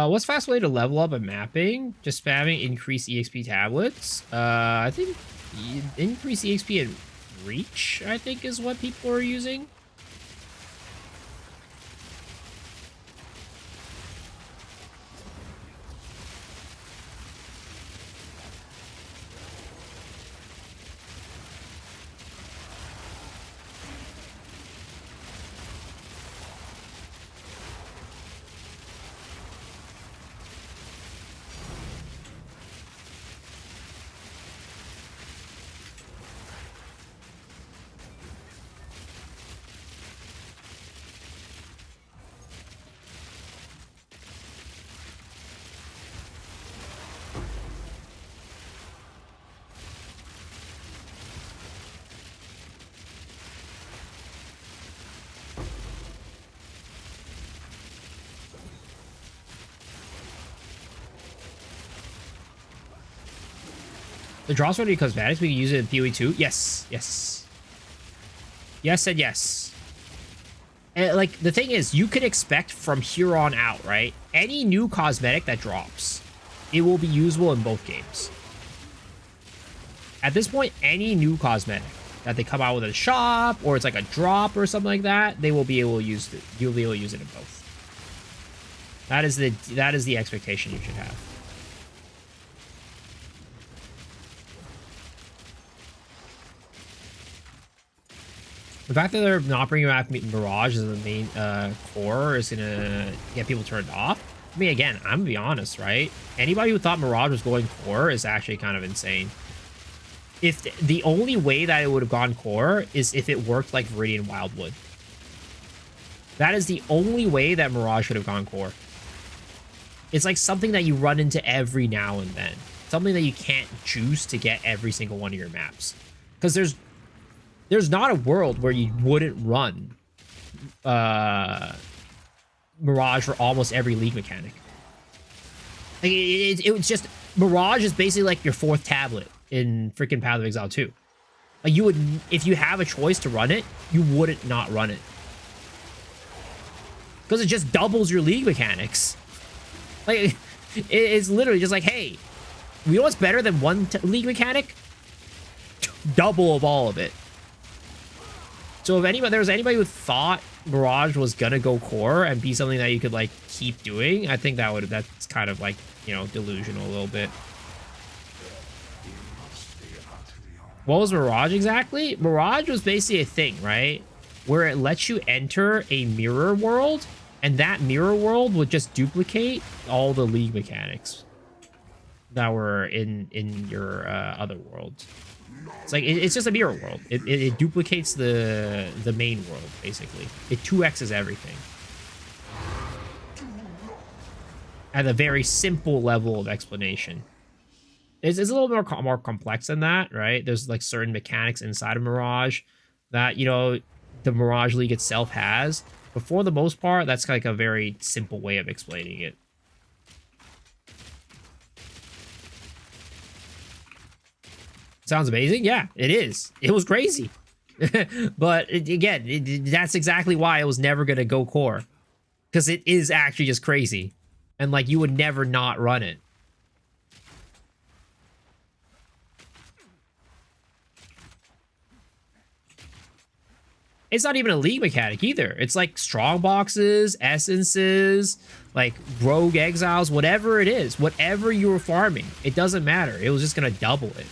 What's fast way to level up a mapping? Just spamming increase EXP tablets. I think increase EXP and reach, I think, is what people are using. The drops already cosmetics. We can use it in PoE 2. Yes. Yes. Yes and yes. And like the thing is, you can expect from here on out, right? Any new cosmetic that drops, it will be usable in both games. At this point, any new cosmetic that they come out with a shop or it's like a drop or something like that, they will be able to use it. You'll be able to use it in both. That is the expectation you should have. The fact that they're not bringing back Mirage as the main core is gonna get people turned off. I mean, again, I'm gonna be honest, right? Anybody who thought Mirage was going core is actually kind of insane. If the only way that it would have gone core is if it worked like Viridian Wildwood. That is the only way that Mirage should have gone core. It's like something that you run into every now and then. Something that you can't juice to get every single one of your maps. Because there's not a world where you wouldn't run Mirage for almost every league mechanic. Like it was just, Mirage is basically like your fourth tablet in freaking Path of Exile 2. Like you would, if you have a choice to run it, you wouldn't not run it. Because it just doubles your league mechanics. Like, it's literally just like, hey, you know what's better than one league mechanic? Double of all of it. So if there was anybody who thought Mirage was gonna go core and be something that you could like keep doing, I think that's kind of like, you know, delusional a little bit. What was Mirage exactly? Mirage was basically a thing, right? Where it lets you enter a mirror world, and that mirror world would just duplicate all the league mechanics that were in your other worlds. It's like it's just a mirror world. It duplicates the main world basically. It 2x's everything at a very simple level of explanation. It's a little more complex than that, right? There's like certain mechanics inside of Mirage that, you know, the Mirage League itself has. But for the most part, that's like a very simple way of explaining it. Sounds amazing? Yeah, it is. It was crazy. But again, that's exactly why it was never going to go core. Because it is actually just crazy. And like, you would never not run it. It's not even a league mechanic either. It's like strong boxes, essences, like rogue exiles, whatever it is. Whatever you were farming, it doesn't matter. It was just going to double it.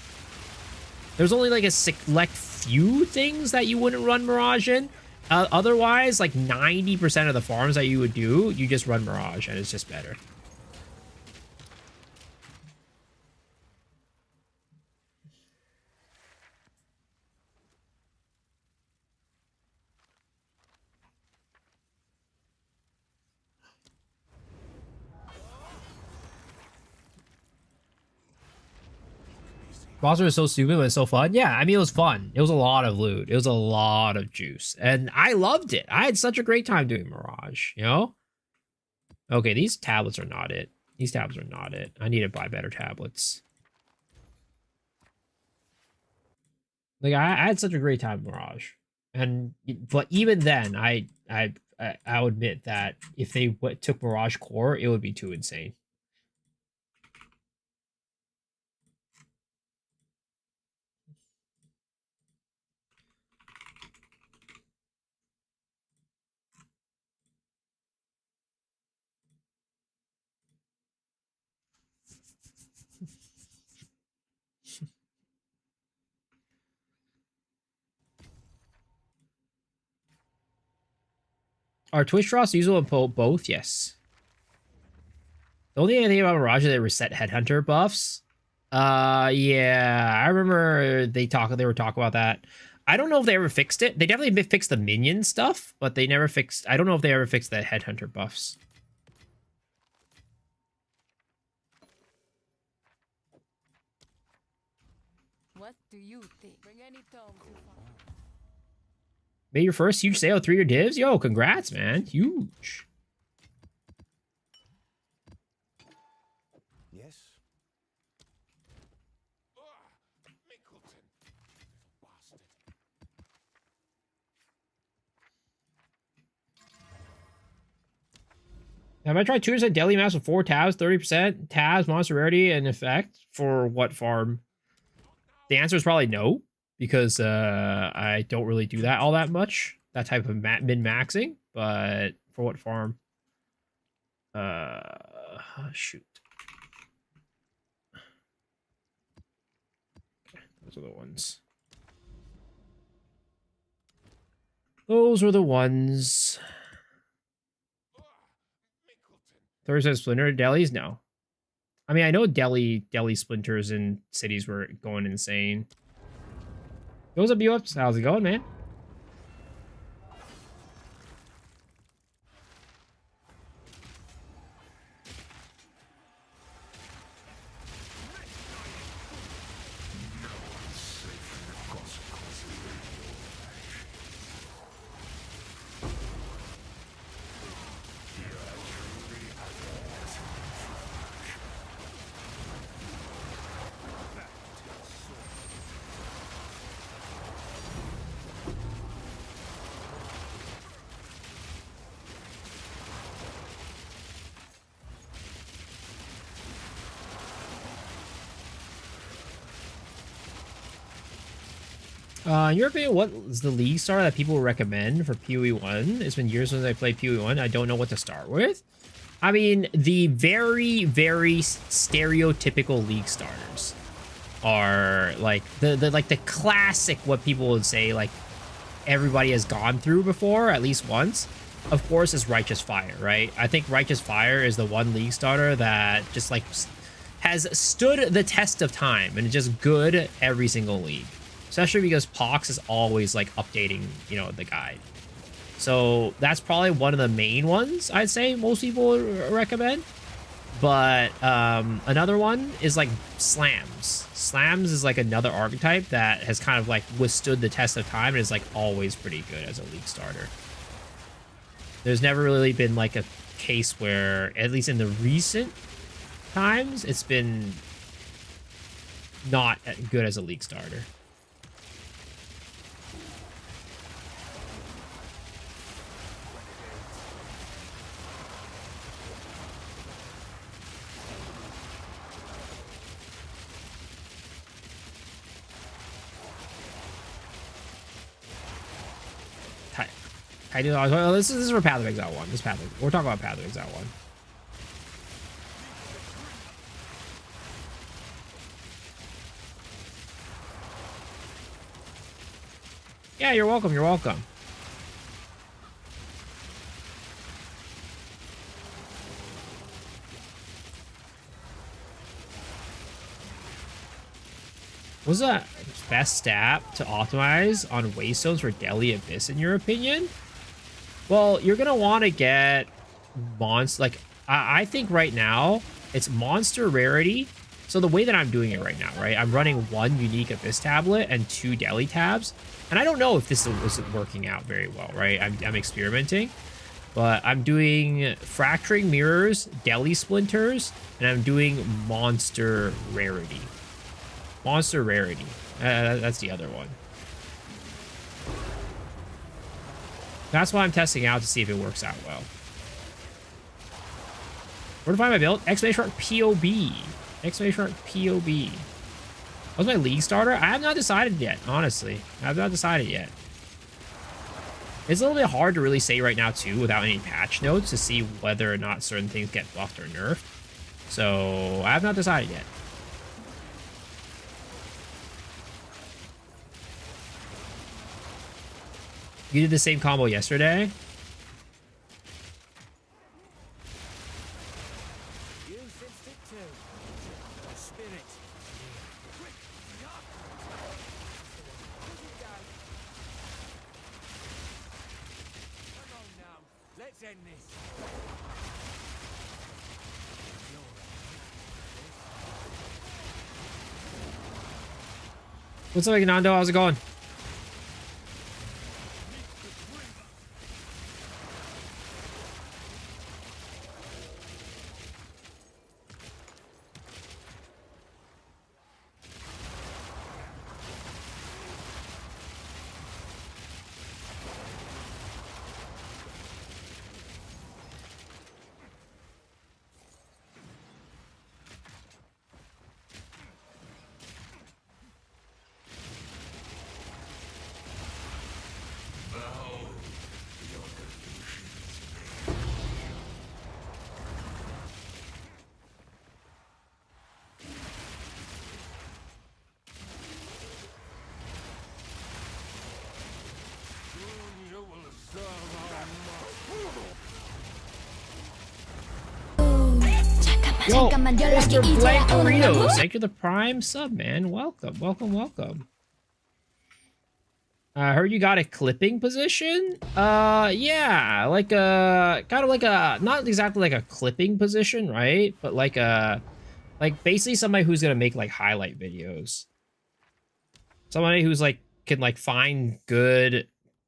There's only like a select few things that you wouldn't run Mirage in. Otherwise, like 90% of the farms that you would do, you just run Mirage and it's just better. Monster was so stupid, but it's so fun. Yeah, I mean, it was fun. It was a lot of loot. It was a lot of juice. And I loved it. I had such a great time doing Mirage, you know? Okay, these tablets are not it. These tablets are not it. I need to buy better tablets. Like, I had such a great time with Mirage. But even then, I'll admit that if they took Mirage Core, it would be too insane. Are Twitch drops usable in both? Yes. The only thing about Mirage is they reset Headhunter buffs. Yeah, I remember they were talking about that. I don't know if they ever fixed it. They definitely fixed the minion stuff, but they never fixed. I don't know if they ever fixed the Headhunter buffs. What do you think? Bring any tome to Made your first huge sale, 3-year divs? Yo, congrats, man. Huge. Yes. Have I tried 2% daily maps with 4 tabs, 30% tabs, monster rarity, and effect for what farm? The answer is probably no, because I don't really do that all that much. That type of min-maxing, but for what farm? Shoot. Okay, those are the ones. Those are the ones. Thursday Splinter delis? No. I mean, I know deli splinters in cities were going insane. Those up, you ups. How's it going, man? In your opinion, what is the league star that people recommend for PoE 1? It's been years since I played PoE 1. I don't know what to start with. I mean, the very, very stereotypical league starters are like the classic, what people would say, like everybody has gone through before at least once. Of course, is Righteous Fire, right? I think Righteous Fire is the one league starter that just like has stood the test of time and is just good every single league. Especially because Pox is always like updating, you know, the guide. So that's probably one of the main ones I'd say most people would recommend. But another one is like Slams. Slams is like another archetype that has kind of like withstood the test of time and is like always pretty good as a league starter. There's never really been like a case where, at least in the recent times, it's been not good as a league starter. I do. This is for Path of Exile 1. We're talking about Path of Exile 1. Yeah, you're welcome. You're welcome. What's the best stat to optimize on Waystones for Deli Abyss, in your opinion? Well, you're going to want to get monster. Like, I think right now it's monster rarity. So the way that I'm doing it right now, right? I'm running 1 unique Abyss tablet and 2 Deli tabs. And I don't know if this is working out very well, right? I'm experimenting. But I'm doing Fracturing Mirrors, Deli Splinters, and I'm doing Monster Rarity. Monster Rarity. That's the other one. That's why I'm testing out to see if it works out well. Where to find my build? Exclamation mark POB. Exclamation mark POB. What's my league starter? I have not decided yet, honestly. I have not decided yet. It's a little bit hard to really say right now, too, without any patch notes to see whether or not certain things get buffed or nerfed. So, I have not decided yet. You did the same combo yesterday? What's up, Nando? How's it going? Yo, Mr. Blank Burritos, thank you for the prime sub, man. Welcome, welcome, welcome. I heard you got a clipping position. Yeah, like a kind of like a not exactly like a clipping position, right? But like basically somebody who's gonna make like highlight videos. Somebody who's like can like find good,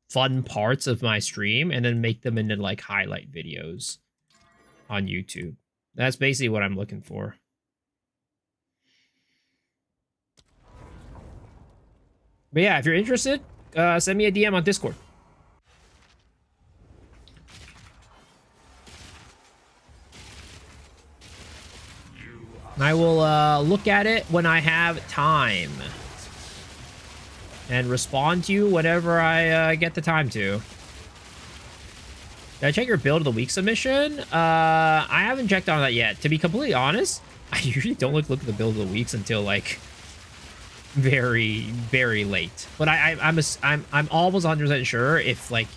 fun parts of my stream and then make them into like highlight videos on YouTube. That's basically what I'm looking for. But yeah, if you're interested, send me a DM on Discord. And I will look at it when I have time. And respond to you whenever I get the time to. Did I check your build of the week submission? I haven't checked on that yet. To be completely honest, I usually don't look at the build of the weeks until like very, very late. But I'm almost 100% sure if like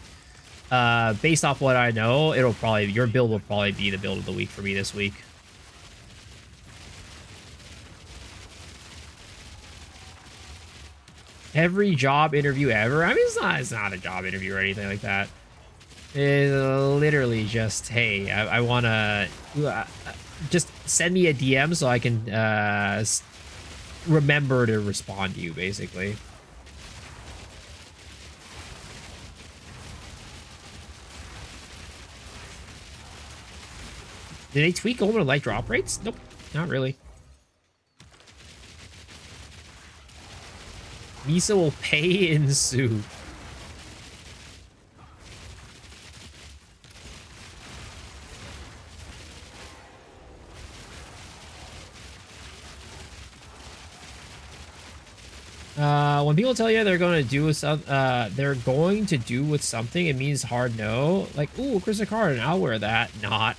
based off what I know, your build will probably be the build of the week for me this week. Every job interview ever. I mean, it's not a job interview or anything like that. It's literally just, hey, I want to just send me a DM so I can remember to respond to you, basically. Did they tweak over light drop rates? Nope, not really. Misa will pay in soup. When people tell you they're going to do with something, it means hard no. Like, ooh, Chris Carden, I'll wear that. Not.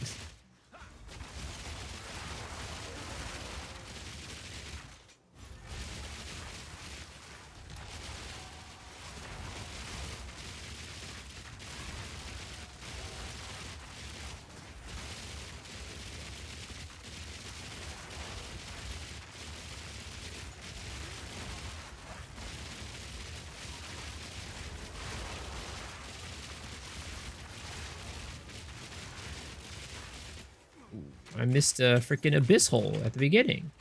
I missed a freaking abyss hole at the beginning.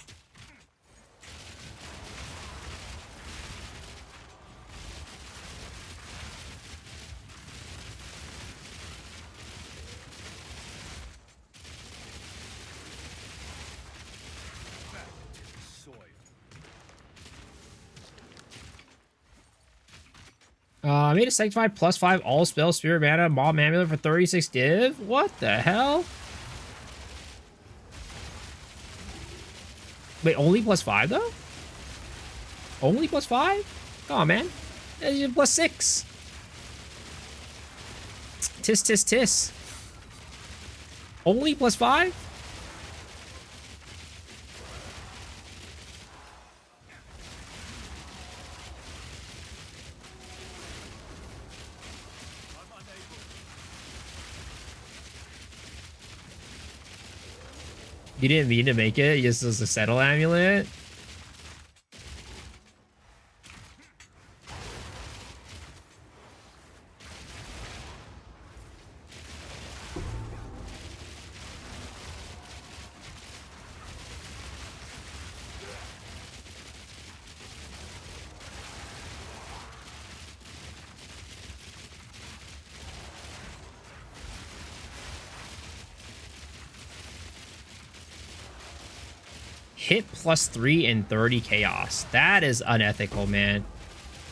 I made a Sanctified +5 all spell spirit mana mob amulet for 36 div. What the hell? Wait, only +5 though? Only +5? Come on, man. +6. Tis, tis, tis. Only +5? You didn't mean to make it, just as a settle amulet? Hit +3 and 30 chaos. That is unethical, man.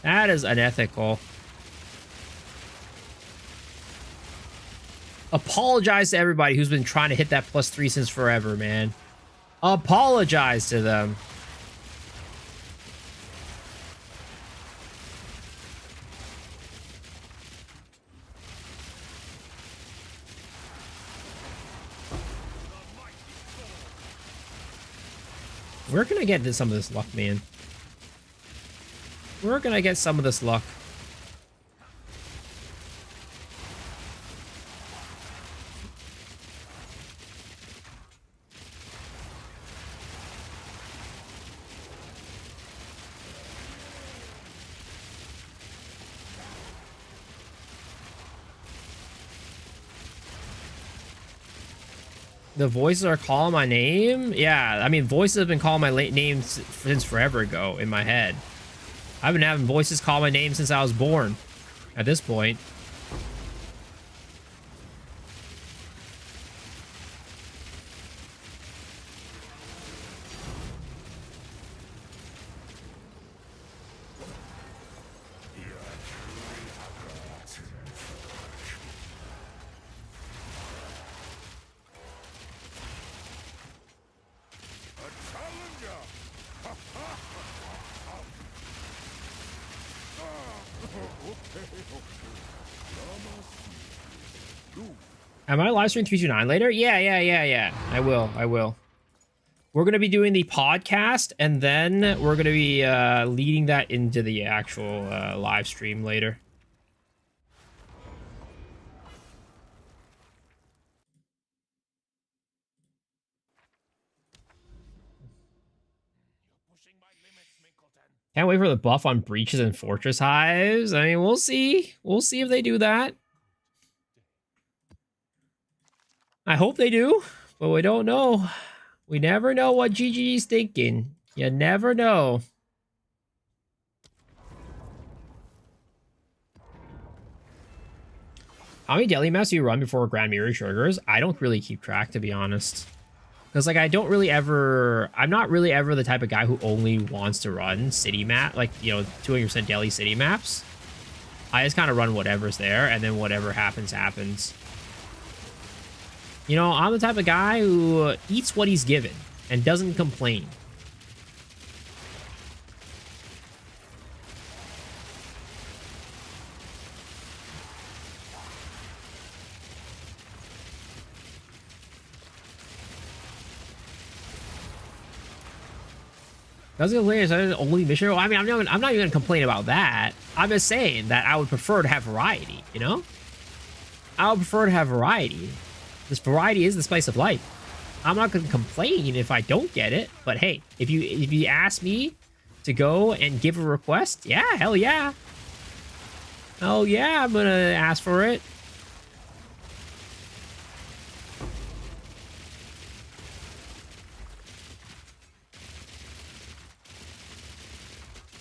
That is unethical. Apologize to everybody who's been trying to hit that +3 since forever, man. Apologize to them. Where can I get some of this luck, man? Where can I get some of this luck? The voices are calling my name? Yeah, I mean, voices have been calling my name since forever ago in my head. I've been having voices call my name since I was born. At this point. Am I live streaming 329 later? Yeah. I will. We're going to be doing the podcast, and then we're going to be leading that into the actual live stream later. Can't wait for the buff on breaches and fortress hives. I mean, we'll see. We'll see if they do that. I hope they do, but we don't know. We never know what GGG's thinking. You never know. How many daily maps do you run before Grand Mirror triggers? I don't really keep track, to be honest. Because, like, I'm not really ever the type of guy who only wants to run city map, like, you know, 200% daily city maps. I just kind of run whatever's there, and then whatever happens, happens. You know, I'm the type of guy who eats what he's given and doesn't complain. Doesn't complain is the only mission. Well, I mean, I'm not even gonna complain about that. I'm just saying that I would prefer to have variety. You know, I would prefer to have variety. This variety is the spice of life. I'm not gonna complain if I don't get it. But hey, if you ask me to go and give a request, yeah, hell yeah, I'm gonna ask for it.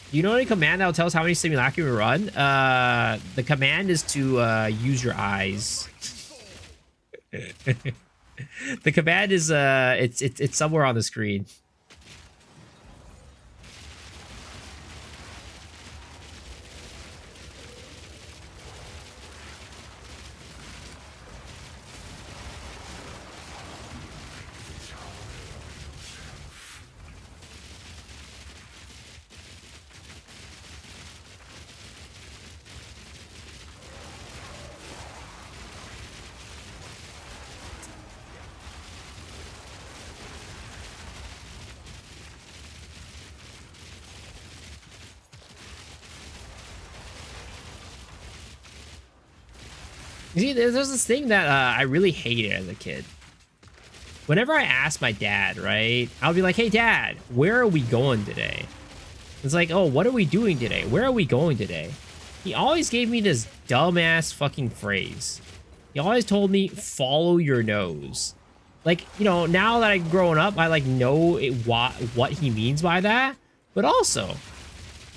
Do you know any command that will tell us how many simulacra we run? The command is to use your eyes. The command is it's somewhere on the screen. You see, there's this thing that I really hated as a kid. Whenever I asked my dad, right, I'll be like, hey, Dad, where are we going today? It's like, oh, what are we doing today? Where are we going today? He always gave me this dumbass fucking phrase. He always told me, follow your nose. Like, you know, now that I've grown up, I, like, know what he means by that. But also,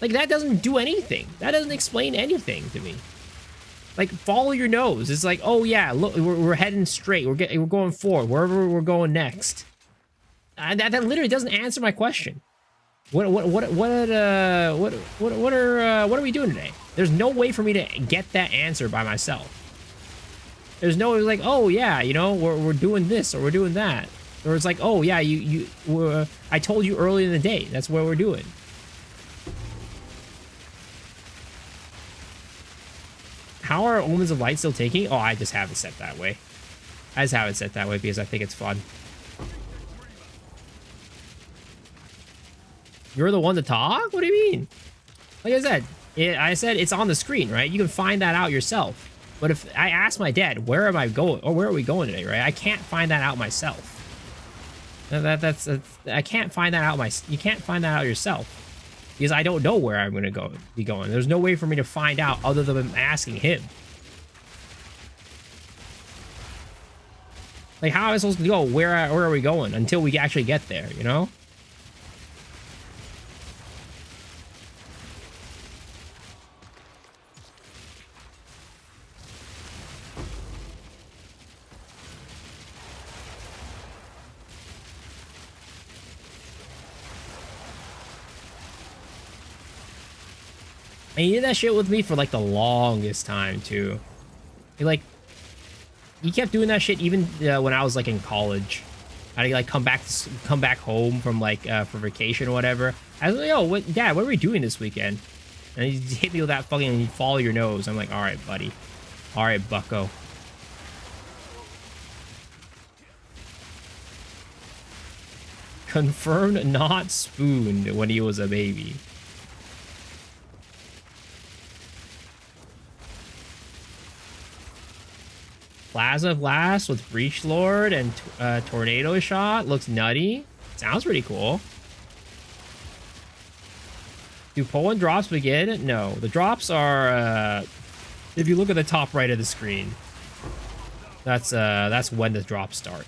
like, that doesn't do anything. That doesn't explain anything to me. Like, follow your nose. It's like, oh yeah, look, we're heading straight. We're going forward wherever we're going next. That literally doesn't answer my question. What are we doing today? There's no way for me to get that answer by myself. There's no like, oh yeah, you know, we're doing this or we're doing that, or it's like, oh yeah, I told you early in the day that's what we're doing. How are Omens of Light still taking? Oh, I just have it set that way. I just have it set that way because I think it's fun. You're the one to talk? What do you mean? Like I said it's on the screen, right? You can find that out yourself. But if I ask my dad, where am I going? Or where are we going today, right? I can't find that out myself. I can't find that out you can't find that out yourself. Because I don't know where I'm going to be going. There's no way for me to find out other than asking him. Like, how am I supposed to go? Where are we going until we actually get there, you know? And he did that shit with me for like the longest time too. He kept doing that shit even when I was like in college. I'd like come back home from like for vacation or whatever. I was like, yo, Dad, what are we doing this weekend? And he hit me with that fucking, you follow your nose. I'm like, all right, buddy. All right, bucko. Confirmed not spooned when he was a baby. Plaza Blast with Breach Lord and Tornado Shot looks nutty. Sounds pretty cool. Do Poland drops begin? No, the drops are if you look at the top right of the screen. That's when the drops start.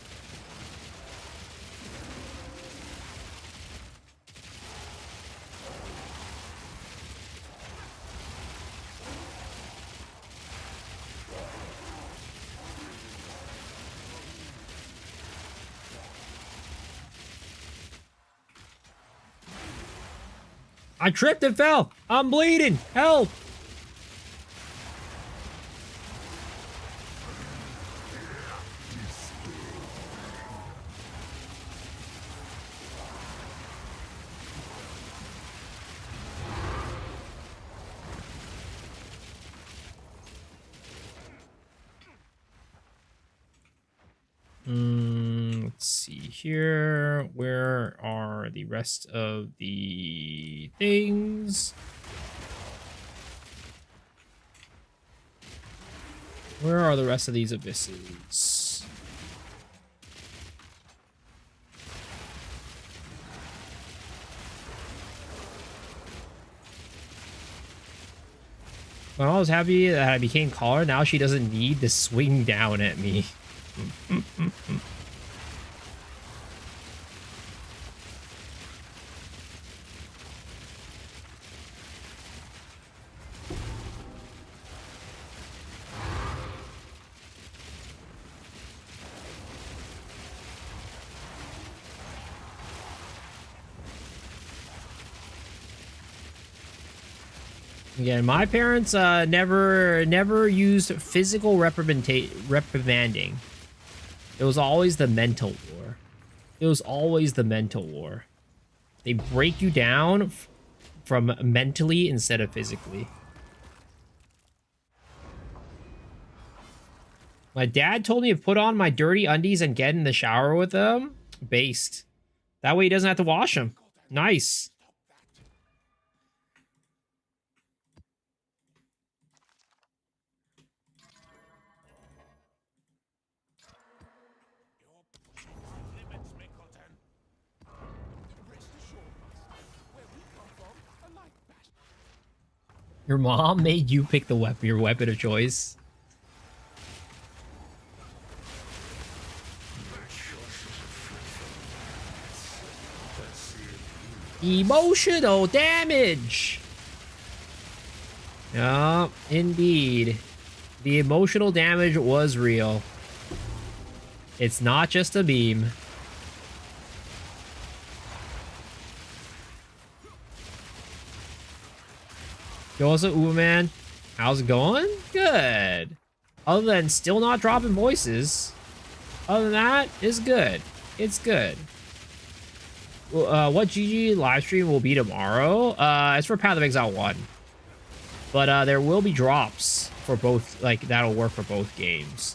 I tripped and fell. I'm bleeding. Help. Let's see here. Where are the rest of the things? Where are the rest of these abysses? Well, I was happy that I became caller. Now she doesn't need to swing down at me. Again, my parents never used physical reprimanding. It was always the mental war. It was always the mental war. They break you down from mentally instead of physically. My dad told me to put on my dirty undies and get in the shower with them. Based. That way he doesn't have to wash them. Nice. Your mom made you pick the weapon, your weapon of choice. Emotional damage. Yeah, indeed. The emotional damage was real. It's not just a beam. Yo, what's up, Uberman? How's it going? Good. Other than still not dropping voices, other than that, it's good. It's good. What GG live stream will be tomorrow? It's for Path of Exile 1. But there will be drops for both, like, that'll work for both games.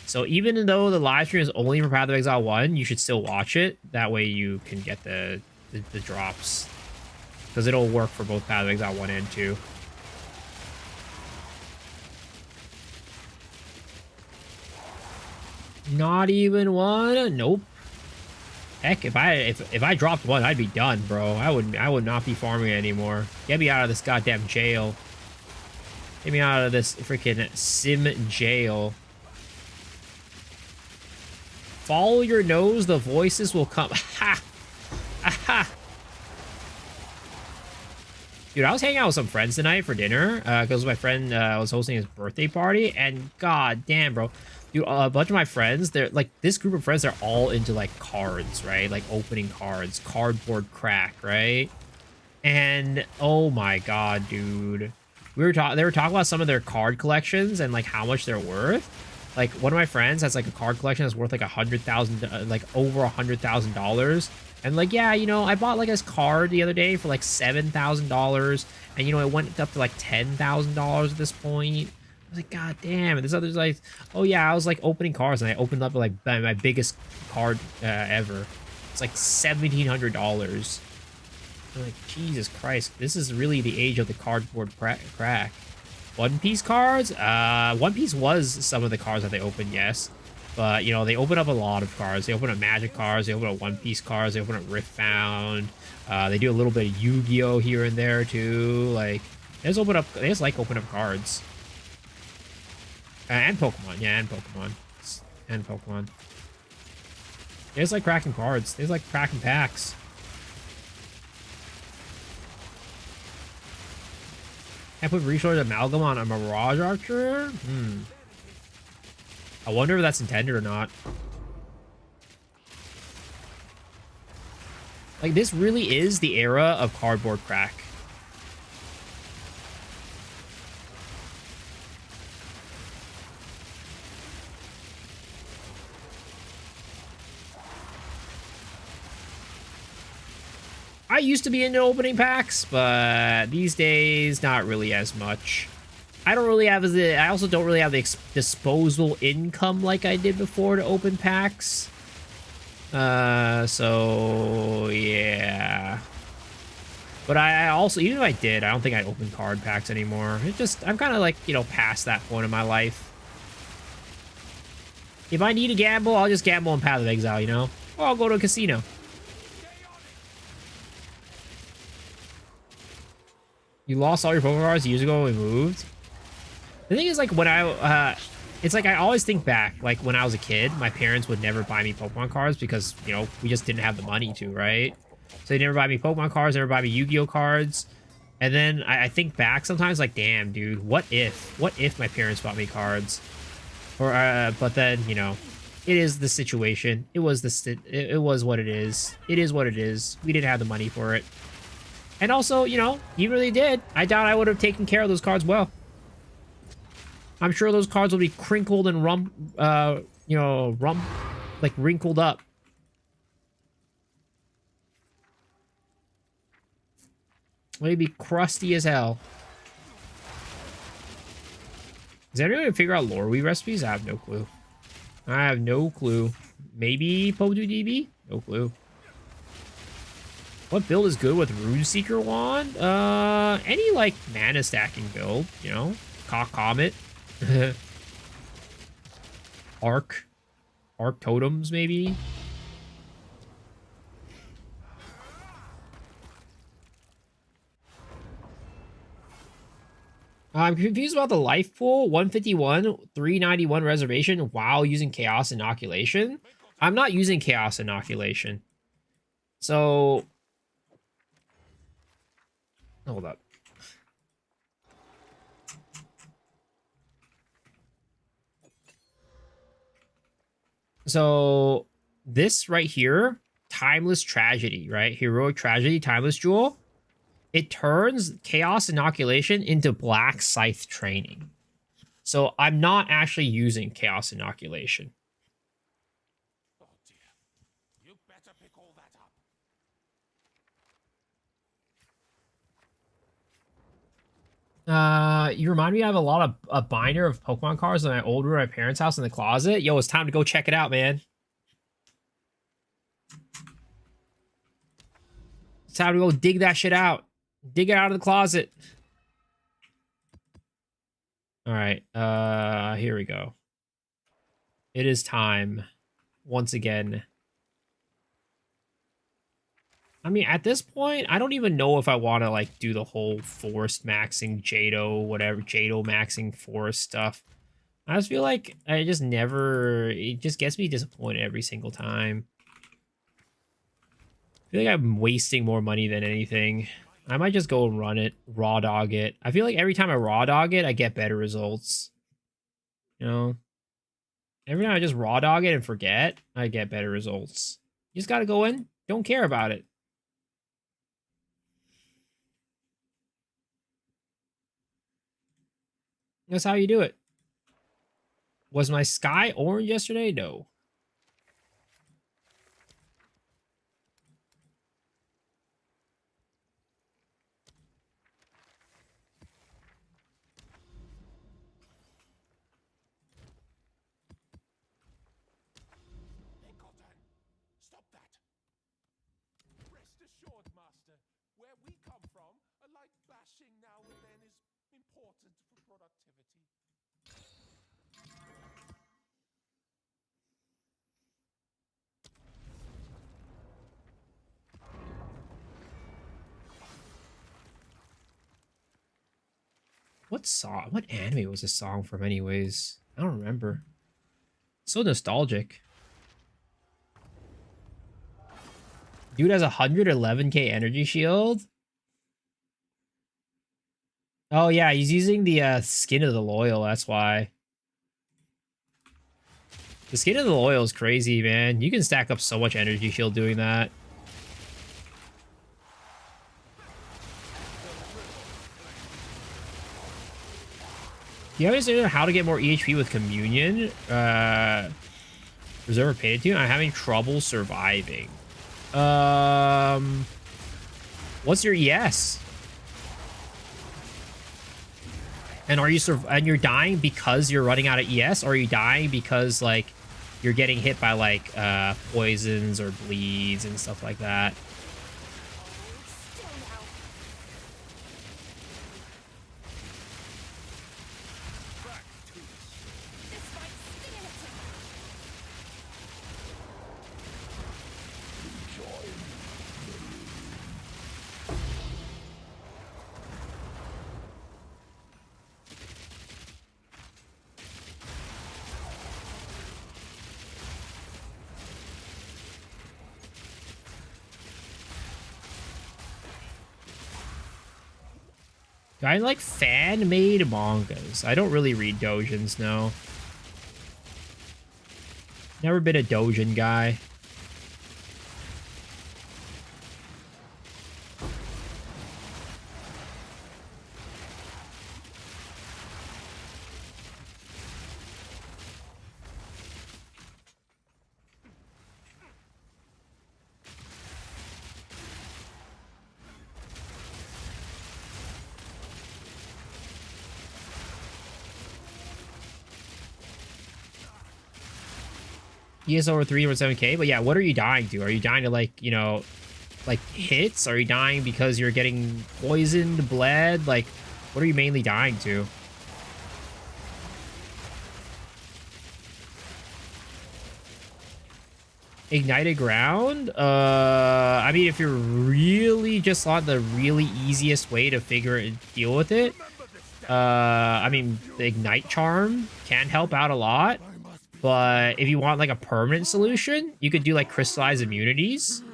So even though the live stream is only for Path of Exile 1, you should still watch it. That way you can get the drops. Because it'll work for both Path of Exile 1 and 2. Not even one? Nope. Heck, if I dropped one, I'd be done, bro. I would not be farming anymore. Get me out of this goddamn jail. Get me out of this freaking sim jail. Follow your nose, the voices will come. Ha! Aha! Dude, I was hanging out with some friends tonight for dinner because my friend was hosting his birthday party, and god damn, bro. Dude, a bunch of my friends, they're like, this group of friends, they're all into like cards, right? Like opening cards, cardboard crack, right? And oh my god, dude. They were talking about some of their card collections and like how much they're worth. Like one of my friends has like a card collection that's worth like $100,000, like over $100,000. And like, yeah, you know, I bought like this card the other day for like $7,000, and you know, it went up to like $10,000 at this point. I was like, god damn. And this other's like, oh yeah, I was like opening cards, and I opened up like my biggest card ever. It's like $1,700. I'm like, Jesus Christ, this is really the age of the cardboard crack. One Piece cards? One Piece was some of the cards that they opened, yes. But, you know, they open up a lot of cards. They open up Magic cards, they open up One Piece cards, they open up Riftbound. They do a little bit of Yu-Gi-Oh! Here and there, too. Like, they just like open up cards. And Pokemon, yeah, and Pokemon. And Pokemon. They just like cracking cards. They just like cracking packs. I put Resource Amalgam on a Mirage Archer? I wonder if that's intended or not. Like, this really is the era of cardboard crack. I used to be into opening packs, but these days, not really as much. I also don't really have the disposable income like I did before to open packs. So yeah. But I also, even if I did, I don't think I open card packs anymore. I'm kind of like, you know, past that point in my life. If I need to gamble, I'll just gamble on Path of Exile, you know? Or I'll go to a casino. You lost all your Pokemon cards years ago when we moved? The thing is, like, when it's like I always think back, like, when I was a kid, my parents would never buy me Pokemon cards because, you know, we just didn't have the money to, right? So they never buy me Pokemon cards, never buy me Yu-Gi-Oh cards. And then I think back sometimes, like, damn, dude, what if my parents bought me cards? Or, but then, you know, it is the situation. It was what it is. It is what it is. We didn't have the money for it. And also, you know, even if they did, I doubt I would have taken care of those cards well. I'm sure those cards will be crinkled and like wrinkled up. They'd be crusty as hell. Does anyone figure out lore weave recipes? I have no clue. I have no clue. Maybe PoduDB? No clue. What build is good with Runeseeker Wand? Any, like, mana stacking build, you know? Comet. Arc Totems, maybe? I'm confused about the life pool. 151, 391 reservation while using Chaos Inoculation. I'm not using Chaos Inoculation. So... hold up. So this right here, Timeless Tragedy, right? Heroic Tragedy, Timeless Jewel. It turns Chaos Inoculation into Black Scythe Training. So I'm not actually using Chaos Inoculation. Oh dear. You better pick all that up. You remind me I have a binder of Pokemon cards in my old room at my parents' house in the closet. Yo, it's time to go check it out, man. It's time to go dig that shit out. Dig it out of the closet. All right, here we go. It is time, once again. I mean, at this point, I don't even know if I want to, like, do the whole forest maxing Jado, whatever, Jado maxing forest stuff. I just feel like I just never. It just gets me disappointed every single time. I feel like I'm wasting more money than anything. I might just go and run it, raw dog it. I feel like every time I raw dog it, I get better results. You know, every time I just raw dog it and forget, I get better results. You just gotta go in, don't care about it. That's how you do it. Was my sky orange yesterday? No. Stop that! Rest assured, Master, where we come from, a light bashing now and then is important for productivity. What song? What anime was this song from, anyways? I don't remember. So nostalgic. Dude has 111k energy shield. Oh yeah, he's using the skin of the loyal. That's why. The skin of the loyal is crazy, man. You can stack up so much energy shield doing that. Do you guys know how to get more EHP with Communion? Reserve or Painted Tune? I'm having trouble surviving. What's your ES? And are you and you're dying because you're running out of ES, or are you dying because like you're getting hit by like poisons or bleeds and stuff like that? Do I like fan-made mangas? I don't really read doujins, no. Never been a doujin guy. He is over 307k, but yeah, what are you dying to? Are you dying to like, you know, like hits? Are you dying because you're getting poisoned, bled? Like, what are you mainly dying to? Ignited ground? I mean, if you're really just on the really easiest way to deal with it, I mean, the ignite charm can help out a lot. But if you want like a permanent solution, you could do like crystallized immunities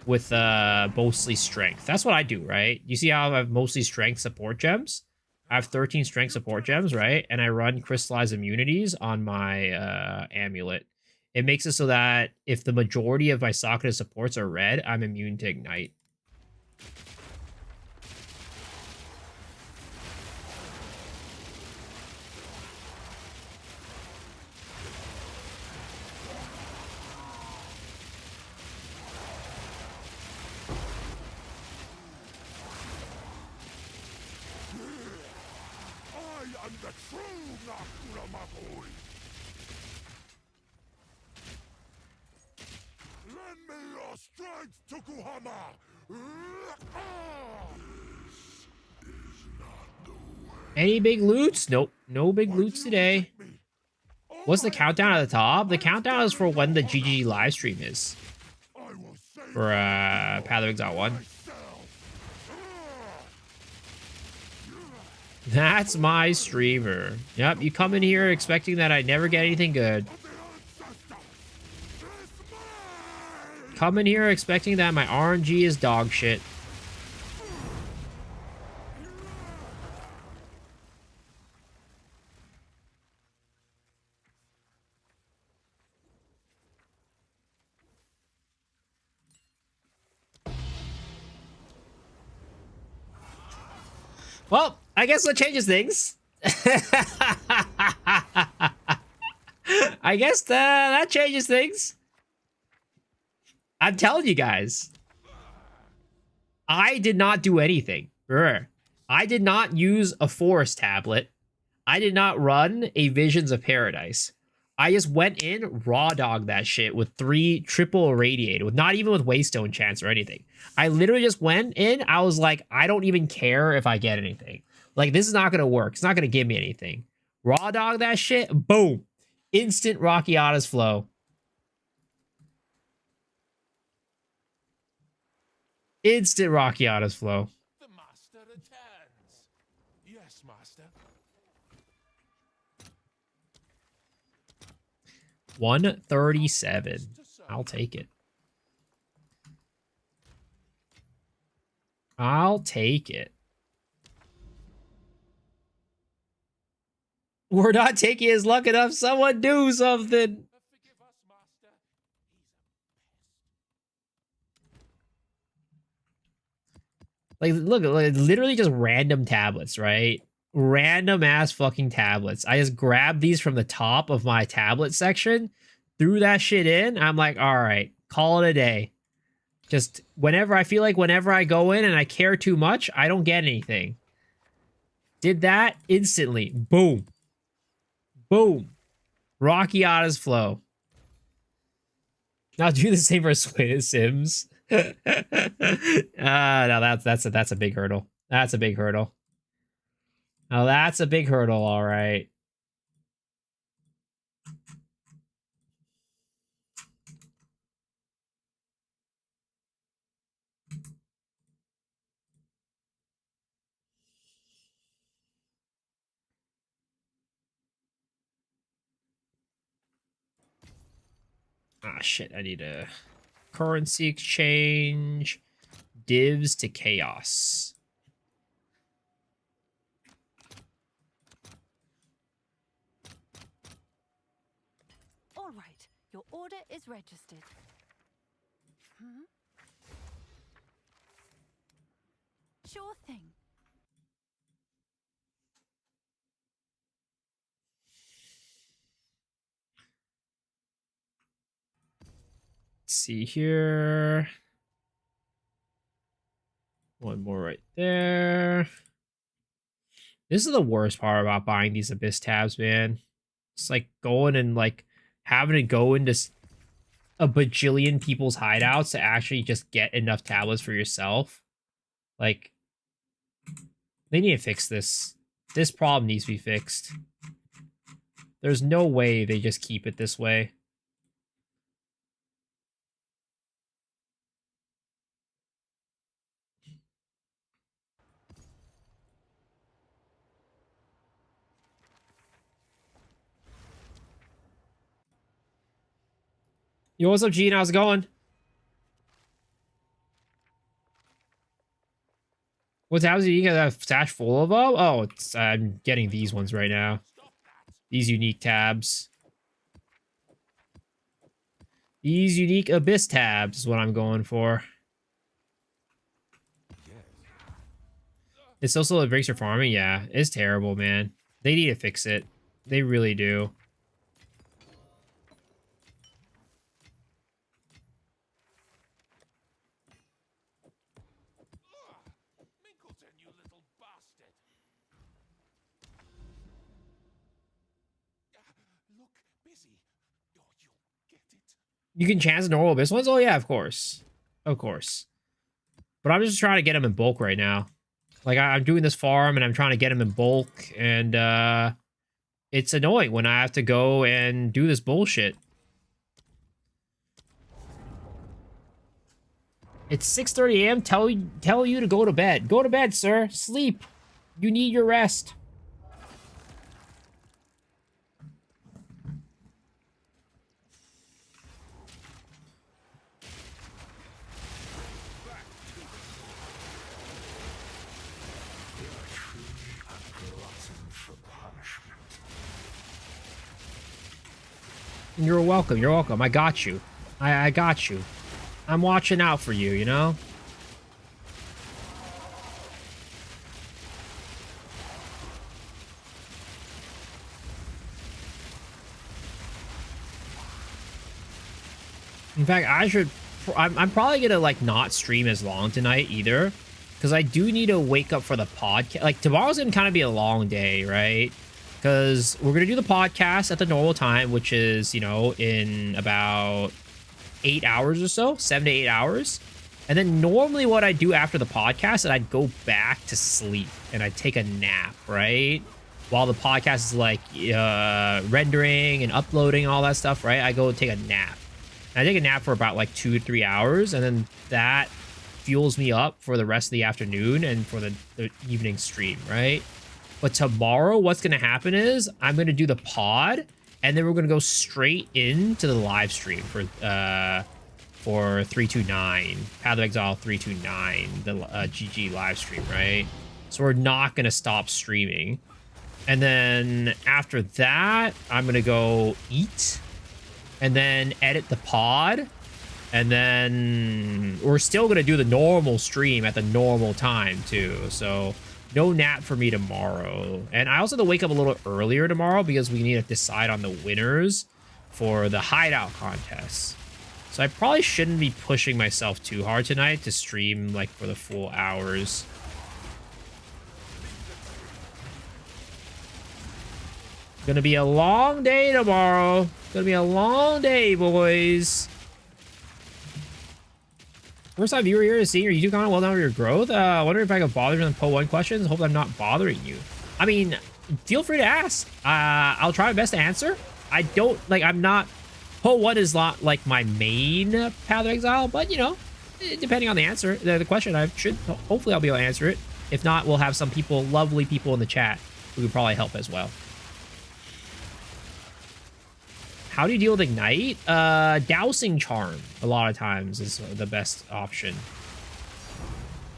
with mostly strength. That's what I do, right? You see how I have mostly strength support gems? I have 13 strength support gems, right? And I run crystallized immunities on my amulet. It makes it so that if the majority of my socket supports are red, I'm immune to ignite. Any big loots? Nope. No big loots today. What's the countdown at the top? The countdown is for when the GGG live stream is. For Path of Exile 1. That's my streamer. Yep, you come in here expecting that I never get anything good. Come in here expecting that my RNG is dog shit. Well, I guess that changes things. I guess that changes things. I'm telling you guys. I did not do anything. I did not use a forest tablet. I did not run a Visions of Paradise. I just went in, raw dogged that shit with 3 triple irradiated, with not even with Waystone chance or anything. I literally just went in, I was like, I don't even care if I get anything. Like, this is not gonna work. It's not gonna give me anything. Raw dog that shit, boom. Instant Rockiata's flow. Instant Rockiata's flow. The master returns. Yes, master. 137. I'll take it. I'll take it. We're not taking his luck enough. Someone do something. Forgive us, master. Like, look, literally just random tablets, right? Random ass fucking tablets. I just grabbed these from the top of my tablet section, threw that shit in. I'm like, all right, call it a day. Just whenever I feel like whenever I go in and I care too much, I don't get anything. Did that instantly. Boom. Boom. Rockiata's flow. Now do the same for Sims. No, that's a big hurdle. That's a big hurdle. Now that's a big hurdle, all right. Ah, shit, I need a currency exchange. Divs to chaos. All right, your order is registered. Sure thing. Let's see here. One more right there. This is the worst part about buying these Abyss tabs, man. It's like going and like having to go into a bajillion people's hideouts to actually just get enough tablets for yourself. Like, they need to fix this. This problem needs to be fixed. There's no way they just keep it this way. Yo, what's up, Gene? How's it going? What tabs do you got? A stash full of them? Oh, I'm getting these ones right now. These unique tabs. These unique Abyss tabs is what I'm going for. It's also it breaks your farming. Yeah, it's terrible, man. They need to fix it. They really do. Minkleton, you little bastard. Look busy. You'll get it. You can chance normal Abyss ones? Oh, yeah, of course. Of course. But I'm just trying to get them in bulk right now. Like, I'm doing this farm, and I'm trying to get them in bulk, and, it's annoying when I have to go and do this bullshit. It's 6:30 a.m. Tell you to go to bed. Go to bed, sir. Sleep. You need your rest. You're welcome. You're welcome. I got you. I got you. I'm watching out for you, you know? In fact, I'm probably gonna like not stream as long tonight either, because I do need to wake up for the podcast. Like tomorrow's gonna kind of be a long day, right? Because we're gonna do the podcast at the normal time, which is, you know, in about 8 hours or so, 7 to 8 hours. And then normally what I do after the podcast is I'd go back to sleep and I'd take a nap, right? While the podcast is like rendering and uploading and all that stuff, right? I go take a nap. I take a nap for about like 2 to 3 hours, and then that fuels me up for the rest of the afternoon and for the evening stream, right? But tomorrow, what's going to happen is I'm going to do the pod, and then we're going to go straight into the live stream for 329, Path of Exile 329, the GG live stream, right? So we're not going to stop streaming. And then after that, I'm going to go eat, and then edit the pod, and then we're still going to do the normal stream at the normal time too. So no nap for me tomorrow. And I also have to wake up a little earlier tomorrow because we need to decide on the winners for the hideout contest. So I probably shouldn't be pushing myself too hard tonight to stream like for the full hours. Gonna be a long day tomorrow. Gonna be a long day, boys. First time viewer here is seeing your YouTube comment. Well done for your growth. Wondering if I could bother you on Poe 1 questions. Hope I'm not bothering you. I mean, feel free to ask. I'll try my best to answer. I don't, like, I'm not... Poe 1 is not, like, my main Path of Exile, but, you know, depending on the answer, the question, hopefully I'll be able to answer it. If not, we'll have some people, lovely people in the chat who could probably help as well. How do you deal with Ignite? Dousing Charm, a lot of times, is the best option.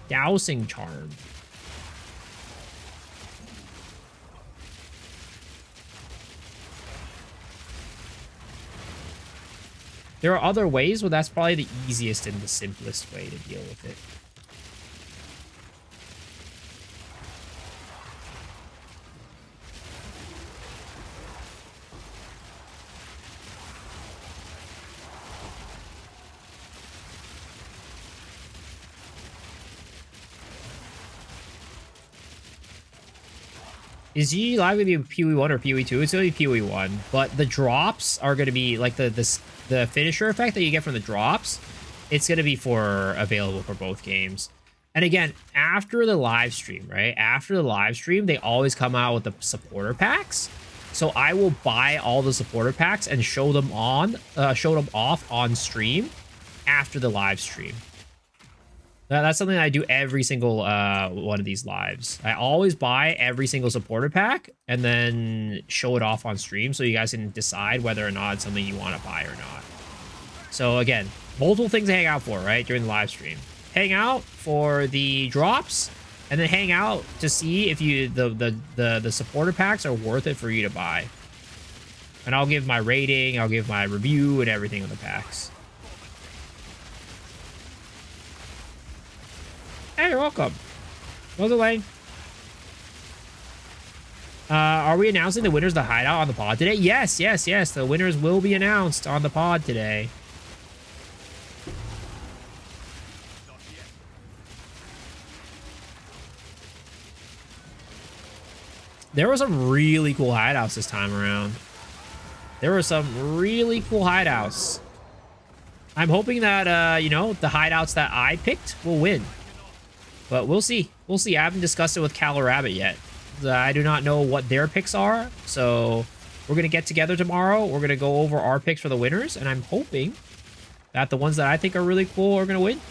Dousing Charm. There are other ways, but that's probably the easiest and the simplest way to deal with it. Is GG Live going to be PoE 1 or PoE 2? It's going to be PoE 1, but the drops are going to be like the finisher effect that you get from the drops. It's going to be available for both games. And again, after the live stream, right? After the live stream, they always come out with the supporter packs. So I will buy all the supporter packs and show them off on stream after the live stream. That's something I do every single one of these lives. I always buy every single supporter pack and then show it off on stream so you guys can decide whether or not it's something you want to buy or not. So again, multiple things to hang out for, right, during the live stream. Hang out for the drops, and then hang out to see if the supporter packs are worth it for you to buy. And I'll give my rating, I'll give my review and everything of the packs. Hey, you're welcome. What's the lane? Are we announcing the winners of the hideout on the pod today? Yes, yes, yes. The winners will be announced on the pod today. There were some really cool hideouts this time around. There were some really cool hideouts. I'm hoping that, you know, the hideouts that I picked will win. But we'll see. We'll see. I haven't discussed it with Cal or Rabbit yet. I do not know what their picks are. So we're going to get together tomorrow. We're going to go over our picks for the winners. And I'm hoping that the ones that I think are really cool are going to win.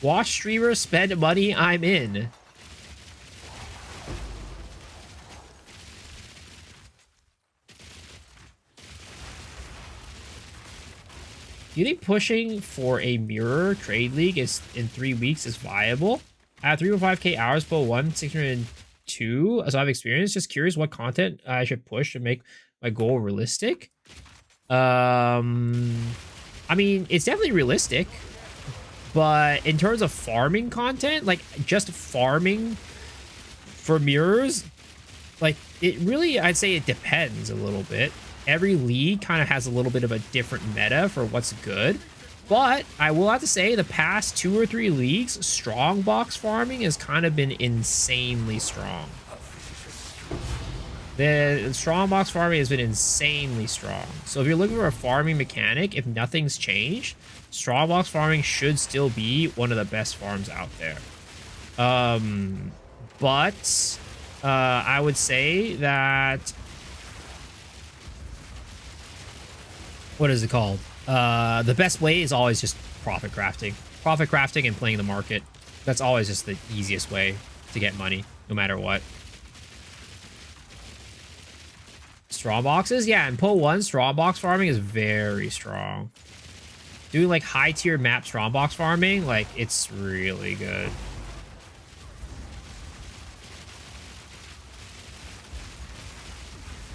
Watch streamers spend money, I'm in. Do you think pushing for a mirror trade league is in 3 weeks is viable? I have 3.5k hours per 602 as I've experienced. Just curious what content I should push to make my goal realistic. I mean, it's definitely realistic, but in terms of farming content, like just farming for mirrors, like it really, I'd say it depends a little bit. Every league kind of has a little bit of a different meta for what's good. But I will have to say the past 2 or 3 leagues, strong box farming has kind of been insanely strong. The strong box farming has been insanely strong. So if you're looking for a farming mechanic, if nothing's changed, strong box farming should still be one of the best farms out there. But I would say that... What is it called? The best way is always just profit crafting. Profit crafting and playing the market. That's always just the easiest way to get money, no matter what. Straw boxes? Yeah, in Pull 1, straw box farming is very strong. Doing like high tier map straw box farming, like it's really good.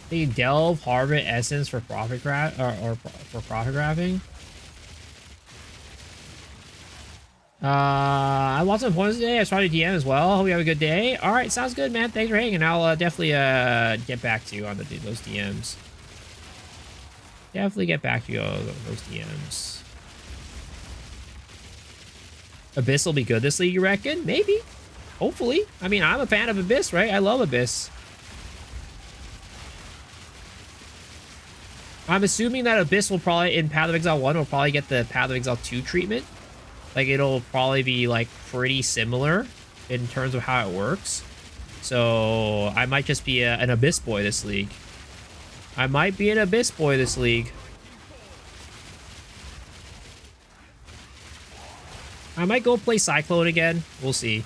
They delve, harvest essence for profit craft or for profit crafting. I lost some points today. I started DM as well. Hope you have a good day. All right, sounds good, man. Thanks for hanging. I'll definitely get back to you on those DMs. Definitely get back to you on those DMs. Abyss will be good this league, you reckon? Maybe. Hopefully. I mean, I'm a fan of Abyss, right? I love Abyss. I'm assuming that Abyss will probably, in Path of Exile 1, will probably get the Path of Exile 2 treatment. Like, it'll probably be, like, pretty similar in terms of how it works. So, I might just be an Abyss boy this league. I might be an Abyss boy this league. I might go play Cyclone again. We'll see.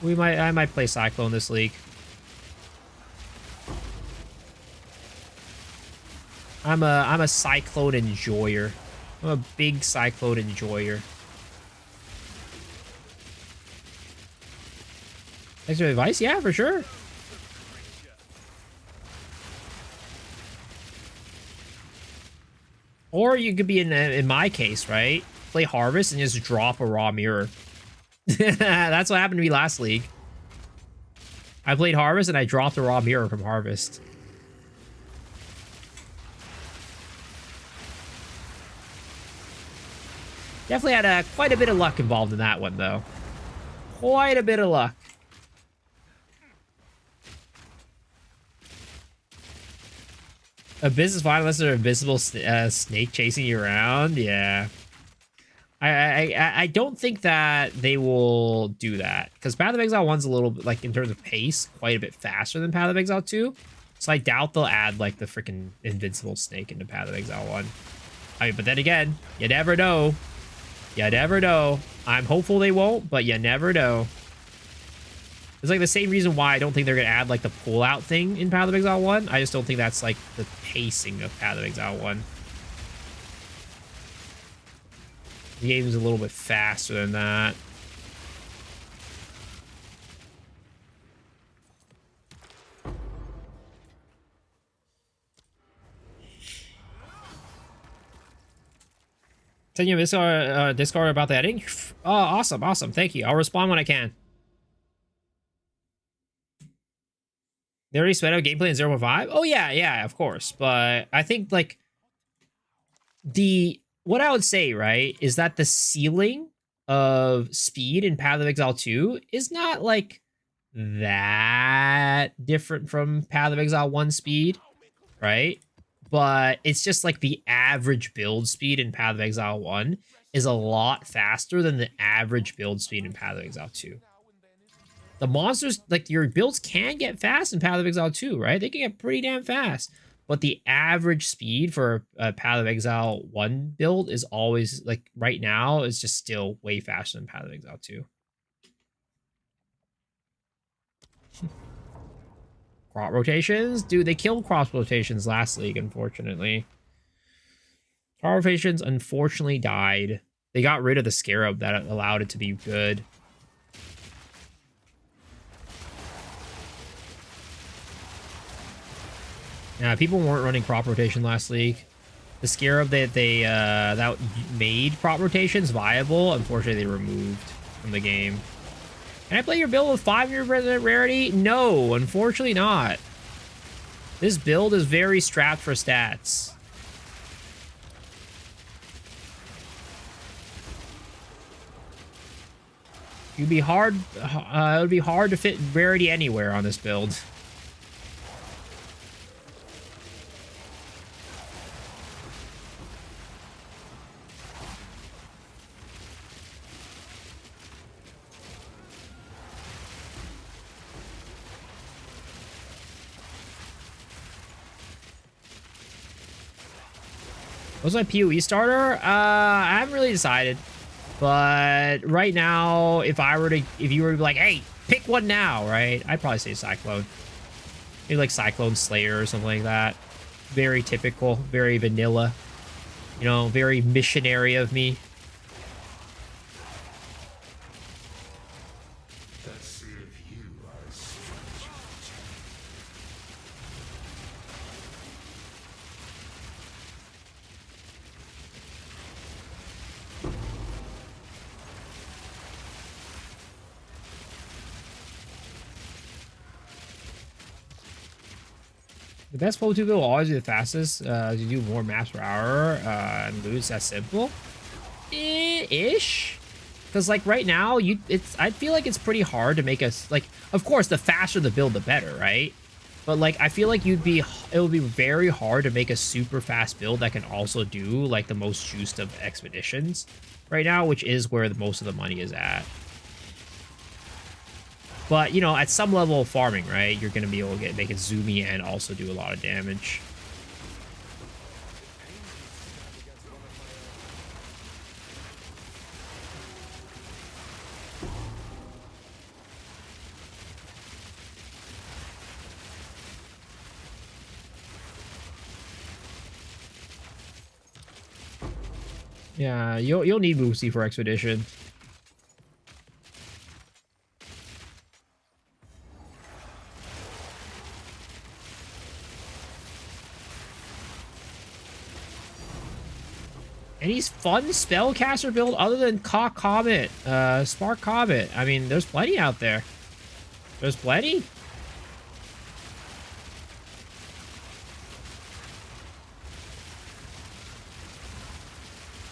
I might play Cyclone this league. I'm a Cyclone enjoyer. I'm a big Cyclone enjoyer. Thanks for advice? Yeah, for sure. Or you could be in my case, right? Play Harvest and just drop a raw mirror. That's what happened to me last league. I played Harvest and I dropped a raw mirror from Harvest. Definitely had quite a bit of luck involved in that one, though. Quite a bit of luck. Abyss is fine unless there's an invisible snake chasing you around. Yeah. I don't think that they will do that. Because Path of Exile 1's a little bit, like, in terms of pace, quite a bit faster than Path of Exile 2. So I doubt they'll add, like, the freaking invincible snake into Path of Exile 1. I mean, but then again, you never know. You never know. I'm hopeful they won't, but you never know. It's like the same reason why I don't think they're going to add, like, the pull-out thing in Path of Exile 1. I just don't think that's, like, the pacing of Path of Exile 1. The game's a little bit faster than that. Send you a Discord about the editing. Oh, awesome, awesome. Thank you. I'll respond when I can. They already sped up gameplay in 0.5? Oh, yeah, of course. But I think, like, what I would say, right, is that the ceiling of speed in Path of Exile 2 is not, like, that different from Path of Exile 1 speed, right? But it's just like the average build speed in Path of Exile 1 is a lot faster than the average build speed in Path of Exile 2. The monsters, like, your builds can get fast in Path of Exile 2, right? They can get pretty damn fast. but the average speed for a Path of Exile 1 build is always, like, right now, is just still way faster than Path of Exile 2. Crop rotations? Dude, they killed crop rotations last league, unfortunately. Crop rotations, unfortunately, died. They got rid of the Scarab that allowed it to be good. Yeah, people weren't running crop rotation last league. The Scarab that made crop rotations viable, unfortunately, they removed from the game. Can I play your build with 500% rarity? No, unfortunately not. This build is very strapped for stats. It would be hard to fit rarity anywhere on this build. What's my PoE starter? I haven't really decided. But right now, if you were to be like, hey, pick one now, right? I'd probably say Cyclone. Maybe like Cyclone Slayer or something like that. Very typical, very vanilla. You know, very missionary of me. Let's see if you are a stranger. The best Poe 2 build will always be the fastest. You do more maps per hour and lose. That's simple. Ish. Because like right now, I feel like it's pretty hard to make us like. Of course, the faster the build, the better, right? But like, I feel like it would be very hard to make a super fast build that can also do like the most juiced of expeditions right now, which is where most of the money is at. But, you know, at some level of farming, right, you're going to be able to make it zoomy and also do a lot of damage. Yeah, you'll need Moosey for Expedition. Any fun spellcaster build other than Comet, Spark Comet? I mean, there's plenty out there. There's plenty.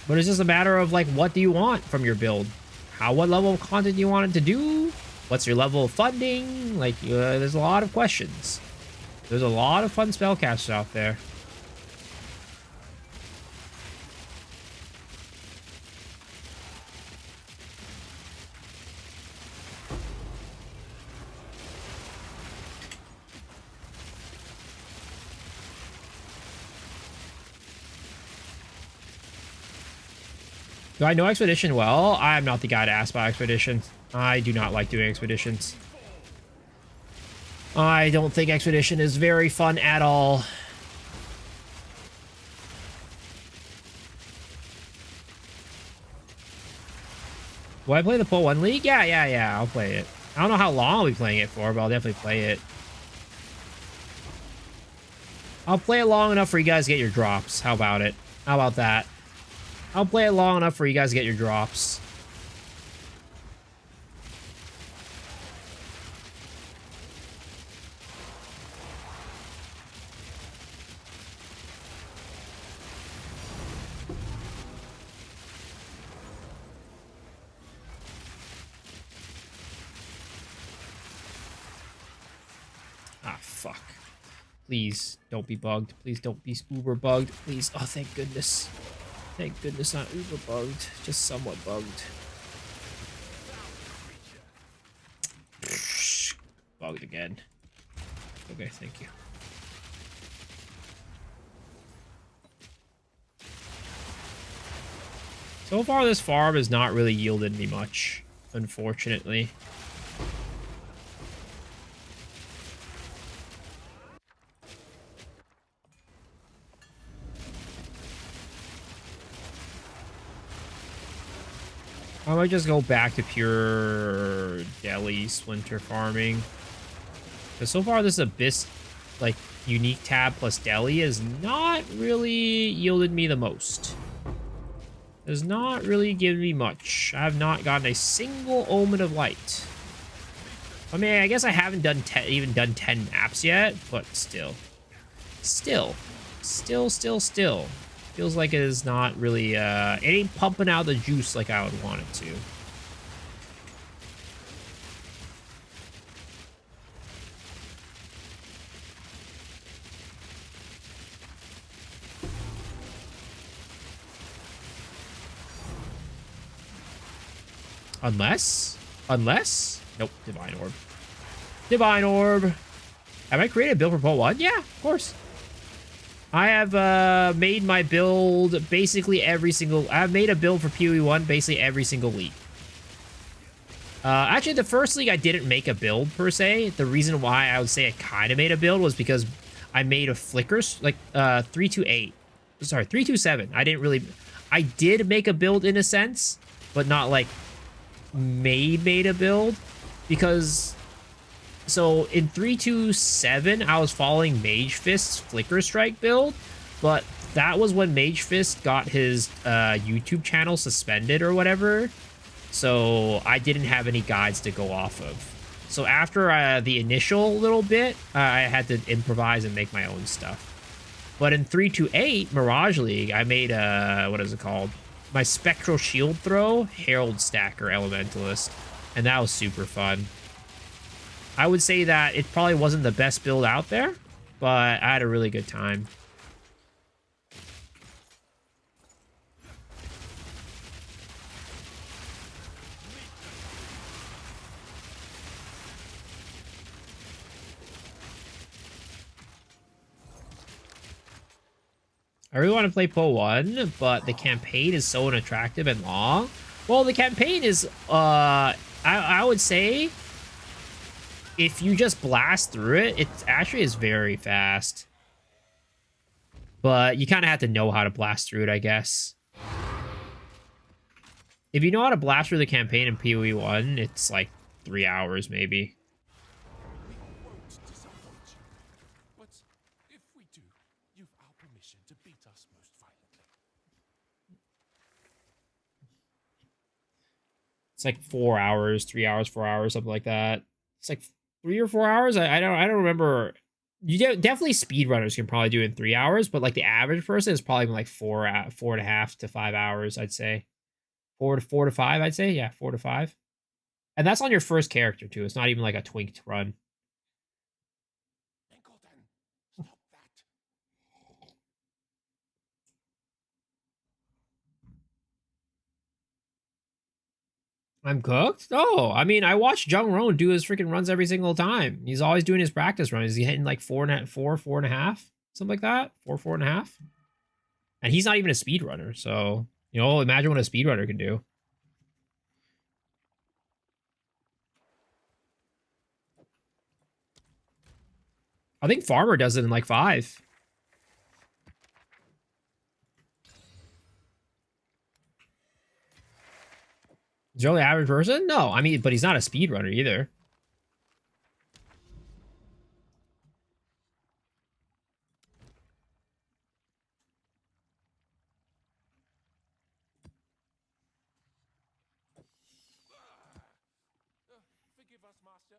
But it's just a matter of, like, what do you want from your build? What level of content do you want it to do? What's your level of funding? Like, there's a lot of questions. There's a lot of fun spellcasters out there. Do I know Expedition well? I'm not the guy to ask about Expedition. I do not like doing Expeditions. I don't think Expedition is very fun at all. Will I play the Pull 1 League? Yeah, I'll play it. I don't know how long I'll be playing it for, but I'll definitely play it. I'll play it long enough for you guys to get your drops. How about it? How about that? I'll play it long enough for you guys to get your drops. Ah, fuck. Please don't be bugged. Please don't be uber bugged. Please. Oh, thank goodness. Thank goodness not uber bugged. Just somewhat bugged. Bugged again. Okay, thank you. So far, this farm has not really yielded me much, unfortunately. I might just go back to pure Delhi Splinter farming. Because so far, this Abyss, like, unique tab plus Delhi has not really yielded me the most. Has not really given me much. I have not gotten a single Omen of Light. I mean, I guess I haven't done even done 10 maps yet, but still. Still. Feels like it is not really, it ain't pumping out the juice like I would want it to. Unless? Nope, Divine Orb. Divine Orb. Have I created a build for Poe 1? Yeah, of course. I have made my build basically every single... I've made a build for PoE 1 basically every single league. Actually, the first league I didn't make a build, per se. The reason why I would say I kind of made a build was because I made a flickers, like 328. Sorry, 327. I didn't really... I did make a build in a sense, but not like made a build, because... So in 327, I was following Mage Fist's Flicker Strike build, but that was when Mage Fist got his YouTube channel suspended or whatever. So I didn't have any guides to go off of. So after the initial little bit, I had to improvise and make my own stuff. But in 328 Mirage League, I made what is it called? My Spectral Shield Throw Herald Stacker Elementalist, and that was super fun. I would say that it probably wasn't the best build out there, but I had a really good time. I really want to play Poe 1, but the campaign is so unattractive and long. Well, the campaign is, I would say, if you just blast through it, it actually is very fast. But you kind of have to know how to blast through it, I guess. If you know how to blast through the campaign in PoE 1, it's like 3 hours, maybe. It's like 4 hours, 3 hours, 4 hours, something like that. It's like 3 or 4 hours. I don't remember. You definitely speedrunners can probably do it in 3 hours, but like the average person is probably like 4.5 to 5 hours, I'd say. 4 to 5, I'd say. Yeah, 4 to 5. And that's on your first character too. It's not even like a twinked run. I'm cooked? Oh, I mean, I watch Jung Roan do his freaking runs every single time. He's always doing his practice runs. Is he hitting like 4.5? Something like that? 4.5? And he's not even a speedrunner, so, you know, imagine what a speedrunner can do. I think Farmer does it in like 5. Is Joe the average person? No, I mean, but he's not a speedrunner either. Forgive us, Master.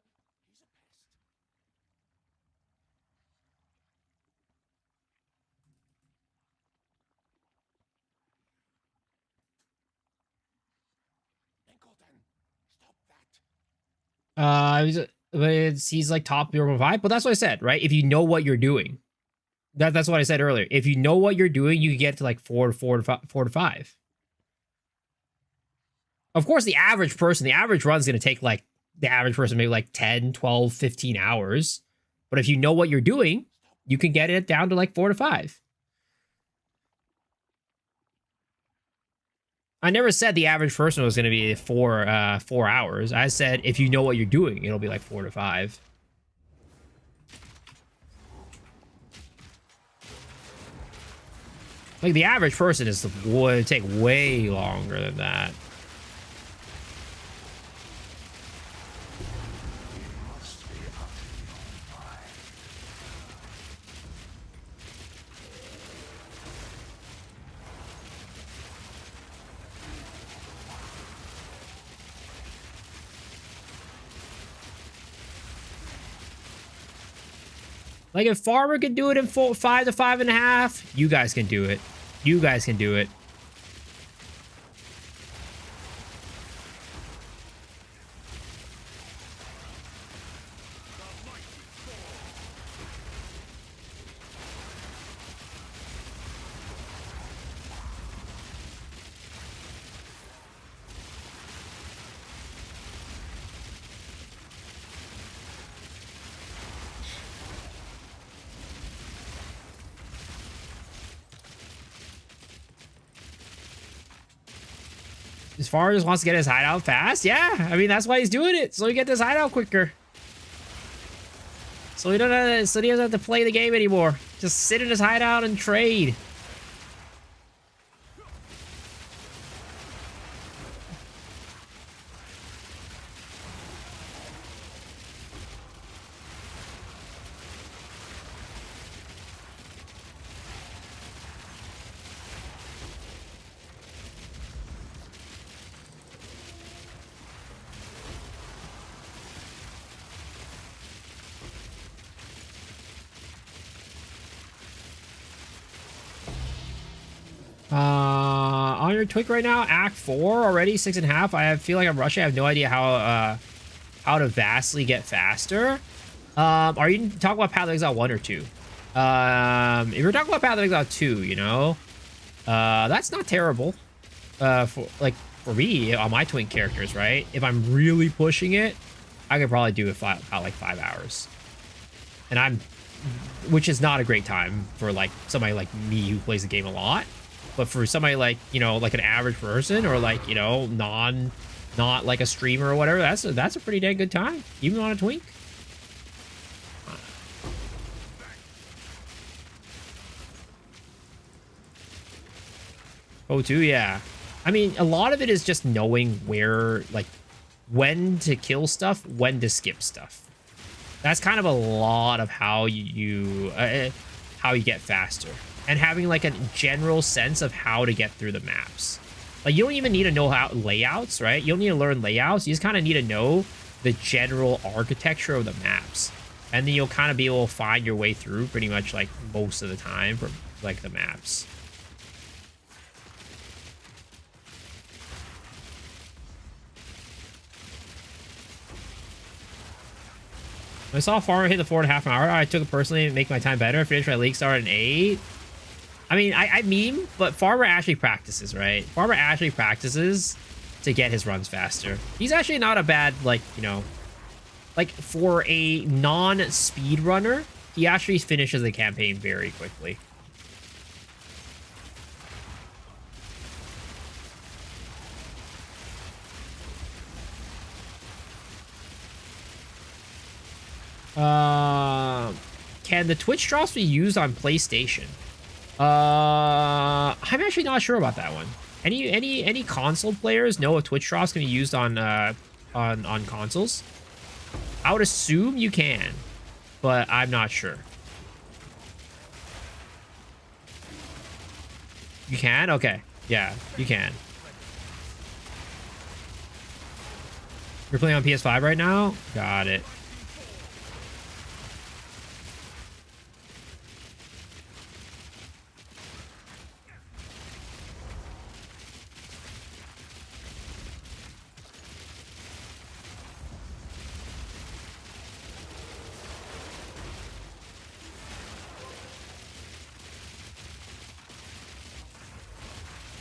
He's a pest. He's like top 0.5, but that's what I said, right? If you know what you're doing, that's what I said earlier. If you know what you're doing, you get to like 4 to 5. Of course, the average run's going to take like the average person maybe like 10, 12, 15 hours. But if you know what you're doing, you can get it down to like 4 to 5. I never said the average person was going to be 4 hours. I said if you know what you're doing, it'll be like 4 to 5. Like the average person would take way longer than that. Like if Farmer could do it in 5 to 5.5, you guys can do it. You guys can do it. As far as wants to get his hideout fast, yeah. I mean, that's why he's doing it. So he get this hideout quicker. So he doesn't have to play the game anymore. Just sit in his hideout and trade. On your Twig right now, Act 4 already, 6.5. I feel like I'm rushing. I have no idea how to vastly get faster. Are you talking about Path of Exile 1 or 2? If you're talking about Path of Exile 2, you know, that's not terrible. For me on my twin characters, right? If I'm really pushing it, I could probably do it about like 5 hours, and which is not a great time for like somebody like me who plays the game a lot. But for somebody like, you know, like an average person or like, you know, not like a streamer or whatever, that's a pretty dang good time, even on a twink. Oh, too, yeah. I mean, a lot of it is just knowing where, like, when to kill stuff, when to skip stuff. That's kind of a lot of how you get faster. And having like a general sense of how to get through the maps. Like you don't even need to know how layouts, right? You don't need to learn layouts. You just kind of need to know the general architecture of the maps. And then you'll kind of be able to find your way through pretty much like most of the time for like the maps. When I saw Farmer hit the 4.5 hour, I took it personally to make my time better. Finished my league start at 8. I mean, I meme, but Farmer actually practices, right? Farmer actually practices to get his runs faster. He's actually not a bad, like, you know, like for a non-speed runner, he actually finishes the campaign very quickly. Can the Twitch drops be used on PlayStation? I'm actually not sure about that one. Any console players know if Twitch drops can be used on consoles? I would assume you can, but I'm not sure. You can? Okay. Yeah, you can. You're playing on PS5 right now? Got it.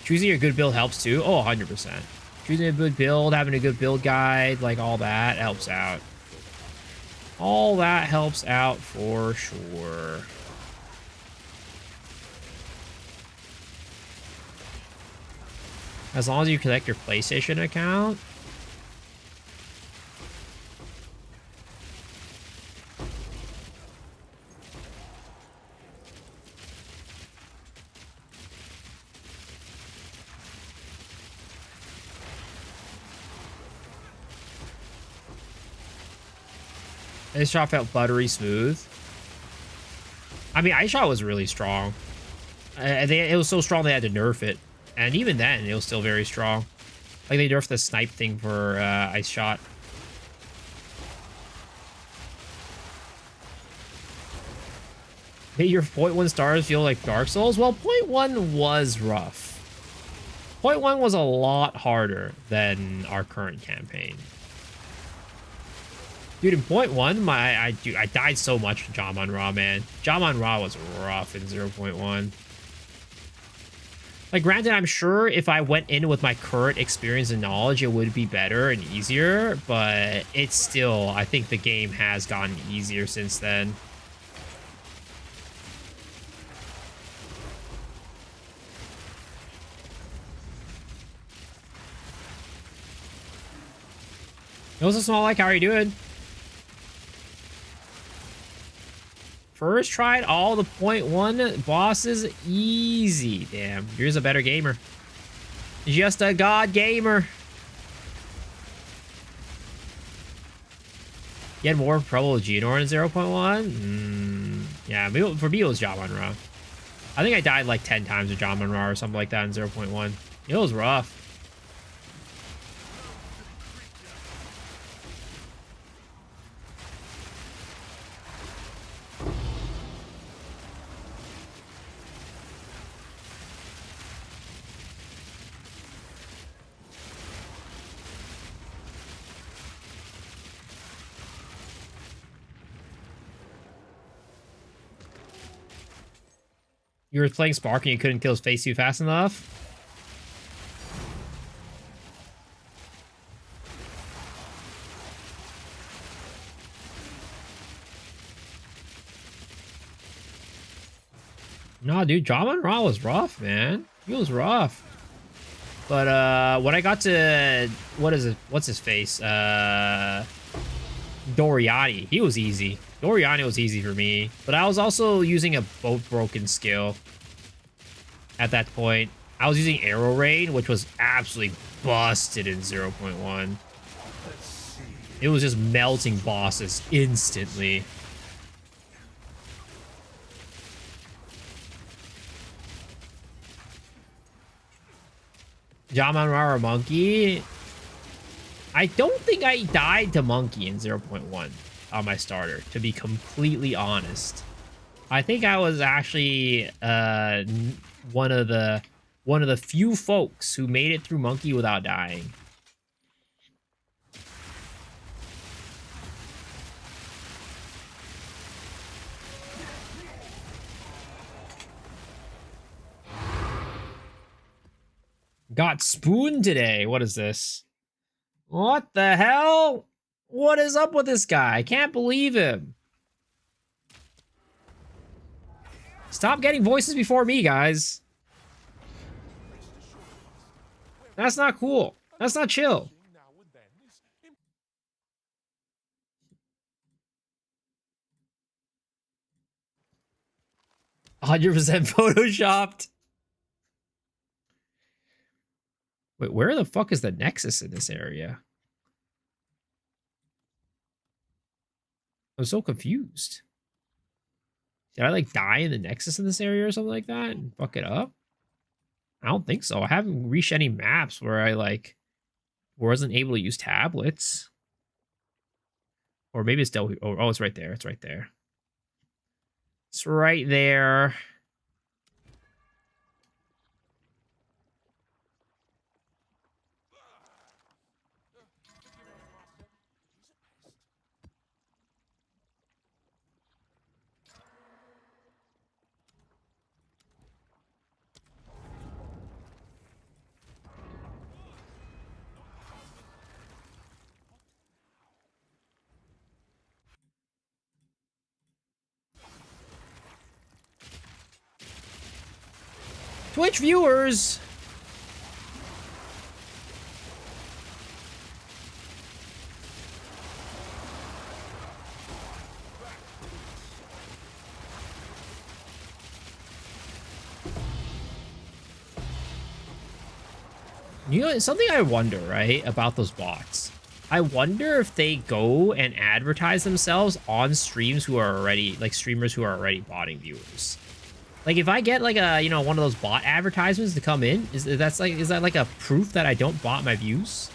Choosing a good build helps too. Oh, 100%. Choosing a good build, having a good build guide, like all that helps out. All that helps out for sure. As long as you connect your PlayStation account. This shot felt buttery smooth. I mean, Ice Shot was really strong. It was so strong they had to nerf it. And even then, it was still very strong. Like, they nerfed the snipe thing for Ice Shot. Made your 0.1 stars feel like Dark Souls? Well, 0.1 was rough. 0.1 was a lot harder than our current campaign. Dude, in 0.1, I died so much to Jamon Ra, man. Jamon Ra was rough in 0.1. Like, granted, I'm sure if I went in with my current experience and knowledge, it would be better and easier, but it's still, I think the game has gotten easier since then. It was a small like, how are you doing? First tried all the 0.1 bosses easy. Damn, you're a better gamer. Just a god gamer. You had more trouble with Geonor in 0.1? Yeah, for me it was Jamon Ra. I think I died like 10 times with Jamon Ra or something like that in 0.1. It was rough. You were playing Spark and you couldn't kill his face too fast enough? No, dude, Jamon Ra was rough, man. He was rough. But when I got to what's his face? Doriani, he was easy. Doriani was easy for me, but I was also using a boat broken skill at that point. I was using Arrow Rain, which was absolutely busted in 0.1. It was just melting bosses instantly. Jamon Ra or Monkey? I don't think I died to Monkey in 0.1 on my starter, to be completely honest. I think I was actually one of the few folks who made it through Monkey without dying. Got spooned today. What is this? What the hell? What is up with this guy? I can't believe him. Stop getting voices before me, guys. That's not cool. That's not chill. $100% photoshopped. Wait, where the fuck is the Nexus in this area? I'm so confused. Did I like die in the Nexus in this area or something like that and fuck it up? I don't think so. I haven't reached any maps where I like wasn't able to use tablets. Or maybe it's Del. Oh, it's right there. It's right there. It's right there. Twitch viewers, You know, something I wonder, right, about those bots. I wonder if they go and advertise themselves on streams who are already, like, streamers who are already botting viewers. Like, if I get, like, a, you know, one of those bot advertisements to come in, is that, like, a proof that I don't bot my views?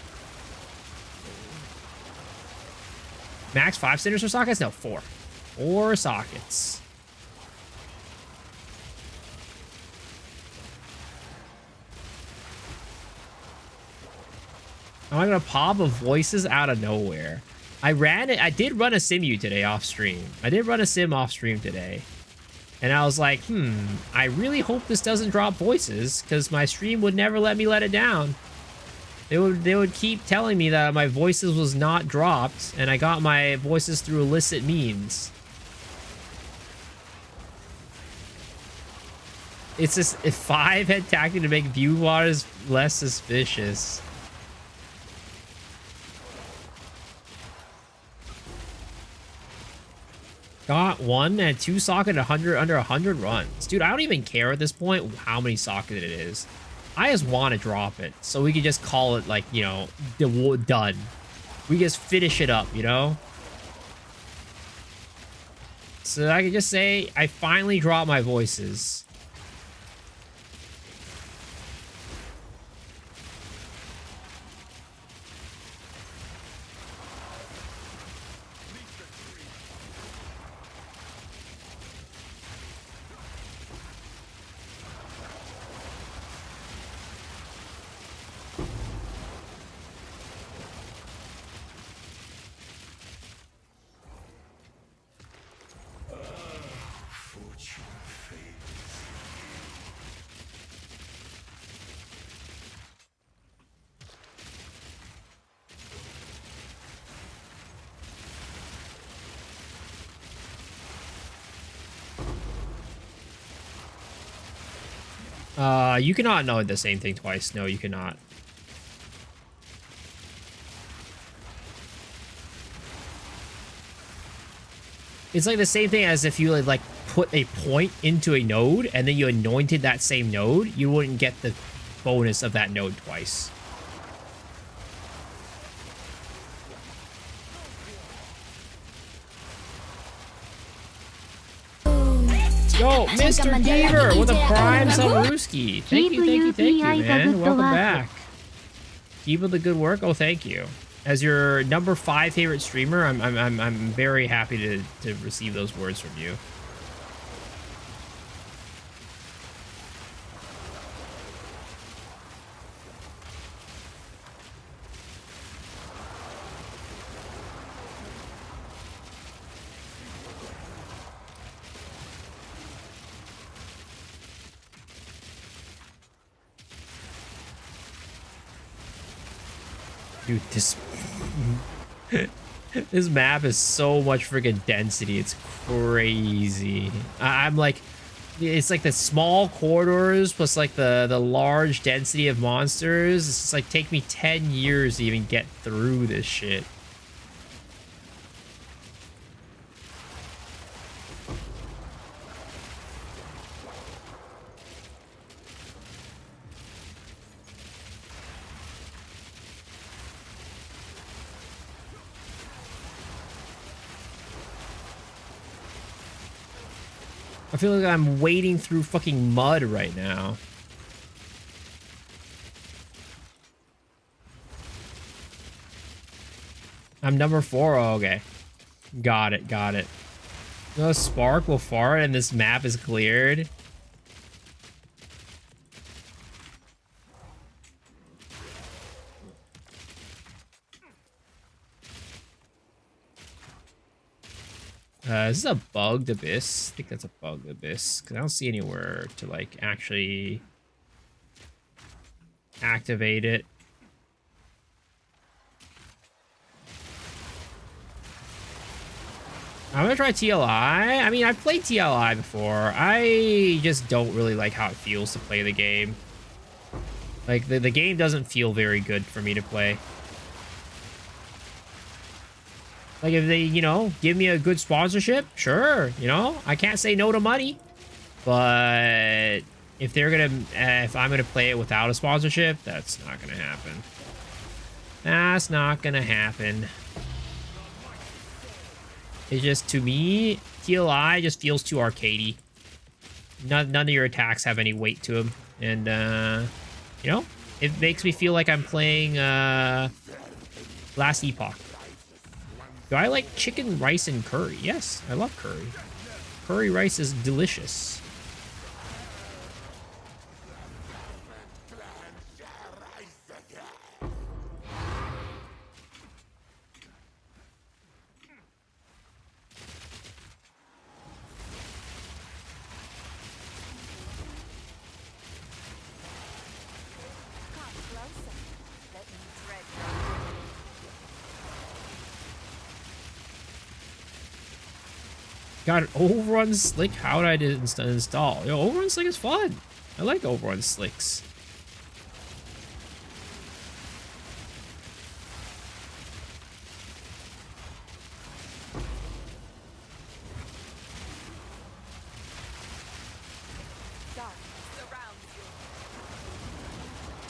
Max 5 centers for sockets? No, 4. 4 sockets. I'm gonna pop a voices out of nowhere. I did run a Simu today off stream. I did run a sim off stream today. And I was like, I really hope this doesn't drop voices, because my stream would never let me let it down. They would keep telling me that my voices was not dropped, and I got my voices through illicit means. It's just a 5-head tactic to make view waters less suspicious. Got 1 and 2 socket under 100 runs. Dude, I don't even care at this point how many socket it is. I just want to drop it so we can just call it, like, you know, done. We just finish it up, you know? So I can just say I finally dropped my voices. You cannot know the same thing twice. No, you cannot. It's like the same thing as if you like put a point into a node and then you anointed that same node, you wouldn't get the bonus of that node twice. Yo, Mr. Gamer with a prime Sabaruski. Thank you, man. Welcome back. Keep up the good work. Oh, thank you. As your number 5 favorite streamer, I'm very happy to receive those words from you. Dude, this map is so much freaking density. It's crazy. I'm like, it's like the small corridors plus like the large density of monsters. It's just like take me 10 years to even get through this shit. I feel like I'm wading through fucking mud right now. I'm number 4. Oh, okay. Got it, got it. No spark will fart and this map is cleared. Is this a bugged abyss? I think that's a bugged abyss, because I don't see anywhere to, like, actually activate it. I'm gonna try TLI. I mean, I've played TLI before. I just don't really like how it feels to play the game. Like, the game doesn't feel very good for me to play. Like, if they, you know, give me a good sponsorship, sure, you know, I can't say no to money, but if they're gonna, if I'm gonna play it without a sponsorship, that's not gonna happen. That's not gonna happen. It's just, to me, TLI just feels too arcadey. None of your attacks have any weight to them, and you know, it makes me feel like I'm playing Last Epoch. Do I like chicken, rice, and curry? Yes, I love curry. Curry rice is delicious. God, Overrun Slick, how did I install? Yo, Overrun Slick is fun. I like Overrun Slicks.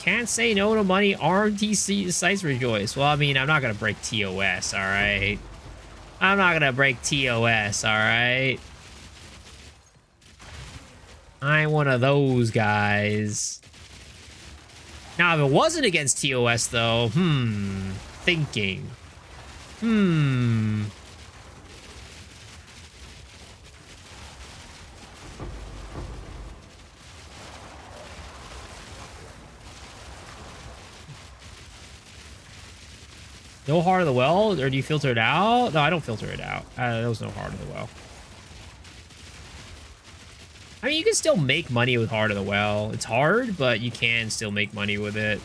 Can't say no to money. RMTC sites rejoice. Well, I mean, I'm not gonna break TOS, all right? I'm not gonna break TOS, all right? I ain't one of those guys. Now, if it wasn't against TOS, though, thinking. No Heart of the Well? Or do you filter it out? No, I don't filter it out. There was no Heart of the Well. I mean, you can still make money with Heart of the Well. It's hard, but you can still make money with it.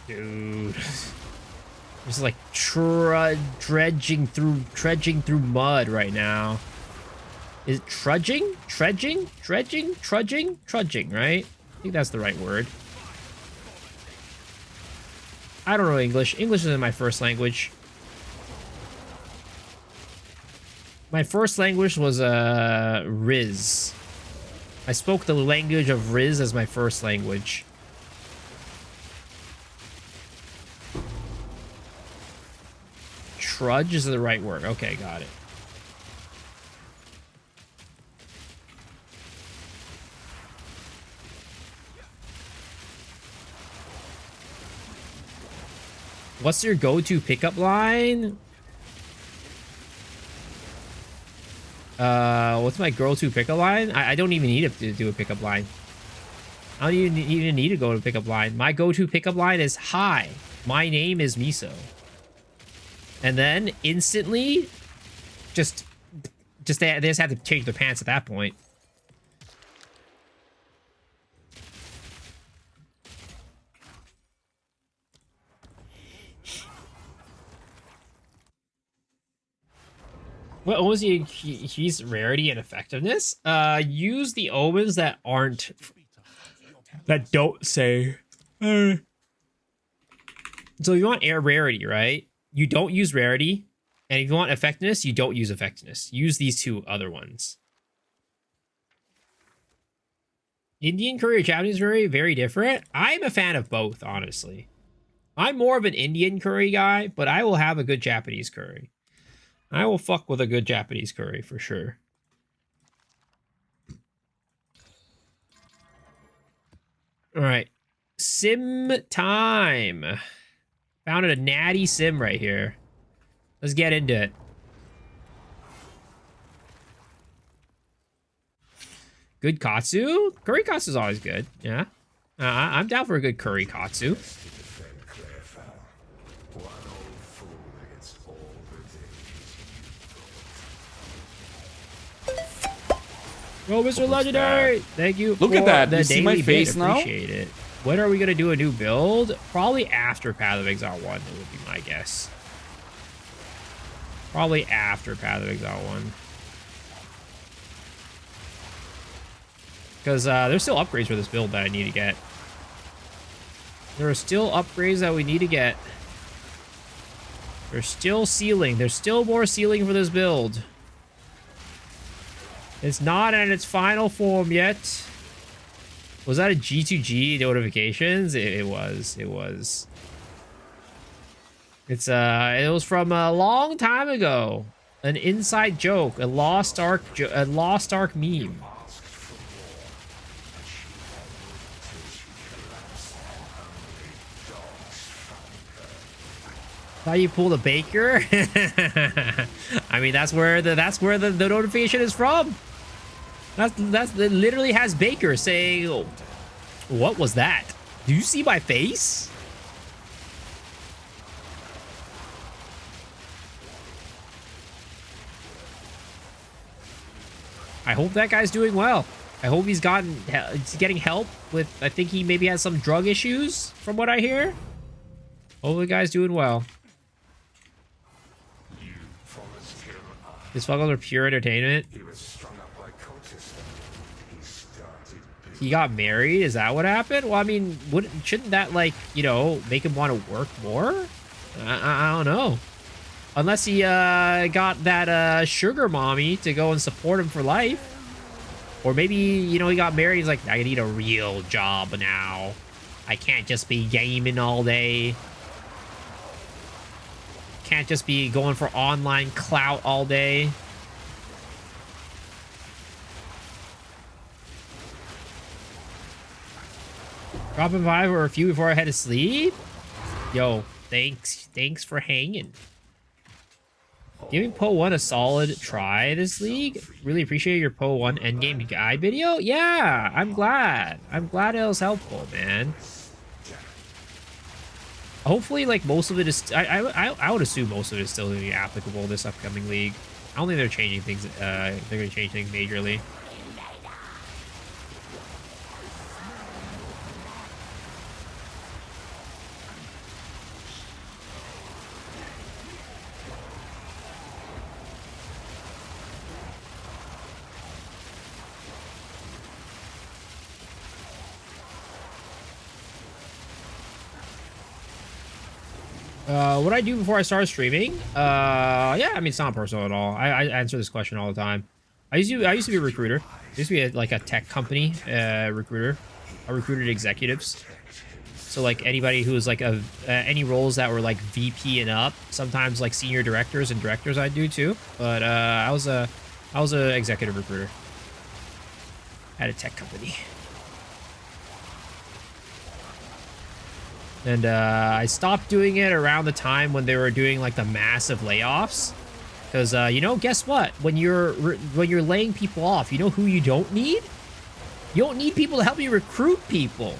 Dude, just like trudging through mud right now. Is it trudging, right? I think that's the right word. I don't know English. English isn't my first language. My first language was Riz. I spoke the language of Riz as my first language. Trudge is the right word. Okay, got it. What's your go-to pickup line? What's my go-to pickup line? I don't even need to do a pickup line. I don't even need to go to pickup line. My go-to pickup line is, hi, my name is Miso. And then instantly, they just have to change their pants at that point. What was he's rarity and effectiveness? Use the omens that don't say. So you want air rarity, right? You don't use rarity, and if you want effectiveness, you don't use effectiveness. Use these two other ones. Indian curry or Japanese curry, very different. I'm a fan of both, honestly. I'm more of an Indian curry guy, but I will have a good Japanese curry. I will fuck with a good Japanese curry for sure. All right, sim time. Found a natty sim right here. Let's get into it. Good katsu? Curry katsu is always good. Yeah. I'm down for a good curry katsu. Oh, Mr. was Legendary! Thank you. Look at for that. The You see my daily face bit. now? Appreciate it. When are we gonna do a new build? Probably after Path of Exile 1, it would be my guess. Probably after Path of Exile 1. Because there's still upgrades for this build that I need to get. There are still upgrades that we need to get. There's still sealing. There's still more sealing for this build. It's not in its final form yet. Was that a G2G notifications? It was. It was. It was from a long time ago. An inside joke, a Lost Ark meme. How you pull the baker? I mean, that's where the notification is from. It literally has Baker saying, oh, "What was that? Do you see my face?" I hope that guy's doing well. I hope he's getting help with. I think he maybe has some drug issues, from what I hear. Hope the guy's doing well. His fuckers are pure entertainment. He got married? Is that what happened? Well, I mean, shouldn't that, like, you know, make him want to work more? I don't know. Unless he got that sugar mommy to go and support him for life. Or maybe, you know, he got married. He's like, I need a real job now. I can't just be gaming all day. Can't just be going for online clout all day. Dropping 5 or a few before I head to sleep? Yo, thanks for hanging. Giving Poe 1 a solid try this league. Really appreciate your Poe 1 endgame guide video. Yeah, I'm glad. I'm glad it was helpful, man. Hopefully, like, most of it is... I would assume most of it is still going to be applicable this upcoming league. I don't think they're changing things. They're going to change things majorly. What I do before I start streaming? Yeah, I mean, it's not personal at all. I answer this question all the time. I used to be a recruiter. I used to be like a tech company recruiter. I recruited executives. So like anybody who was like any roles that were like VP and up. Sometimes like senior directors and directors I do too. But I was a executive recruiter at a tech company. And I stopped doing it around the time when they were doing like the massive layoffs, because you know, guess what? When you're laying people off, you know who you don't need? You don't need people to help you recruit people.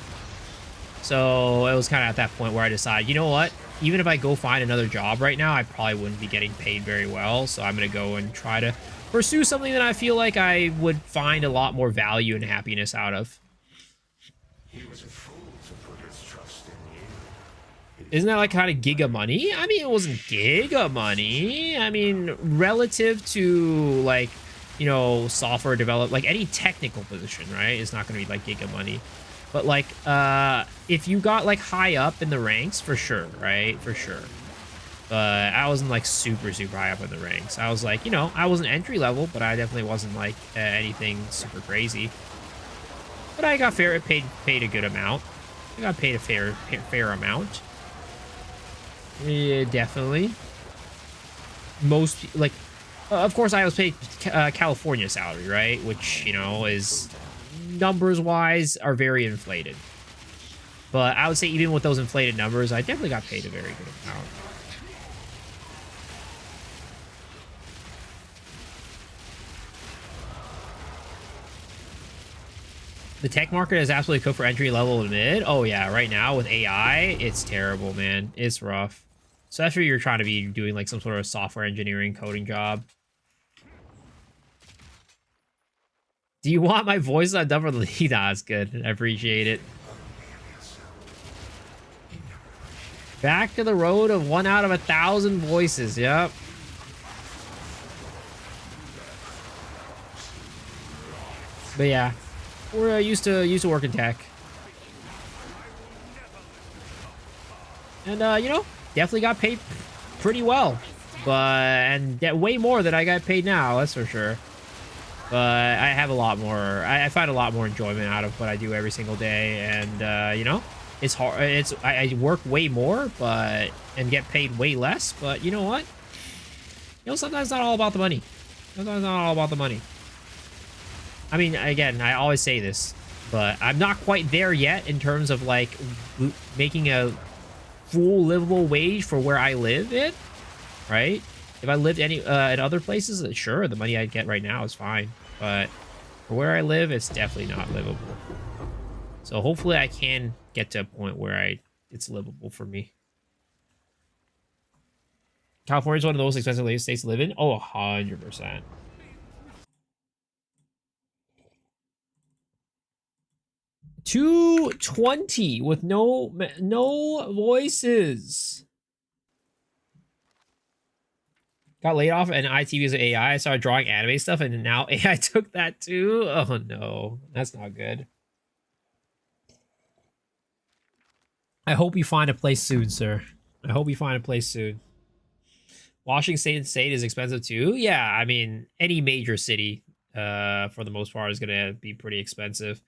So it was kind of at that point where I decided, you know what? Even if I go find another job right now, I probably wouldn't be getting paid very well. So I'm gonna go and try to pursue something that I feel like I would find a lot more value and happiness out of. Isn't that like kind of giga money? I mean, it wasn't giga money. I mean, relative to like, you know, software develop, like any technical position, right? It's not going to be like giga money. But like, if you got like high up in the ranks, for sure, right? For sure. But I wasn't like super high up in the ranks. I was like, you know, I wasn't entry level, but I definitely wasn't like anything super crazy. But I got paid a good amount. I got paid a fair amount. Yeah, definitely. Most, like, of course, I was paid California salary, right? Which, you know, is numbers-wise are very inflated. But I would say even with those inflated numbers, I definitely got paid a very good amount. The tech market is absolutely cooked for entry level and mid. Oh yeah, right now with AI, it's terrible, man. It's rough. Especially if you're trying to be doing like some sort of software engineering coding job. Do you want my voice on double the lead? Nah, it's good. I appreciate it. Back to the road of 1 out of 1,000 voices. Yep. But yeah, we're used to work in tech. And you know, definitely got paid pretty well. And way more than I got paid now, that's for sure. But I have a lot more, I find a lot more enjoyment out of what I do every single day. And you know, it's hard, I work way more, and get paid way less. But you know what? You know, sometimes it's not all about the money. Sometimes it's not all about the money. I mean, again, I always say this, but I'm not quite there yet in terms of like making a full livable wage for where I live in, right? If I lived in other places, sure, the money I get right now is fine. But for where I live, it's definitely not livable. So hopefully I can get to a point where it's livable for me. California is one of the most expensive states to live in. Oh, 100%. $220 with no voices. Got laid off and IT because of AI. I started drawing anime stuff and now AI took that too. Oh no, that's not good. I hope you find a place soon, sir. I hope you find a place soon. Washington State is expensive too. Yeah, I mean, any major city, for the most part, is gonna be pretty expensive.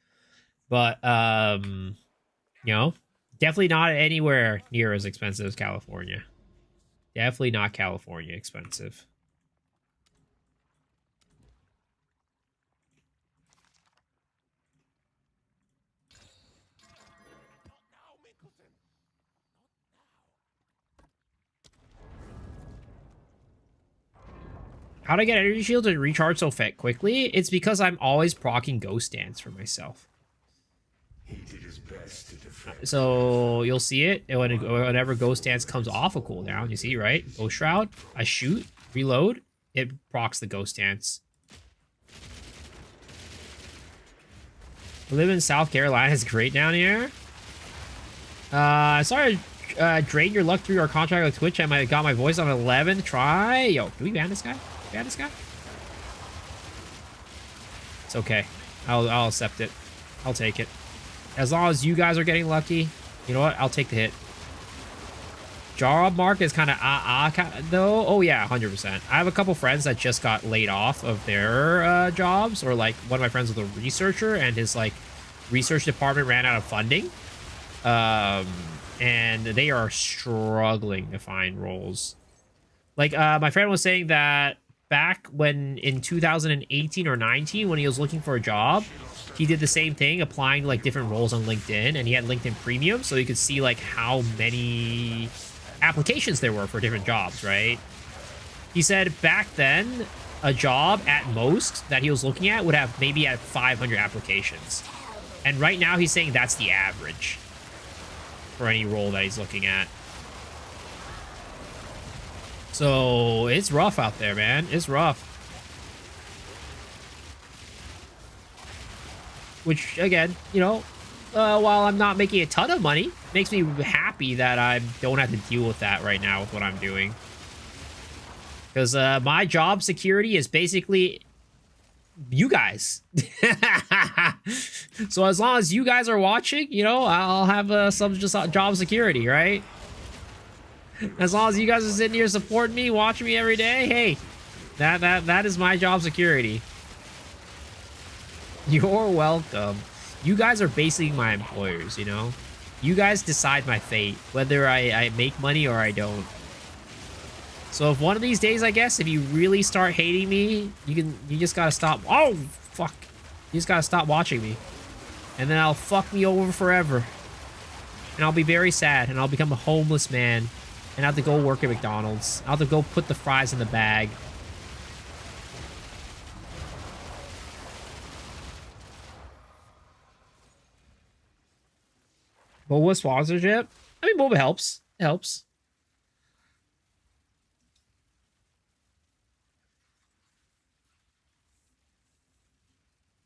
But you know, definitely not anywhere near as expensive as California. Definitely not California expensive. How to get energy shields and recharge so quickly? It's because I'm always proccing ghost dance for myself. He did his best to defend. So you'll see it whenever ghost dance comes off a cooldown. You see, right? Ghost shroud. I shoot, reload. It procs the ghost dance. I live in South Carolina. It's great down here. Sorry, drain your luck through our contract with Twitch. I might have got my voice on 11. Try. Yo, do we ban this guy? Ban this guy? It's okay. I'll accept it. I'll take it. As long as you guys are getting lucky, you know what? I'll take the hit. Job market is kind of though. Oh yeah, 100%. I have a couple friends that just got laid off of their jobs, or like one of my friends was a researcher and his like research department ran out of funding. And they are struggling to find roles. Like my friend was saying that back when in 2018 or 19, when he was looking for a job, he did the same thing, applying to like different roles on LinkedIn, and he had LinkedIn Premium, so you could see like how many applications there were for different jobs, right? He said back then, a job at most that he was looking at would have maybe at 500 applications. And right now he's saying that's the average for any role that he's looking at. So it's rough out there, man. It's rough. Which, again, you know, while I'm not making a ton of money, makes me happy that I don't have to deal with that right now with what I'm doing. Because my job security is basically you guys. So as long as you guys are watching, you know, I'll have some just job security, right? As long as you guys are sitting here supporting me, watching me every day, hey, that is my job security. You're welcome. You guys are basically my employers, you know? You guys decide my fate, whether I make money or I don't. So if one of these days, I guess, if you really start hating me, you just gotta stop. Oh, fuck. You just gotta stop watching me. And then I'll fuck me over forever. And I'll be very sad, and I'll become a homeless man. And I have to go work at McDonald's. I'll have to go put the fries in the bag. Boba sponsorship? I mean, Boba helps. It helps.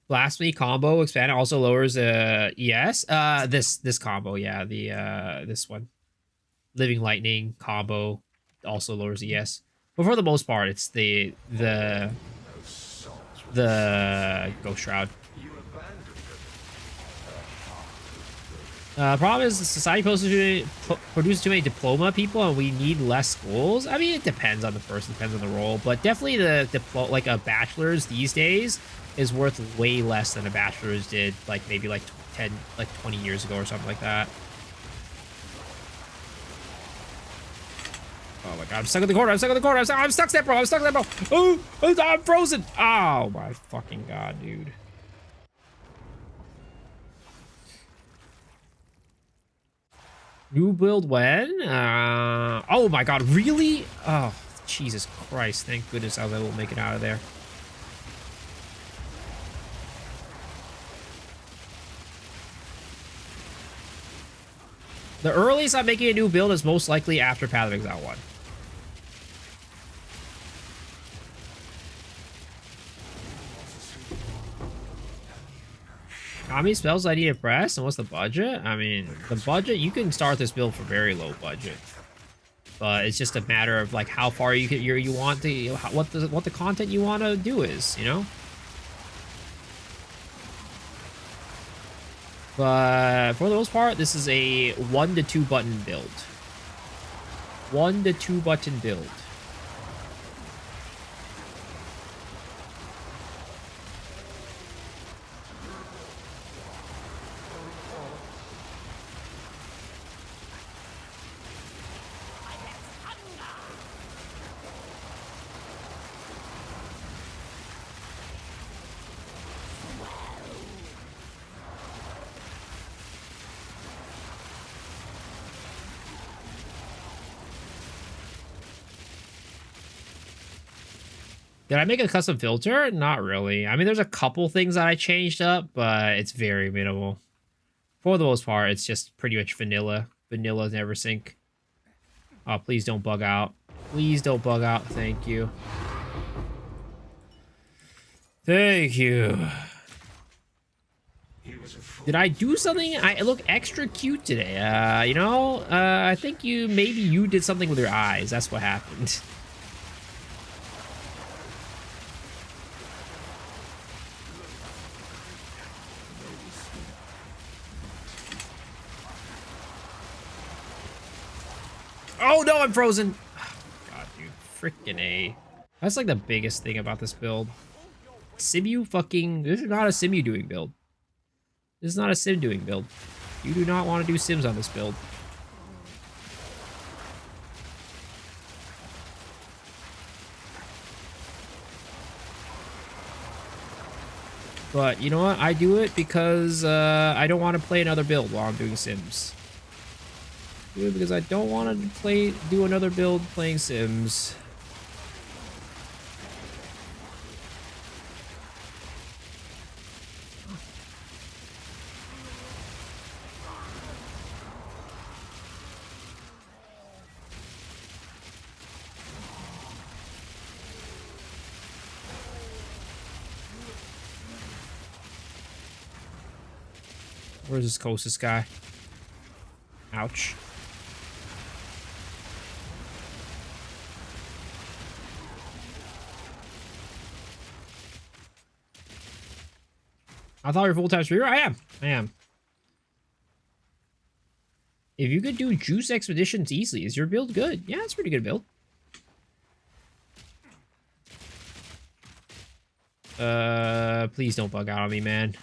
Blasphemy combo expand also lowers ES. This combo, yeah, the this one. Living Lightning combo also lowers ES. But for the most part, it's the Ghost Shroud. Problem is the society produces too many diploma people, and we need less schools. I mean, it depends on the person, depends on the role, but definitely like a bachelor's these days is worth way less than a bachelor's did like maybe like 20 years ago or something like that. Oh my god, I'm stuck in the corner. I'm stuck in the corner. I'm stuck there, bro. I'm stuck there, bro. Oh, I'm frozen. Oh my fucking god, dude. New build when? Oh my god, really? Oh, Jesus Christ. Thank goodness I was able to make it out of there. The earliest I'm making a new build is most likely after Path of Exile 1. How many spells do I need to press, and what's the budget? I mean, the budget, you can start this build for very low budget, but it's just a matter of like how far you want to, what the content you want to do is, you know. But for the most part, this is a 1 to 2 button build. 1 to 2 button build. Did I make a custom filter? Not really. I mean, there's a couple things that I changed up, but it's very minimal. For the most part, it's just pretty much vanilla. Vanilla never sync. Oh, please don't bug out. Please don't bug out. Thank you. Thank you. Did I do something? I look extra cute today. You know, I think maybe you did something with your eyes. That's what happened. Oh no, I'm frozen. Oh, God, dude. Freaking A. That's like the biggest thing about this build. Simu fucking... This is not a Simu doing build. This is not a sim doing build. You do not want to do sims on this build. But you know what? I do it because I don't want to play another build while I'm doing sims. Because I don't want to do another build playing sims. Where's this closest guy? Ouch. I thought you were full-time streamer. I am. If you could do juice expeditions easily, is your build good? Yeah, it's a pretty good build. Please don't bug out on me, man.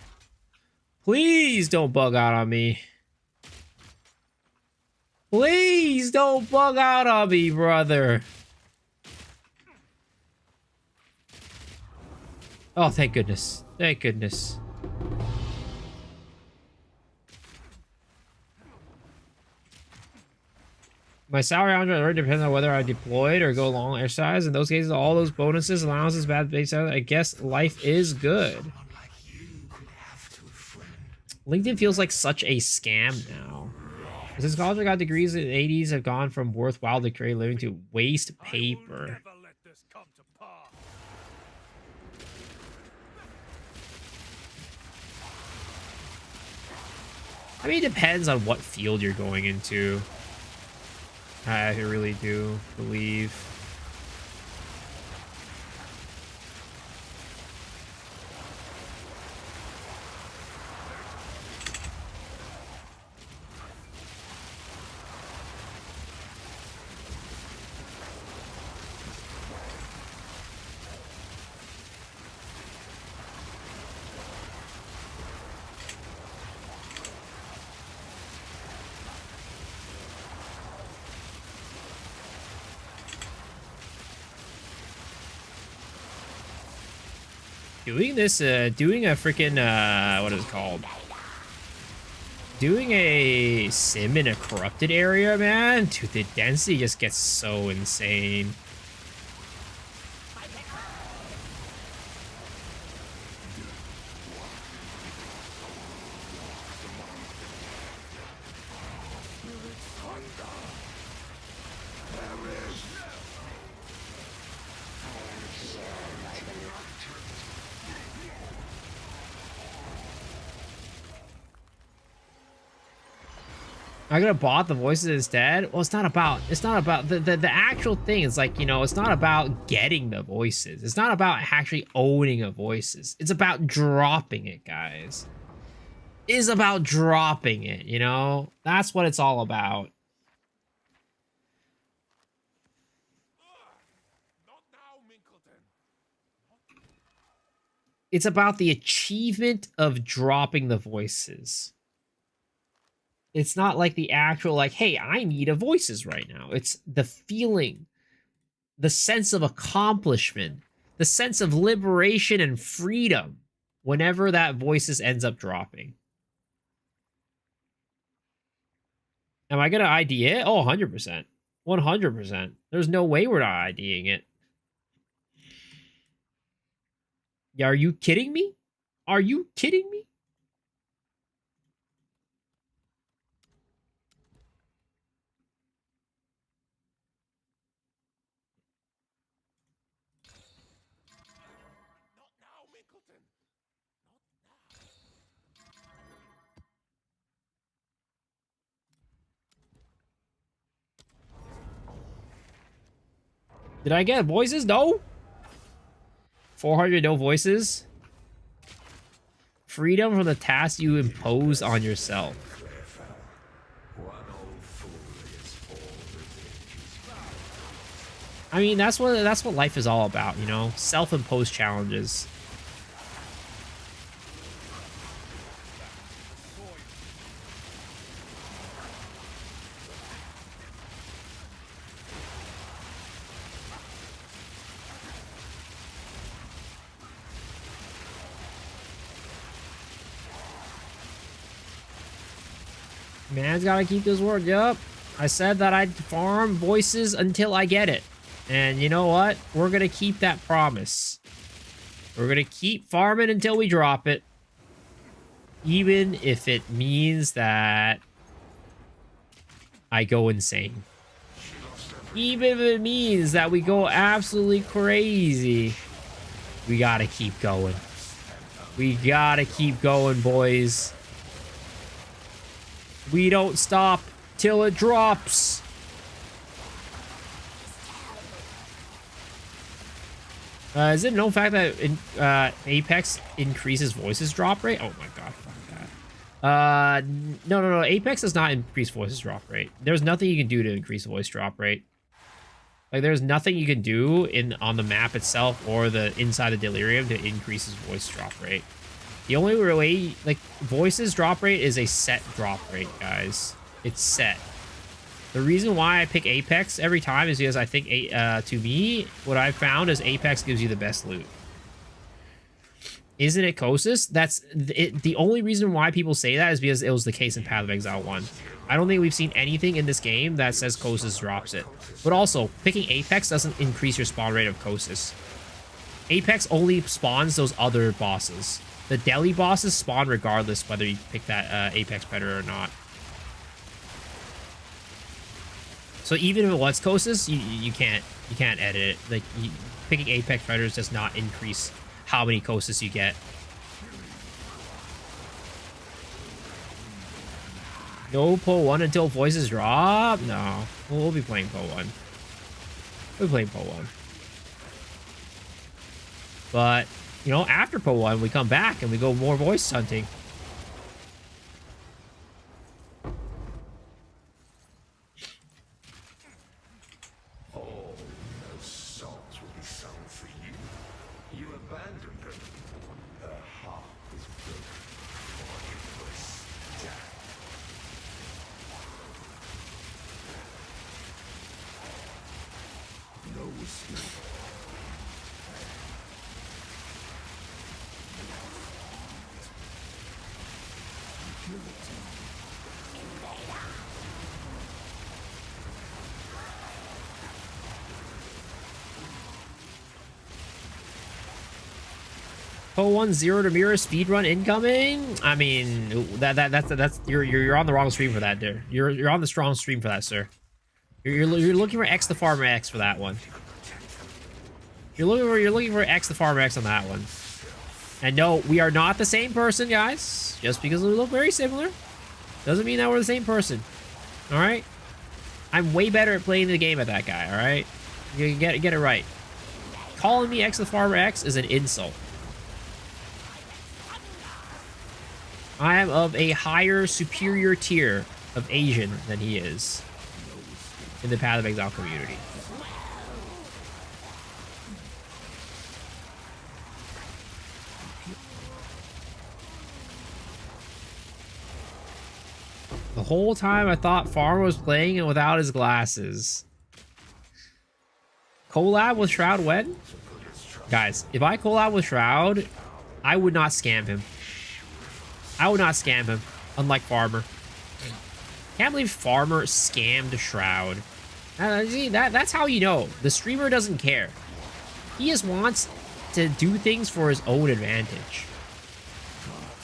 Please don't bug out on me. Please don't bug out on me, brother. Oh, thank goodness. Thank goodness. My salary already depends on whether I deployed or go long exercise. In those cases, all those bonuses, allowances, bad base, I guess life is good. LinkedIn feels like such a scam now. Since college I got degrees in the 80s have gone from worthwhile to create living to waste paper. I mean, it depends on what field you're going into. I really do believe. Doing this, doing a freaking, what is it called? Doing a sim in a corrupted area, man. Dude, the density just gets so insane. I could have bought the voices instead. Well, it's not about the actual thing. It's like, you know, it's not about getting the voices. It's not about actually owning a voices. It's about dropping it, guys. It is about dropping it, you know? That's what it's all about. It's about the achievement of dropping the voices. It's not like the actual, like, hey, I need a voices right now. It's the feeling, the sense of accomplishment, the sense of liberation and freedom whenever that voices ends up dropping. Am I going to ID it? Oh, 100%. 100%. There's no way we're not IDing it. Yeah, are you kidding me? Are you kidding me? Did I get voices? No. 400 no voices. Freedom from the task you impose on yourself. I mean, that's what life is all about, you know? Self-imposed challenges. Man's gotta keep his word. Yup. I said that I'd farm voices until I get it. And you know what? We're gonna keep that promise. We're gonna keep farming until we drop it. Even if it means that I go insane. Even if it means that we go absolutely crazy. We gotta keep going. We gotta keep going, boys. We don't stop till it drops. Is it a known fact that Apex increases voices drop rate? Oh my god, fuck that. No. Apex does not increase voices drop rate. There's nothing you can do to increase voice drop rate. Like, there's nothing you can do on the map itself or the inside the Delirium to increase his voice drop rate. The only way, like, voices drop rate is a set drop rate, guys. It's set. The reason why I pick Apex every time is because I think, to me, what I've found is Apex gives you the best loot. Isn't it Kosis? That's it. The only reason why people say that is because it was the case in Path of Exile 1. I don't think we've seen anything in this game that says Kosis drops it. But also, picking Apex doesn't increase your spawn rate of Kosis. Apex only spawns those other bosses. The Deli bosses spawn regardless whether you pick that Apex Predator or not. So even if it was Kosis, you can't edit it. Like, picking Apex Predators does not increase how many Kosis you get. No Poe 1 until voices drop? No. We'll be playing Poe 1. We'll be playing Poe 1. But, you know, after Poe 1, we come back and we go more voice hunting. All those souls will be sung for you. You abandoned them. Her heart was broken before it was down. No escape. Poe 1 0 to mirror speedrun incoming. I mean, that's you're on the wrong stream for that, dude. You're on the strong stream for that, sir. You're looking for X the Farmer X for that one. You're looking for X the Farmer X on that one. And no, we are not the same person, guys. Just because we look very similar doesn't mean that we're the same person. All right. I'm way better at playing the game at that guy. All right. You get it right. Calling me X the Farmer X is an insult. I am of a higher, superior tier of Asian than he is in the Path of Exile community. The whole time I thought Farmer was playing it without his glasses. Collab with Shroud when? Guys, if I collab with Shroud, I would not scam him. I would not scam him, unlike Farmer. Can't believe Farmer scammed Shroud. See, that's how you know. The streamer doesn't care. He just wants to do things for his own advantage.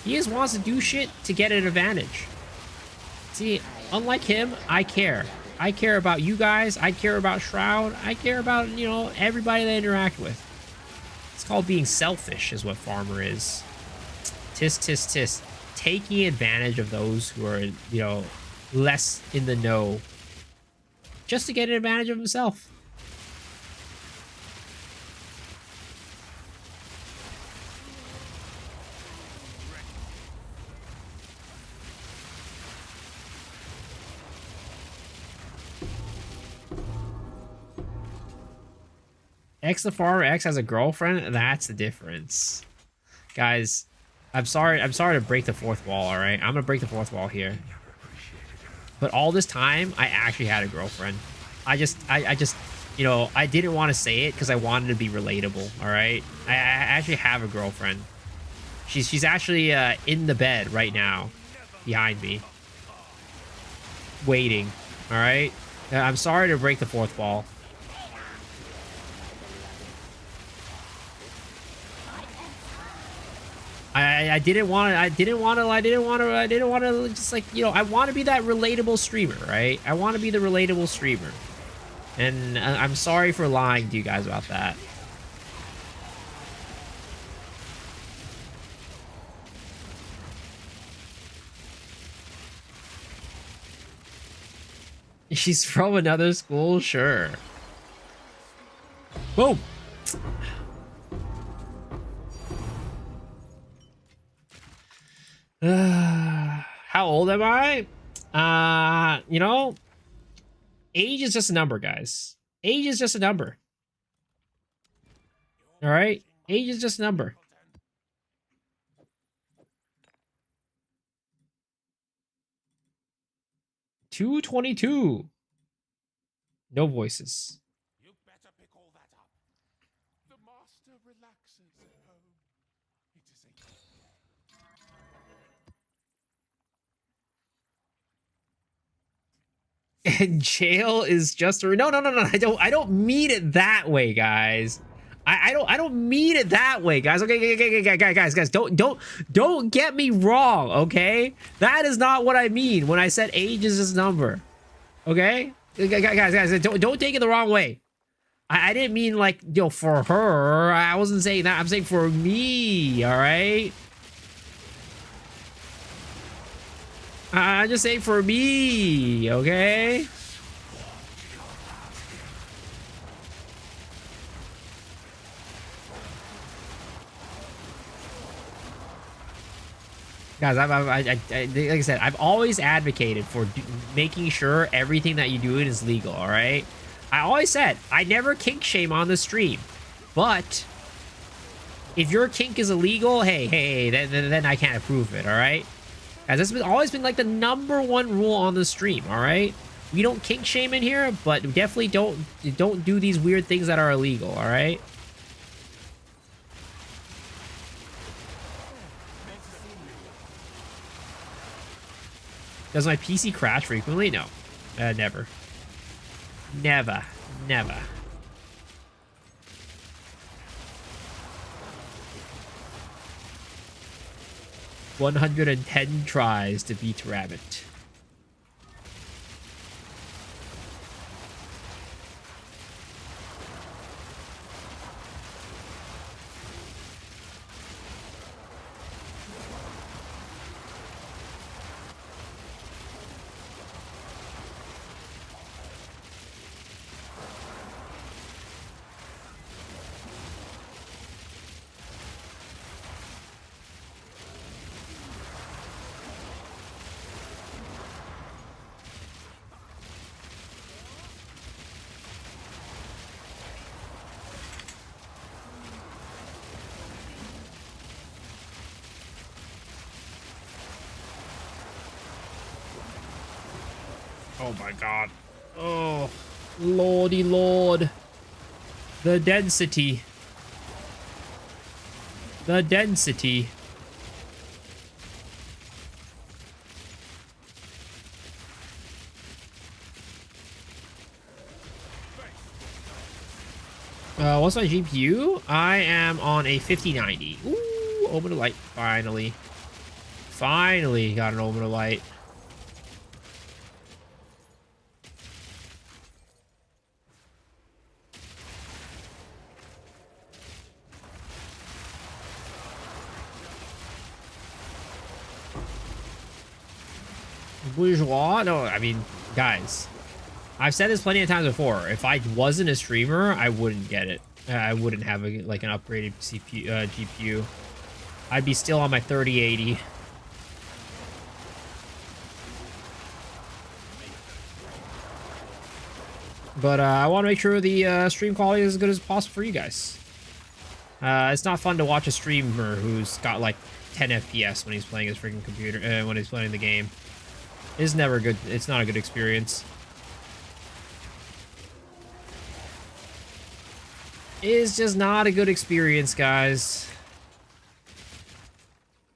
He just wants to do shit to get an advantage. See, unlike him, I care. I care about you guys. I care about Shroud. I care about, you know, everybody that I interact with. It's called being selfish is what Farmer is. Tisk, tisk, tisk. Taking advantage of those who are, you know, less in the know. Just to get an advantage of himself. X the Farmer X has a girlfriend? That's the difference. Guys, I'm sorry to break the fourth wall, alright? I'm gonna break the fourth wall here. But all this time, I actually had a girlfriend. I just, you know, I didn't want to say it because I wanted to be relatable, alright? I actually have a girlfriend. She's actually in the bed right now, behind me. Waiting, alright? I'm sorry to break the fourth wall. I didn't want to just, like, you know, I want to be that relatable streamer, right? I want to be the relatable streamer. And I'm sorry for lying to you guys about that. She's from another school? Sure. Boom! How old am I? You know, age is just a number, guys. Age is just a number. All right? Age is just a number. $222. No voices. You better pick all that up. The master relaxes at home. It is a And jail is just a no. I don't mean it that way, guys. I don't mean it that way, guys. Okay, guys. Don't get me wrong, okay? That is not what I mean when I said age is this number. Okay? Guys, don't take it the wrong way. I didn't mean, like, you know, for her. I wasn't saying that. I'm saying for me, all right? I just say for me, okay? Guys, like I said, I've always advocated for making sure everything that you do is legal, all right? I always said, I never kink shame on the stream, but if your kink is illegal, hey, then I can't approve it, all right? Guys, that's always been like the #1 rule on the stream, all right? We don't kink shame in here, but definitely don't do these weird things that are illegal, all right? Does my PC crash frequently? No. Never. Never. Never. $110 tries to beat Rabbit. Oh my god. Oh, lordy lord. The density. The density. What's my GPU? I am on a 5090. Ooh, Omen of Light. Finally. Finally got an Omen of Light. Bourgeois? No, I mean, guys, I've said this plenty of times before. If I wasn't a streamer, I wouldn't get it. I wouldn't have like an upgraded CPU, GPU. I'd be still on my 3080. But I want to make sure the stream quality is as good as possible for you guys. It's not fun to watch a streamer who's got like 10 FPS when he's playing his freaking computer, when he's playing the game. It's never good. It's not a good experience. It's just not a good experience, guys.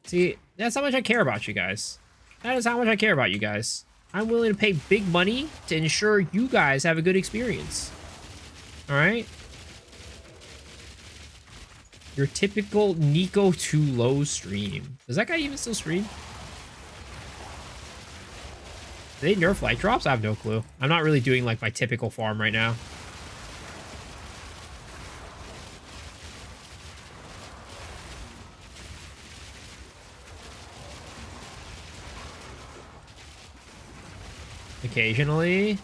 See, that's how much I care about you guys. That is how much I care about you guys. I'm willing to pay big money to ensure you guys have a good experience. All right? Your typical Nico 2 low stream. Does that guy even still stream? Do they nerf light drops? I have no clue. I'm not really doing like my typical farm right now. Occasionally.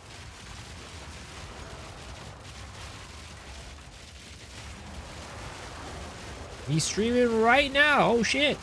He's streaming right now. Oh shit.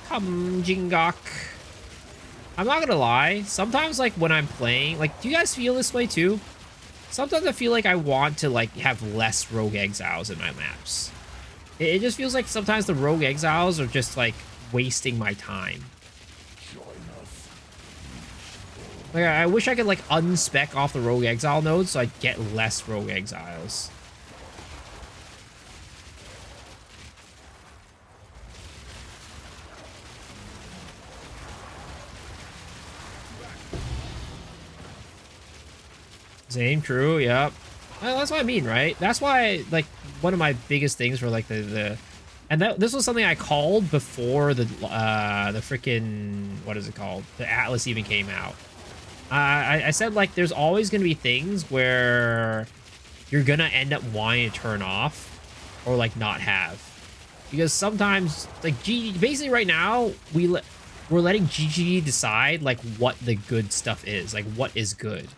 Come, Jingok. I'm not gonna lie. Sometimes, like, when I'm playing, like, do you guys feel this way too? Sometimes I feel like I want to, like, have less rogue exiles in my maps. It just feels like sometimes the rogue exiles are just, like, wasting my time. Like, I wish I could, like, unspec off the rogue exile nodes so I get less rogue exiles. Same, true, yep. Well, that's what I mean, right? That's why, like, one of my biggest things for like and this was something I called before the freaking, what is it called? The Atlas even came out. I said like there's always gonna be things where you're gonna end up wanting to turn off or like not have, because sometimes like basically right now we're letting GGG decide like what the good stuff is, like what is good.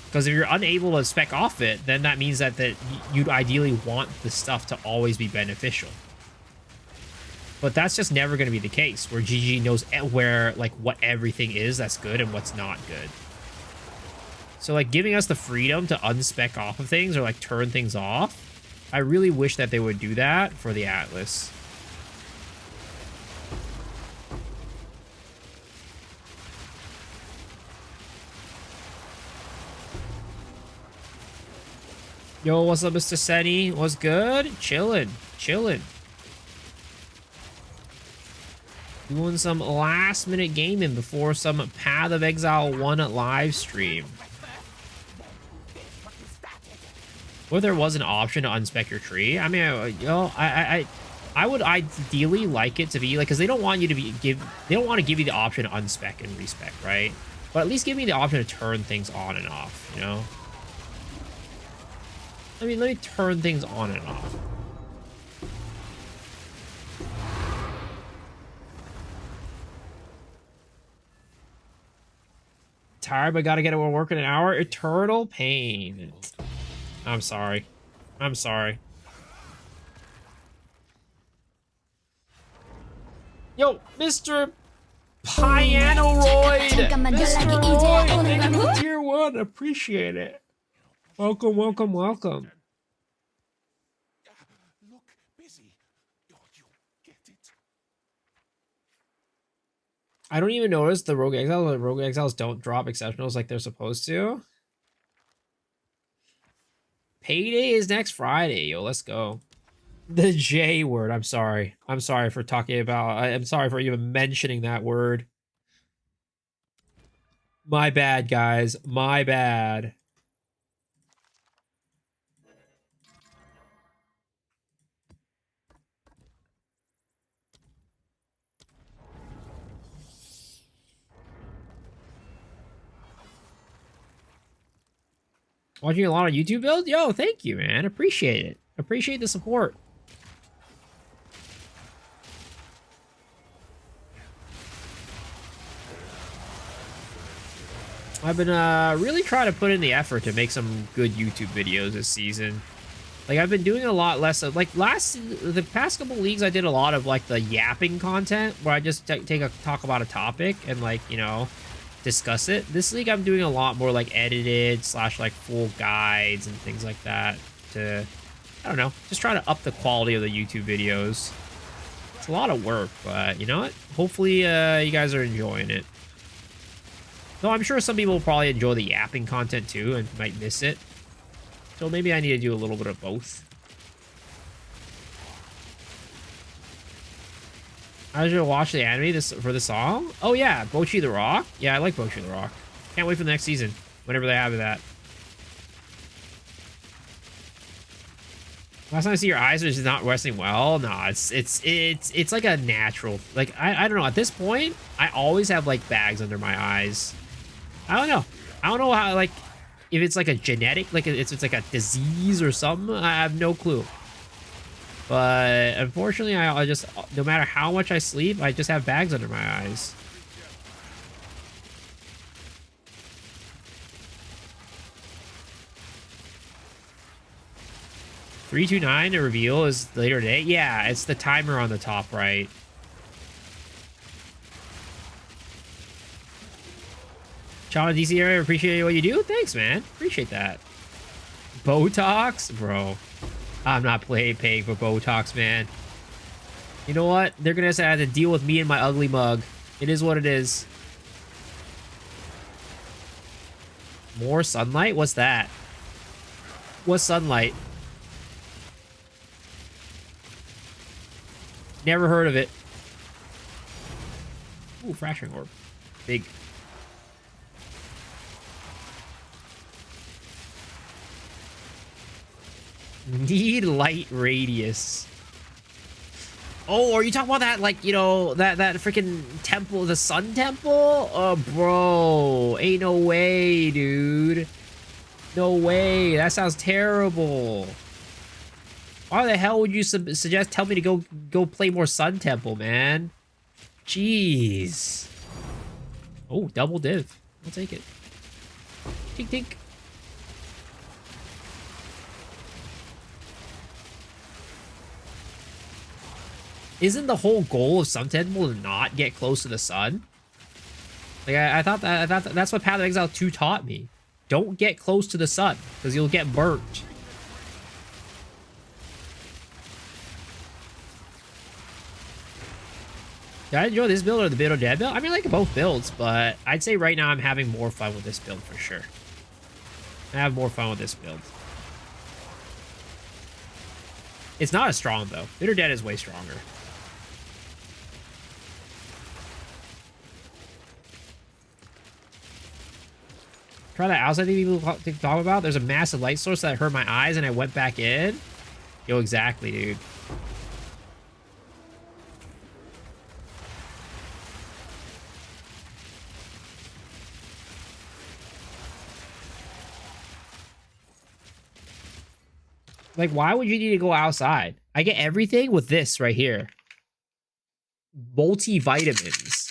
Because if you're unable to spec off it, then that means that you'd ideally want the stuff to always be beneficial. But that's just never going to be the case, where GG knows where, like, what everything is that's good and what's not good. So, like, giving us the freedom to unspec off of things or, like, turn things off, I really wish that they would do that for the Atlas. Yo, what's up, Mr. Seni? What's good? Chillin'. Doing some last-minute gaming before some Path of Exile 1 live stream. Where there was an option to unspec your tree. I mean, you know, I would ideally like it to be like, because they don't want you to they don't want to give you the option to unspec and respec, right? But at least give me the option to turn things on and off, you know? I mean, let me turn things on and off. Tired, but gotta get it while working an hour. Eternal pain. I'm sorry. I'm sorry. Yo, Mr. Pianoid! Mr. Roy, thank you for tier 1. Appreciate it. Welcome, welcome, welcome. Look busy. You get it? I don't even notice the Rogue Exiles. The Rogue Exiles don't drop exceptionals like they're supposed to. Payday is next Friday. Yo, let's go. The J word. I'm sorry. I'm sorry for talking about... I'm sorry for even mentioning that word. My bad, guys. My bad. Watching a lot of YouTube builds? Yo, thank you, man. Appreciate it. Appreciate the support. I've been really trying to put in the effort to make some good YouTube videos this season. Like, I've been doing a lot less of, like, the past couple leagues, I did a lot of, like, the yapping content, where I just talk about a topic and, like, you know, discuss it. This league I'm doing a lot more like edited / like full guides and things like that to, I don't know, just try to up the quality of the YouTube videos. It's a lot of work, but you know what? Hopefully you guys are enjoying it. Though I'm sure some people will probably enjoy the yapping content too and might miss it. So maybe I need to do a little bit of both. I should watch the anime for the song. Oh yeah, Bochi the Rock. Yeah, I like Bochi the Rock. Can't wait for the next season, whenever they have that. Last time I see your eyes are just not resting well. No, it's like a natural. Like I don't know. At this point, I always have like bags under my eyes. I don't know. I don't know how, like, if it's like a genetic, like it's like a disease or something. I have no clue. But unfortunately, I just, no matter how much I sleep, I just have bags under my eyes. $329 to reveal is later today. Yeah, it's the timer on the top right. Child DC area, appreciate what you do. Thanks, man. Appreciate that. Botox, bro. I'm not paying for Botox, man. You know what? They're gonna have to deal with me and my ugly mug. It is what it is. More sunlight? What's that? What's sunlight? Never heard of it. Ooh, fracturing orb. Big. Need light radius. Oh, are you talking about that, like, you know, that freaking temple, the sun temple? Oh, bro. Ain't no way, dude. No way. That sounds terrible. Why the hell would you suggest tell me to go play more Sun Temple, man? Jeez. Oh, double div. I'll take it. Tink tink. Isn't the whole goal of Sun Temple to not get close to the sun? Like I thought that's what Path of Exile 2 taught me. Don't get close to the sun, because you'll get burnt. Did I enjoy this build or the build or dead build? I mean, I like both builds, but I'd say right now I'm having more fun with this build for sure. I have more fun with this build. It's not as strong, though. Bitter Dead is way stronger. Try that outside thing people talk about. There's a massive light source that hurt my eyes, and I went back in. Yo, exactly, dude. Like, why would you need to go outside? I get everything with this right here. Multivitamins.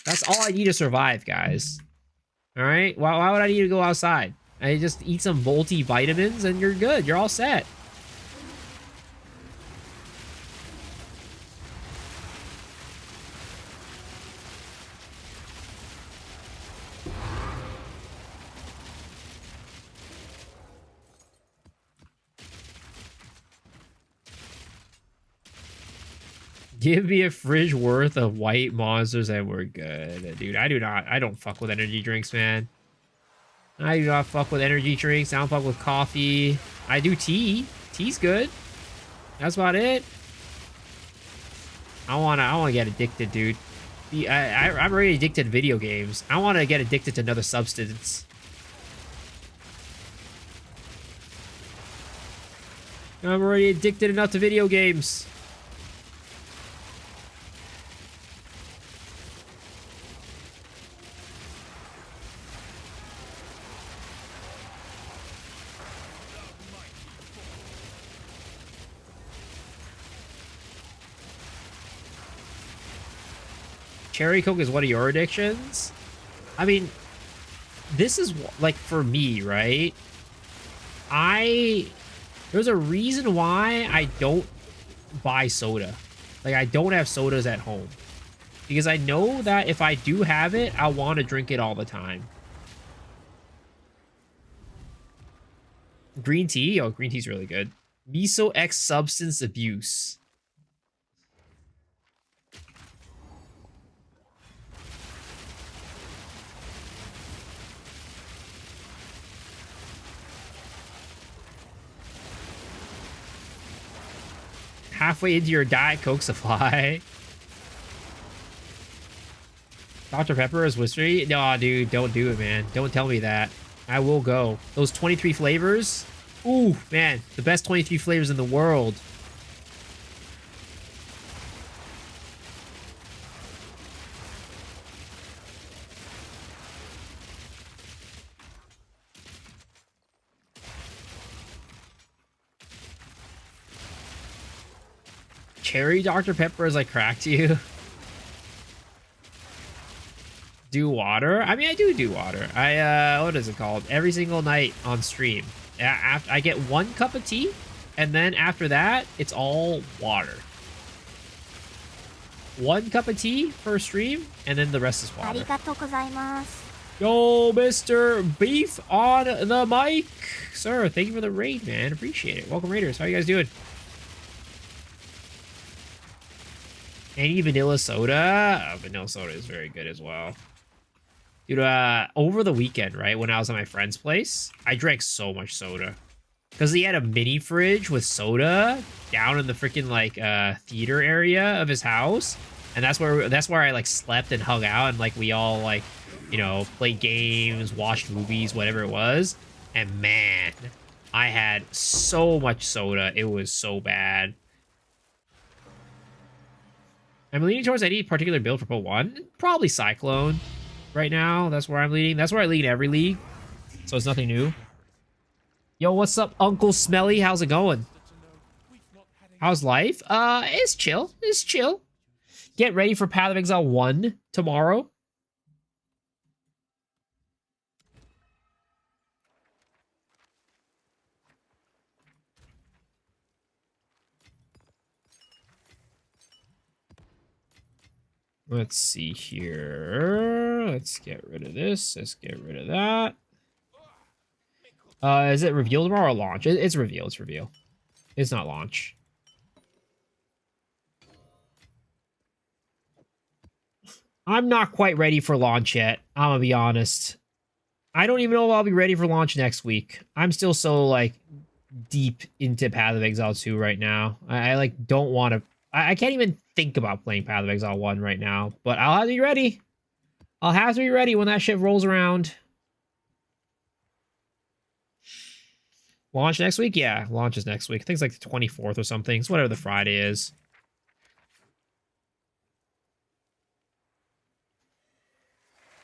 That's all I need to survive, guys. All right? Why would I need to go outside? I just eat some multivitamins and you're good. You're all set. Give me a fridge worth of white monsters and we're good. Dude, I don't fuck with energy drinks, man. I do not fuck with energy drinks. I don't fuck with coffee. I do tea. Tea's good. That's about it. I wanna get addicted, dude. I'm already addicted to video games. I wanna get addicted to another substance. I'm already addicted enough to video games. Cherry Coke is one of your addictions? I mean, this is like for me, right? There's a reason why I don't buy soda. Like, I don't have sodas at home. Because I know that if I do have it, I want to drink it all the time. Green tea? Oh, green tea's really good. Miso X substance abuse. Halfway into your Diet Coke supply. Dr. Pepper is whispery? No, dude, don't do it, man. Don't tell me that. I will go. Those 23 flavors? Ooh, man. The best 23 flavors in the world. Cherry Dr. Pepper is like crack to you. Do water? I mean, I do water. What is it called? Every single night on stream. I get 1 cup of tea, and then after that, it's all water. 1 cup of tea per stream, and then the rest is water. Yo, Mr. Beef on the mic. Sir, thank you for the raid, man. Appreciate it. Welcome, Raiders. How you guys doing? Any vanilla soda? Vanilla soda is very good as well. Dude, over the weekend, right, when I was at my friend's place, I drank so much soda. Because he had a mini fridge with soda down in the freaking, like, theater area of his house. And that's where I, like, slept and hung out. And, like, we all, like, you know, played games, watched movies, whatever it was. And, man, I had so much soda. It was so bad. I'm leaning towards any particular build for Pro 1. Probably Cyclone right now. That's where I'm leaning. That's where I lead in every league. So it's nothing new. Yo, what's up, Uncle Smelly? How's it going? How's life? It's chill. It's chill. Get ready for Path of Exile 1 tomorrow. Let's see here. Let's get rid of this. Let's get rid of that. Is it reveal tomorrow or launch? It's reveal. It's reveal. It's not launch. I'm not quite ready for launch yet. I'm gonna be honest. I don't even know if I'll be ready for launch next week. I'm still so like deep into Path of Exile 2 right now. I like don't want to. I can't even think about playing Path of Exile 1 right now. But I'll have to be ready. I'll have to be ready when that shit rolls around. Launch next week? Yeah, launch is next week. I think it's like the 24th or something. It's whatever the Friday is.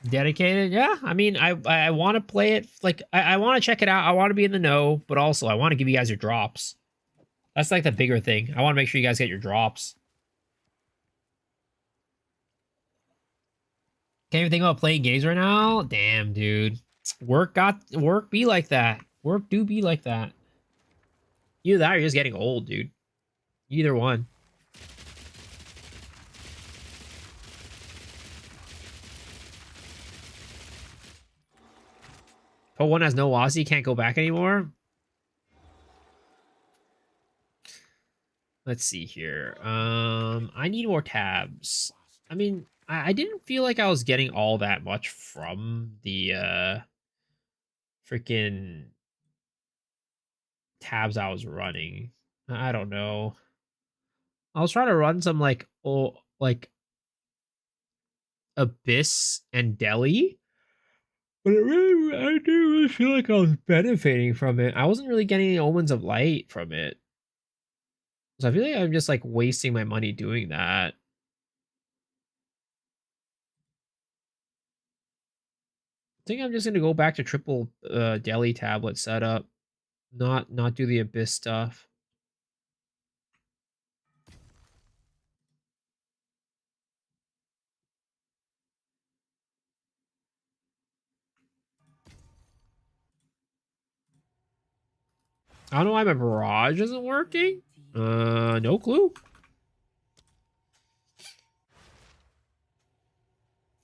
Dedicated? Yeah, I mean, I want to play it. Like, I want to check it out. I want to be in the know, but also I want to give you guys your drops. That's like the bigger thing. I want to make sure you guys get your drops. Can't even think about playing games right now? Damn, dude. Work be like that. Work do be like that. Either that or you're just getting old, dude. Either one. But one has no Aussie, can't go back anymore. Let's see here. I need more tabs. I mean, I didn't feel like I was getting all that much from the freaking tabs I was running. I don't know. I was trying to run some like Abyss and Delhi, but I didn't really feel like I was benefiting from it. I wasn't really getting any Omens of Light from it. So I feel like I'm just like wasting my money doing that. I think I'm just gonna go back to triple Delhi tablet setup. Not do the Abyss stuff. I don't know why my barrage isn't working. No clue.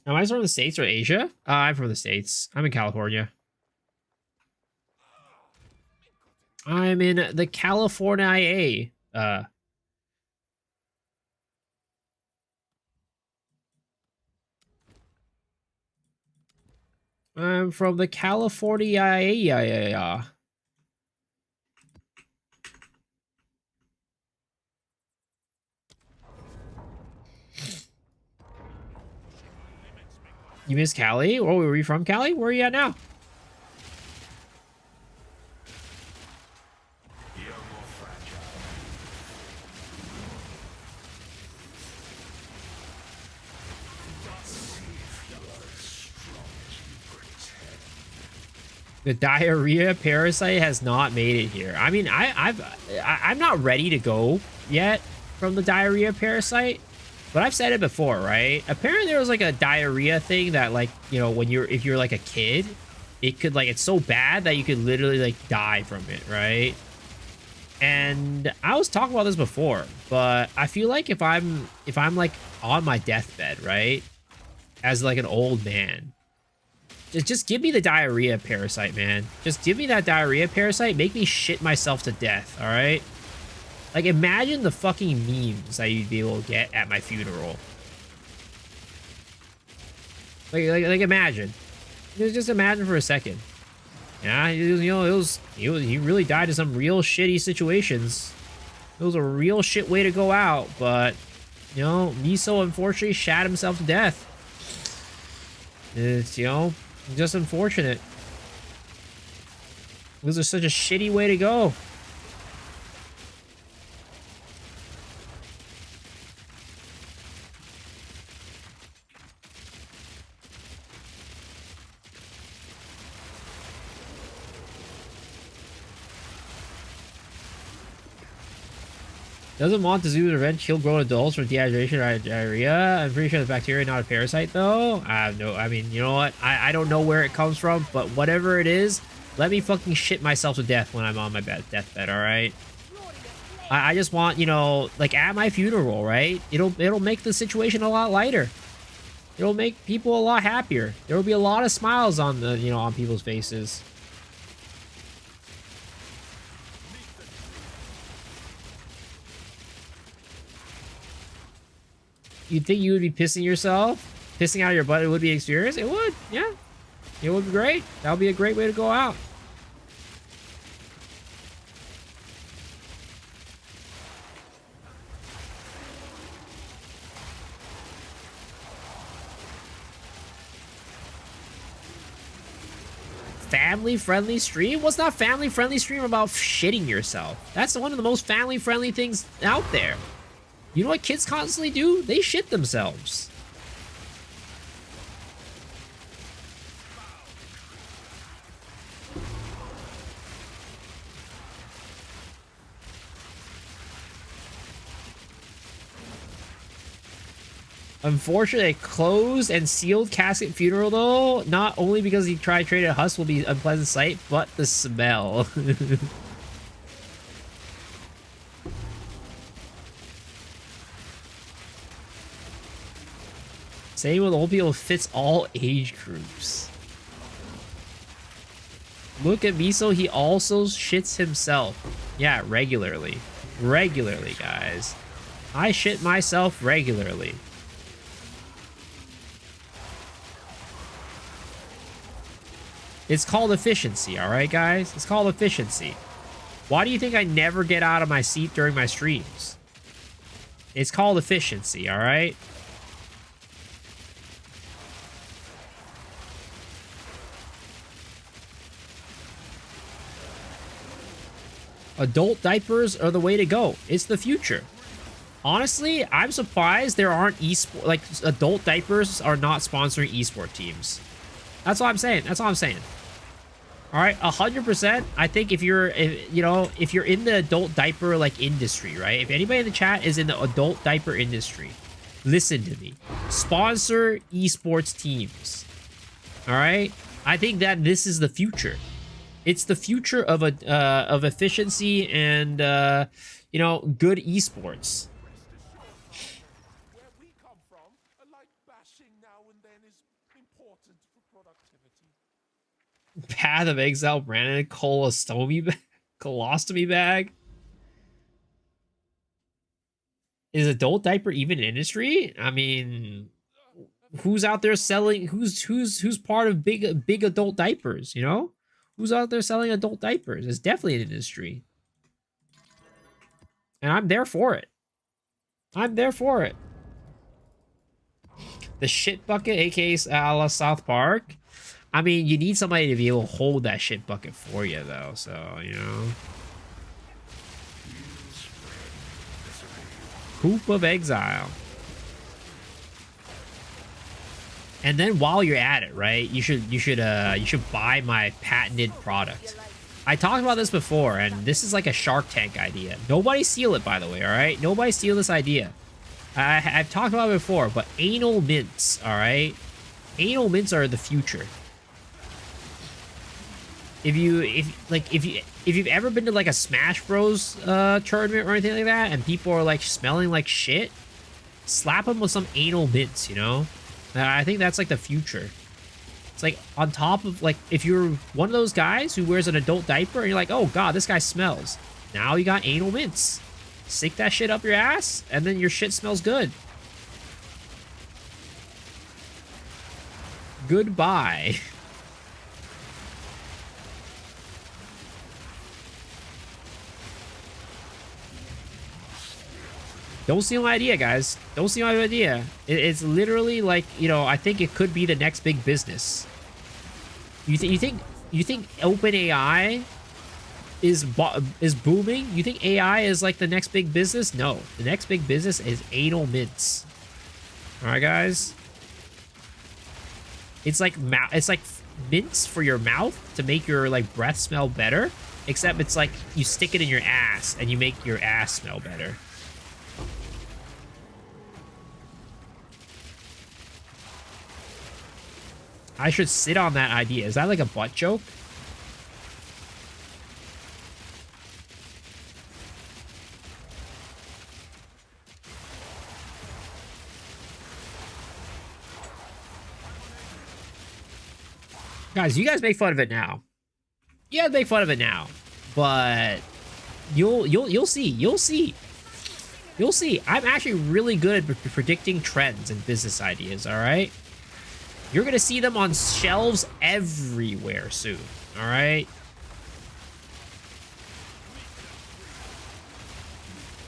Am I from the States or Asia? I'm from the States. I'm in California. I'm in the California. I'm from the California. You miss Cali? Oh, were you from Cali? Where are you at now? The diarrhea parasite has not made it here. I mean, I'm not ready to go yet from the diarrhea parasite, but I've said it before, right? Apparently there was like a diarrhea thing that like, you know, if you're like a kid, it could like, it's so bad that you could literally like die from it, right? And I was talking about this before, but I feel like if I'm like on my deathbed, right? As like an old man, just give me the diarrhea parasite, man. Just give me that diarrhea parasite. Make me shit myself to death, all right? Like, imagine the fucking memes that you'd be able to get at my funeral. Like imagine. Just imagine for a second. Yeah, he really died in some real shitty situations. It was a real shit way to go out, but, you know, Miso unfortunately shat himself to death. It's, you know, just unfortunate. This is such a shitty way to go. Doesn't Montezuma prevent shield grown adults from dehydration or diarrhea? I'm pretty sure the bacteria not a parasite though. I have no, I mean, you know what? I don't know where it comes from, but whatever it is, let me fucking shit myself to death when I'm on my deathbed, alright? I just want, you know, like at my funeral, right? It'll make the situation a lot lighter. It'll make people a lot happier. There will be a lot of smiles on the, you know, on people's faces. You'd think you would be pissing yourself? Pissing out of your butt, it would be an experience? It would, yeah. It would be great. That would be a great way to go out. Family-friendly stream? What's not family-friendly stream about shitting yourself? That's one of the most family-friendly things out there. You know what kids constantly do? They shit themselves. Unfortunately, a closed and sealed casket funeral, though, not only because he tried to trade a husk will be an unpleasant sight, but the smell. Same with old people fits all age groups. Look at Miso, he also shits himself. Yeah, regularly. Regularly, guys. I shit myself regularly. It's called efficiency, alright, guys? It's called efficiency. Why do you think I never get out of my seat during my streams? It's called efficiency, alright? Adult diapers are the way to go. It's the future. Honestly, I'm surprised there aren't esport, like, adult diapers are not sponsoring esport teams. That's all I'm saying. That's all I'm saying. All right, 100%. I think if you're, you know, if you're in the adult diaper like industry, right? If anybody in the chat is in the adult diaper industry, listen to me. Sponsor esports teams. All right, I think that this is the future. It's the future of of efficiency and you know, good esports. Where we come from, a light bashing now and then is important for productivity. Path of Exile Brandon colostomy bag. Is adult diaper even an industry? I mean, who's out there selling? Who's part of big adult diapers? You know, who's out there selling adult diapers? It's definitely an industry, and I'm there for it. I'm there for it. The shit bucket, aka a la South Park. I mean, you need somebody to be able to hold that shit bucket for you, though. So, you know. Hoop of Exile. And then while you're at it, right, you should buy my patented product. I talked about this before, and this is like a Shark Tank idea. Nobody steal it, by the way, all right? Nobody steal this idea. I've talked about it before, but anal mints, all right? Anal mints are the future. If you've ever been to like a Smash Bros tournament or anything like that, and people are like smelling like shit, slap them with some anal mints, you know? I think that's like the future. It's like on top of, like, if you're one of those guys who wears an adult diaper and you're like, oh god, this guy smells. Now you got anal mints. Stick that shit up your ass, and then your shit smells good. Goodbye. Don't steal my idea, guys. Don't steal my idea. It's literally like, you know, I think it could be the next big business. You think OpenAI is booming? You think AI is like the next big business? No, the next big business is anal mints. All right, guys. It's like mints for your mouth to make your like breath smell better, except it's like you stick it in your ass and you make your ass smell better. I should sit on that idea. Is that like a butt joke? Guys, you guys make fun of it now. You guys make fun of it now, but you'll see. You'll see. You'll see. I'm actually really good at predicting trends and business ideas. All right. You're going to see them on shelves everywhere soon, all right?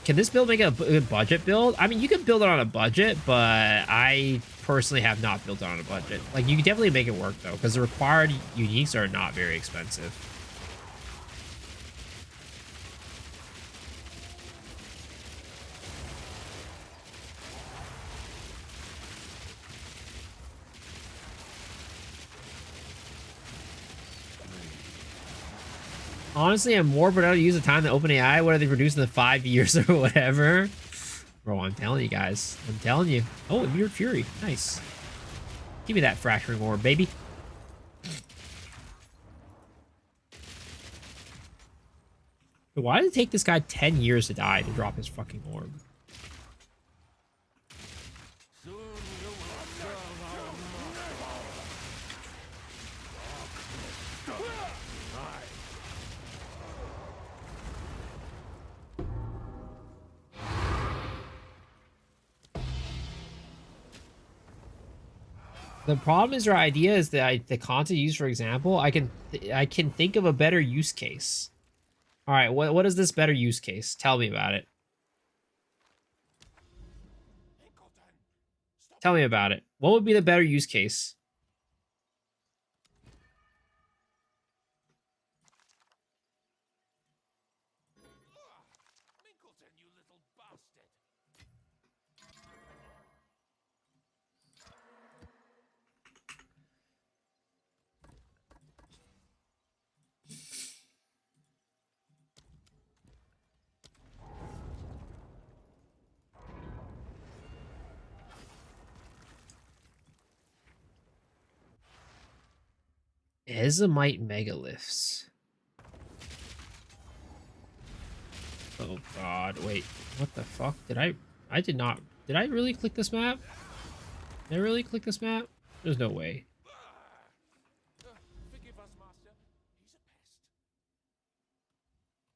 Can this build make a good budget build? I mean, you can build it on a budget, but I personally have not built it on a budget. Like, you can definitely make it work, though, because the required uniques are not very expensive. Honestly, I'm more productive to use the time than OpenAI. What are they producing in the 5 years or whatever? Bro, I'm telling you guys. I'm telling you. Oh, Weird Fury. Nice. Give me that fracturing orb, baby. But why did it take this guy 10 years to die to drop his fucking orb? The problem is your idea is that the content used, for example, I can think of a better use case. All right, what is this better use case? Tell me about it. Tell me about it. What would be the better use case? Ezomite megaliths. Oh god, wait. What the fuck? Did I really click this map? Did I really click this map? There's no way.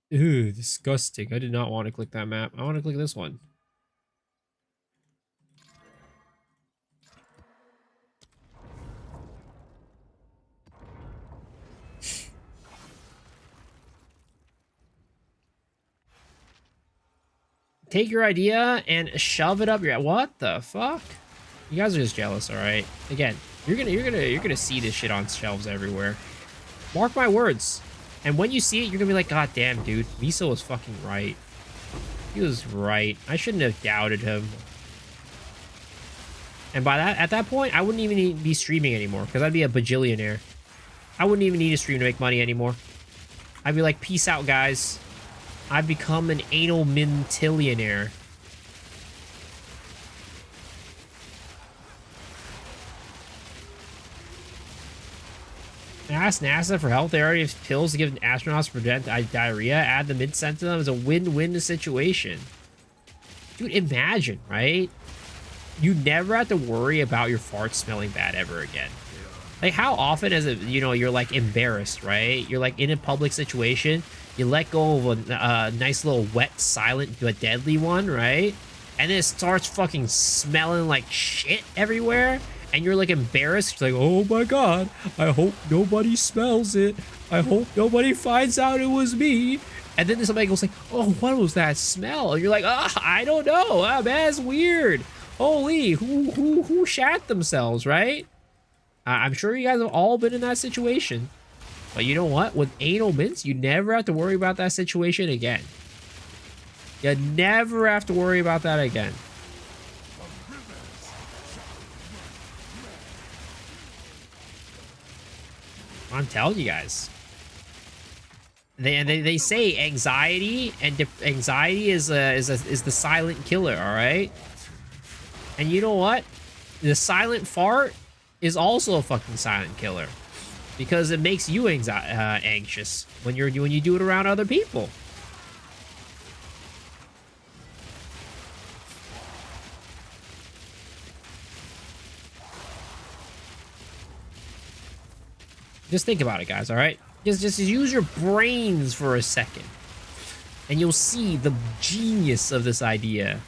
Ew, disgusting. I did not want to click that map. I want to click this one. Take your idea and shove it up your... What the fuck? You guys are just jealous, all right? Again, you're gonna see this shit on shelves everywhere. Mark my words. And when you see it, you're gonna be like, God damn, dude, Miso was fucking right. He was right. I shouldn't have doubted him. And by that, at that point, I wouldn't even be streaming anymore because I'd be a bajillionaire. I wouldn't even need to stream to make money anymore. I'd be like, peace out, guys. I've become an anal mintillionaire. Ask NASA for help. They already have pills to give astronauts to prevent diarrhea. Add the mint scent to them. It's a win-win situation. Dude, imagine, right? You never have to worry about your farts smelling bad ever again. Like, how often is it, you know, you're like embarrassed, right? You're like in a public situation. You let go of a nice little wet, silent, but deadly one, right? And then it starts fucking smelling like shit everywhere. And you're like embarrassed. It's like, oh my God, I hope nobody smells it. I hope nobody finds out it was me. And then somebody goes like, oh, what was that smell? And you're like, oh, I don't know. Oh, man, it's weird. Holy, who shat themselves, right? I'm sure you guys have all been in that situation. But you know what? With anal mints, you never have to worry about that situation again. You never have to worry about that again. I'm telling you guys. They say anxiety and anxiety is the silent killer, all right? And you know what? The silent fart is also a fucking silent killer because it makes you anxious when you do it around other people. Just think about it, guys, all right? Just use your brains for a second, and you'll see the genius of this idea.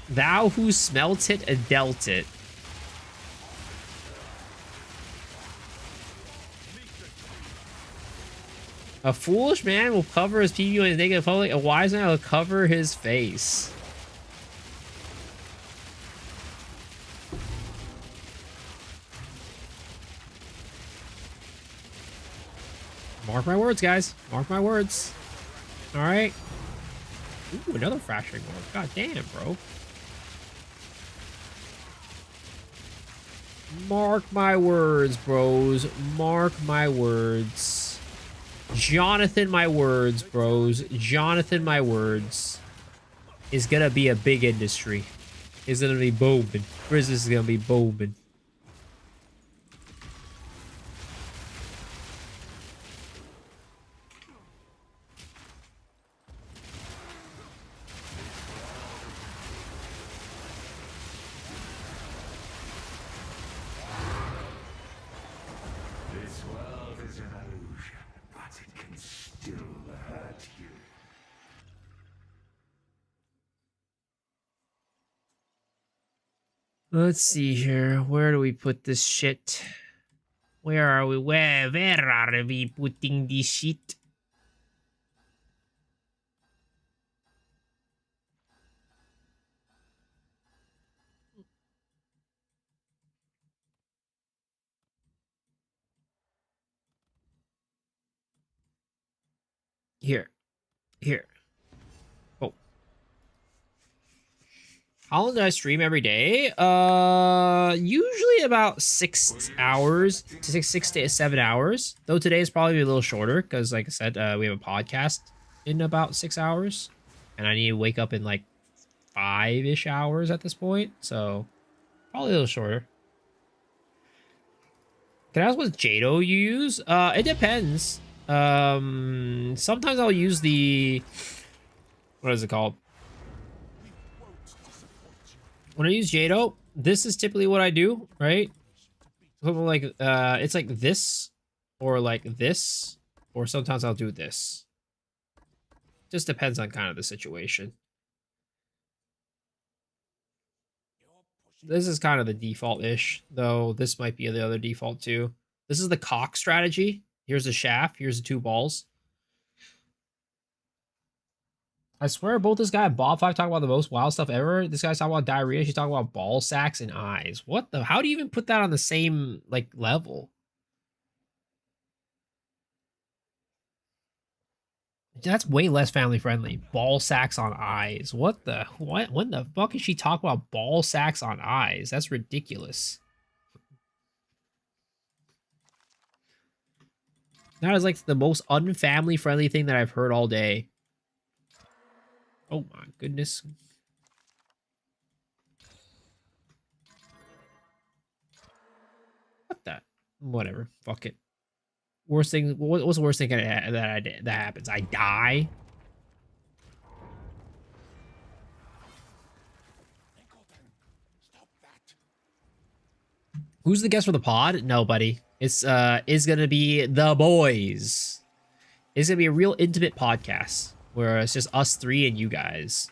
Thou who smelt it and dealt it. A foolish man will cover his PV when he's naked in public. A wise man will cover his face. Mark my words, guys. Mark my words. All right. Ooh, another fracturing orb. God damn, bro. Mark my words, bros. Mark my words. Jonathan, my words, bros. Jonathan, my words. Is gonna be a big industry. Is gonna be booming. Business is gonna be booming. This world is an illusion, but it can still hurt you. Let's see here. Where do we put this shit? Where are we? Where are we putting this shit? Here. Here. Oh. How long do I stream every day? Usually about 6 hours to 6 to 7 hours. Though today is probably a little shorter because, like I said, we have a podcast in about 6 hours, and I need to wake up in like 5-ish hours at this point, so probably a little shorter. Can I ask what Jado you use? It depends. Sometimes I'll use the, what is it called? When I use Jado, this is typically what I do, right? Something like, it's like this, or like this, or sometimes I'll do this. Just depends on kind of the situation. This is kind of the default-ish, though this might be the other default too. This is the cock strategy. Here's the shaft. Here's the two balls. I swear both this guy and Bob 5 talk about the most wild stuff ever. This guy's talking about diarrhea. She's talking about ball sacks and eyes. What the? How do you even put that on the same, like, level? That's way less family friendly. Ball sacks on eyes. What the? What? When the fuck is she talking about ball sacks on eyes? That's ridiculous. That is like the most unfamily friendly thing that I've heard all day. Oh my goodness. What the? Whatever. Fuck it. Worst thing. What's the worst thing that happens? I die. Who's the guest for the pod? Nobody. It's gonna be the boys. It's gonna be a real intimate podcast where it's just us three and you guys.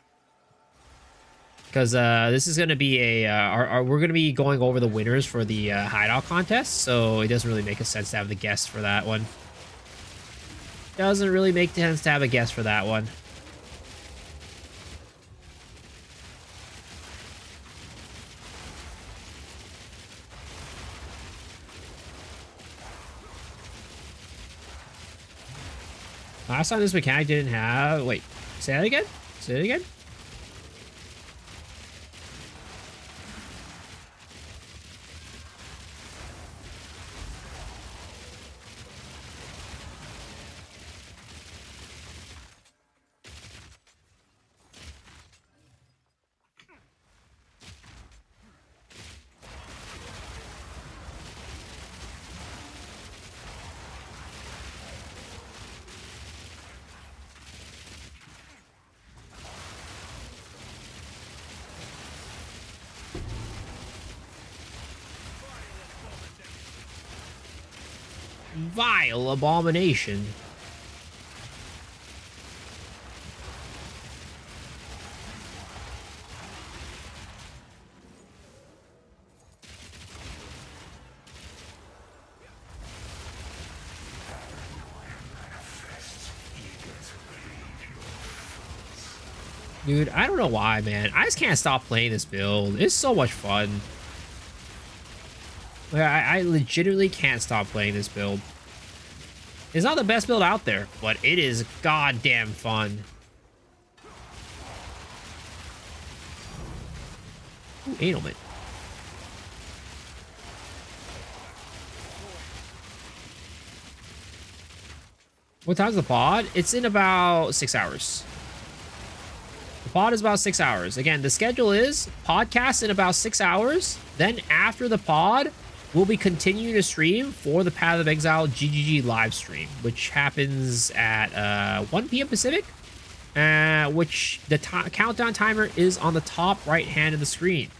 Because this is gonna be a we're gonna be going over the winners for the hideout contest, so it doesn't really make a sense to have the guest for that one. Doesn't really make sense to have a guest for that one. Last time this mechanic didn't have... Wait, say that again? Say it again? Vile abomination. Dude, I don't know why, man. I just can't stop playing this build. It's so much fun. Like, I legitimately can't stop playing this build. It's not the best build out there, but it is goddamn fun. Ooh, Adelman. What time's the pod? It's in about 6 hours. The pod is about 6 hours. Again, the schedule is podcast in about 6 hours. Then after the pod, we'll be continuing to stream for the Path of Exile GGG live stream, which happens at 1 p.m. Pacific, which the countdown timer is on the top right hand of the screen.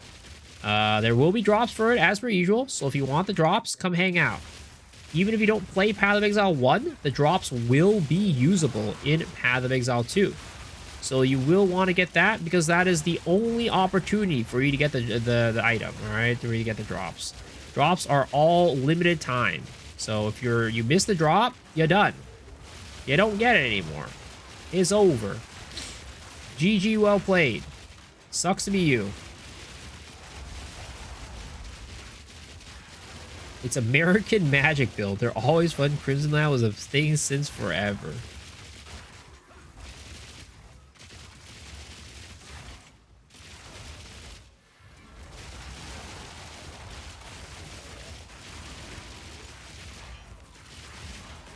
There will be drops for it as per usual, so if you want the drops, come hang out. Even if you don't play Path of Exile 1, the drops will be usable in Path of Exile 2. So you will want to get that because that is the only opportunity for you to get the item, all right, for you to get the drops. Drops are all limited time. So if you miss the drop, you're done. You don't get it anymore. It's over. GG, well played. Sucks to be you. It's American Magic build. They're always fun. Crimson Land was a thing since forever.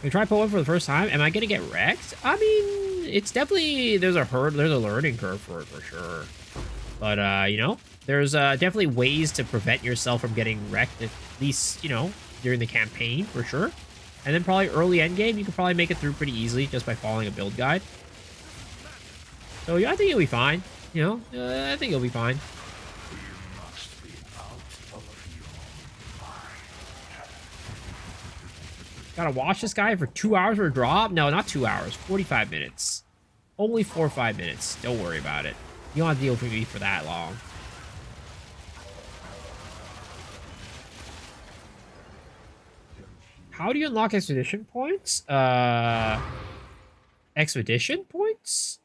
I try Poe for the first time. Am I gonna get wrecked? I mean, it's definitely there's a learning curve for it for sure. But you know, there's definitely ways to prevent yourself from getting wrecked, at least, you know, during the campaign for sure. And then probably early end game, you can probably make it through pretty easily just by following a build guide. So yeah, I think you'll be fine. You know, I think you'll be fine. Gotta watch this guy for 2 hours for a drop? No, not 2 hours. 45 minutes. Only 4 or 5 minutes. Don't worry about it. You don't have to deal with me for that long. How do you unlock expedition points? Expedition points?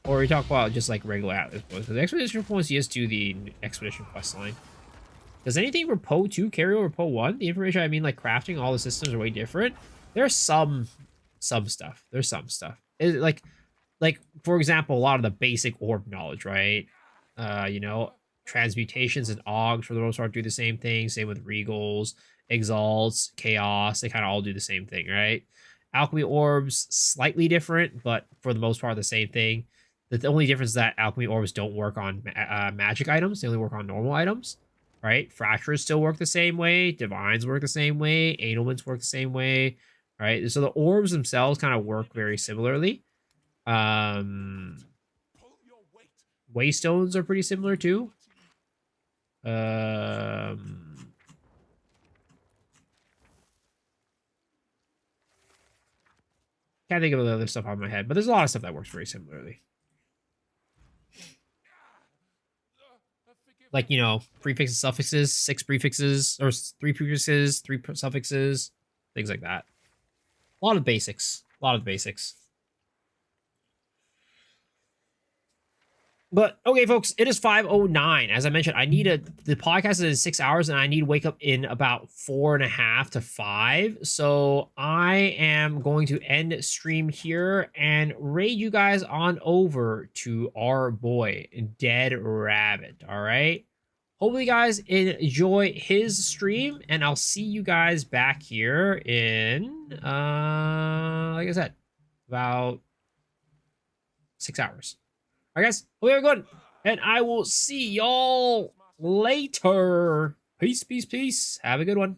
Or we talk about just like regular Atlas points? Because expedition points, you just do the expedition quest line. Does anything for Poe 2 carry over Poe 1? The information I mean, like crafting, all the systems are way different. There's some stuff. There's some stuff. Like for example, a lot of the basic orb knowledge, right? You know, transmutations and Augs for the most part do the same thing. Same with Regals, Exalts, Chaos. They kind of all do the same thing, right? Alchemy orbs, slightly different, but for the most part, the same thing. The only difference is that alchemy orbs don't work on magic items. They only work on normal items. Right? Fractures still work the same way. Divines work the same way. Ailments work the same way. Right? So the orbs themselves kind of work very similarly. Waystones are pretty similar too. Can't think of the other stuff on my head, but there's a lot of stuff that works very similarly. Like, you know, prefixes, suffixes, 6 prefixes, or 3 prefixes, 3 suffixes, things like that. A lot of basics. A lot of basics. But okay, folks, it is 5:09. As I mentioned, the podcast is in 6 hours, and I need to wake up in about 4.5 to 5. So I am going to end stream here and raid you guys on over to our boy Dead Rabbit. All right. Hopefully, you guys enjoy his stream, and I'll see you guys back here in like I said, about 6 hours. All right, guys, hope you have a good one, and I will see y'all later. Peace, peace, peace. Have a good one.